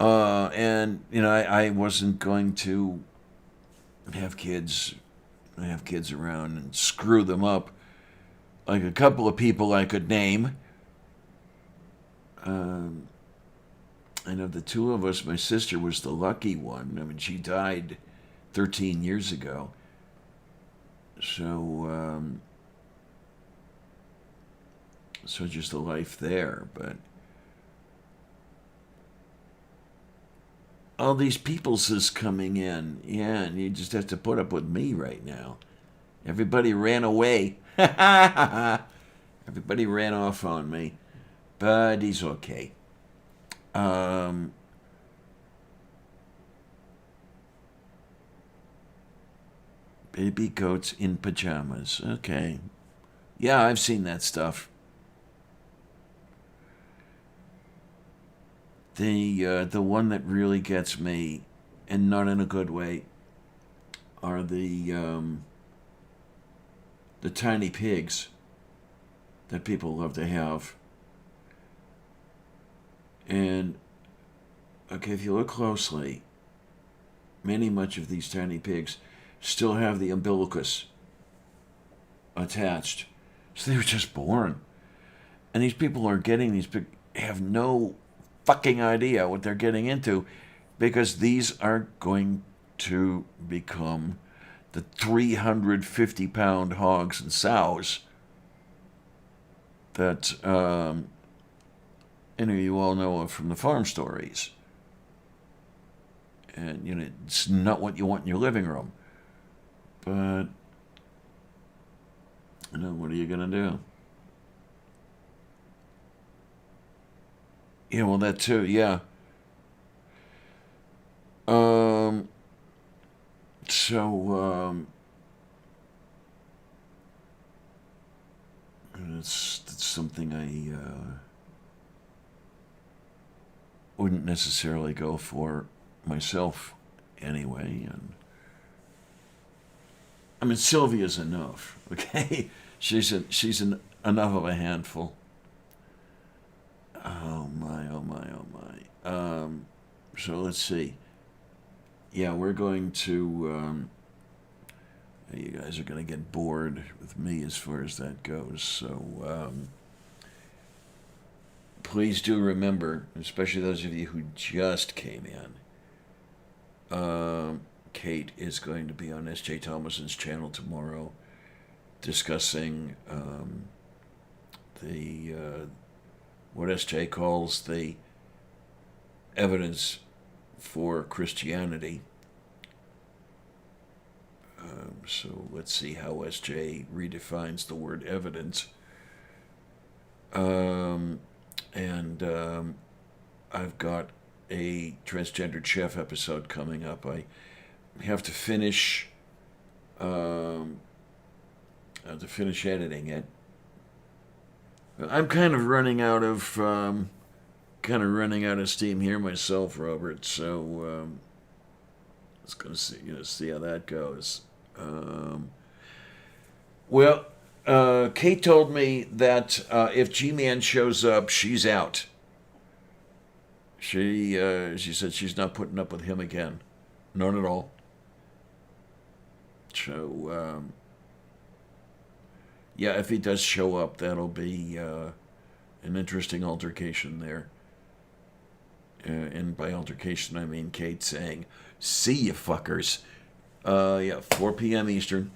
And I wasn't going to have kids around and screw them up like a couple of people I could name. I know the two of us, my sister was the lucky one. She died 13 years ago. So, so just a life there, but all these peoples is coming in. Yeah, and you just have to put up with me right now. Everybody ran away. Everybody ran off on me. But he's okay. Baby goats in pajamas. Okay. Yeah, I've seen that stuff. The one that really gets me, and not in a good way, are the tiny pigs that people love to have. And okay, if you look closely, much of these tiny pigs still have the umbilicus attached. So they were just born. And these people are getting these big, have no fucking idea what they're getting into, because these are going to become the 350-pound hogs and sows that you all know of from the farm stories. And it's not what you want in your living room. But what are you gonna do? Yeah, well, that too, yeah. That's something something I wouldn't necessarily go for myself anyway. And I mean, Sylvia's enough, okay? She's enough of a handful. Oh my, oh my, oh my. So let's see. Yeah, we're going to. You guys are going to get bored with me as far as that goes. So please do remember, especially those of you who just came in, Kate is going to be on SJ Thomason's channel tomorrow discussing the what SJ calls the evidence for Christianity. So let's see how SJ redefines the word evidence. And I've got a transgendered chef episode coming up. I have to finish editing it. I'm kind of running out of steam here myself, Robert. So let's go see how that goes. Kate told me that if G-Man shows up, she's out. She said she's not putting up with him again. None at all. So, yeah, if he does show up, that'll be an interesting altercation there. And by altercation, I mean Kate saying, "See you fuckers." 4 p.m. Eastern.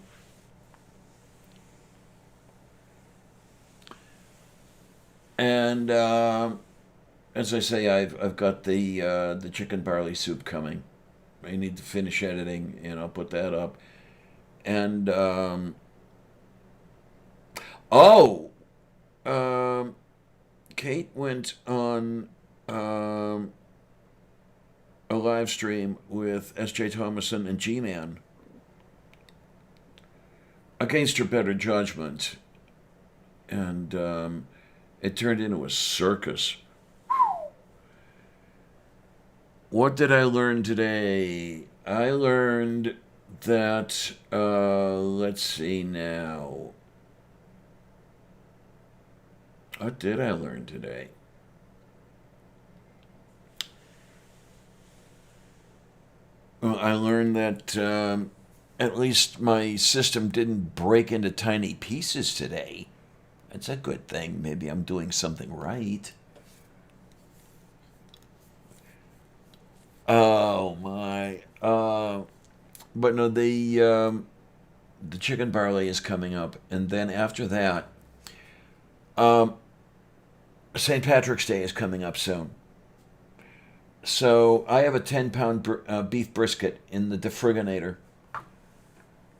And as I say, I've got the chicken barley soup coming. I need to finish editing, and I'll put that up. And Kate went on a live stream with SJ Thomason and G-Man against her better judgment, and it turned into a circus. What did I learn today? I learned that, let's see now. What did I learn today? Well, I learned that at least my system didn't break into tiny pieces today. That's a good thing. Maybe I'm doing something right. Oh my. But no, the chicken barley is coming up, and then after that, St. Patrick's Day is coming up soon. So I have a 10-pound beef brisket in the defriginator.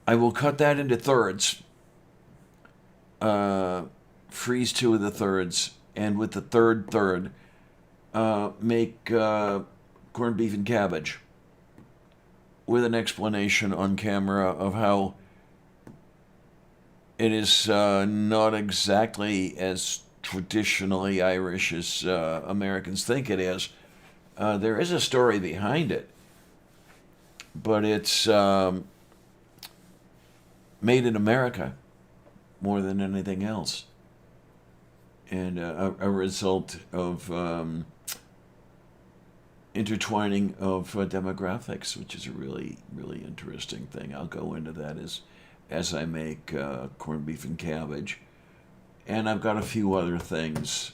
I will cut that into thirds, freeze 2 of the thirds, and with the third, make corned beef and cabbage with an explanation on camera of how it is not exactly as traditionally Irish as Americans think it is. There is a story behind it, but it's made in America more than anything else, and a result of intertwining of demographics, which is a really, really interesting thing. I'll go into that as I make corned beef and cabbage, and I've got a few other things.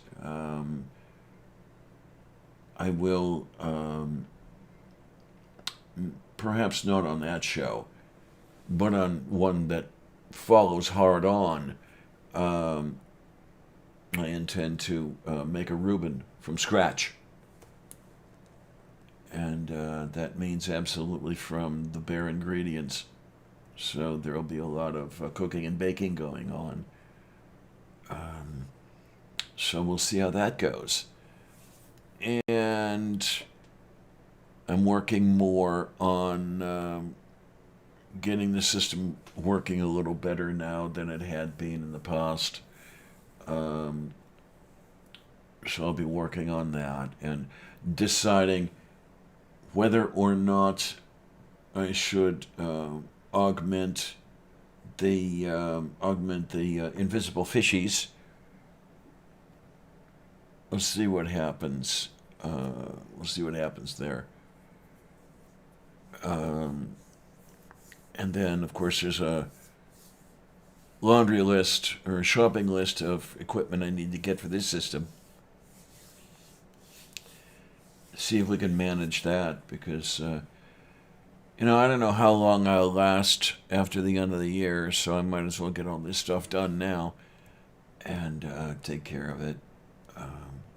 I will, perhaps not on that show, but on one that follows hard on, I intend to make a Reuben from scratch. And that means absolutely from the bare ingredients. So there will be a lot of cooking and baking going on. So we'll see how that goes. And I'm working more on getting the system working a little better now than it had been in the past. So I'll be working on that and deciding whether or not I should augment the invisible fishies. We'll see what happens. We'll see what happens there. And then, of course, there's a laundry list or a shopping list of equipment I need to get for this system. See if we can manage that, because I don't know how long I'll last after the end of the year, so I might as well get all this stuff done now and take care of it.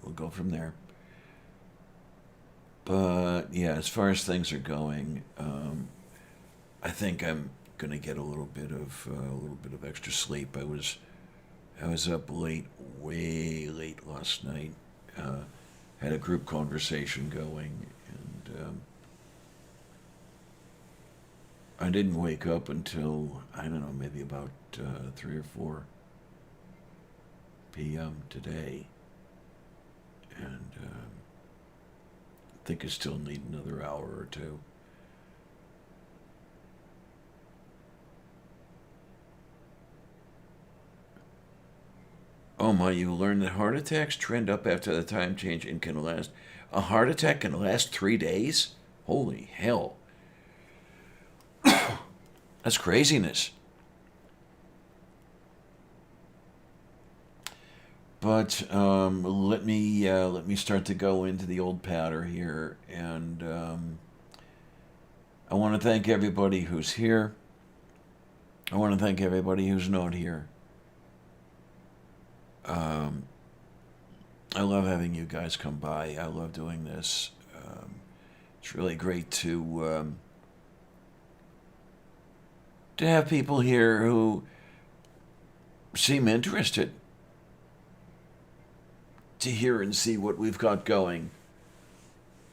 We'll go from there. But yeah, as far as things are going, I think I'm gonna get a little bit of extra sleep. I was up late, way late last night. Had a group conversation going, and I didn't wake up until, I don't know, maybe about 3 or 4 p.m. today, and I think I still need another hour or two. Oh my, you learned that heart attacks trend up after the time change and can last. A heart attack can last 3 days? Holy hell. That's craziness. But let me start to go into the old patter here, and I want to thank everybody who's here. I want to thank everybody who's not here. I love having you guys come by. I love doing this. It's really great to have people here who seem interested to hear and see what we've got going.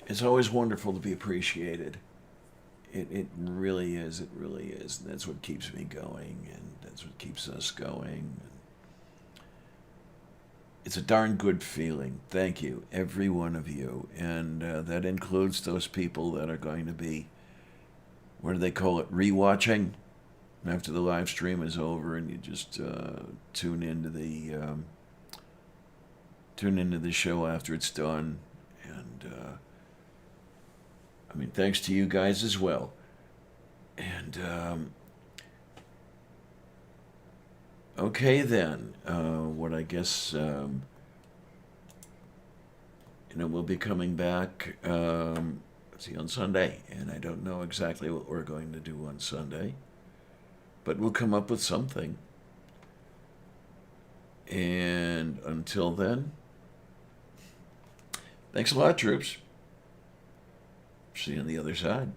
It's always wonderful to be appreciated. It really is. It really is. And that's what keeps me going, and that's what keeps us going. It's a darn good feeling. Thank you, every one of you. And that includes those people that are going to be, what do they call it, rewatching? After the live stream is over, and you just tune into the show after it's done. And I mean, thanks to you guys as well. And okay then, what I guess, we'll be coming back, see, on Sunday, and I don't know exactly what we're going to do on Sunday, but we'll come up with something. And until then, thanks a lot, troops. See you on the other side.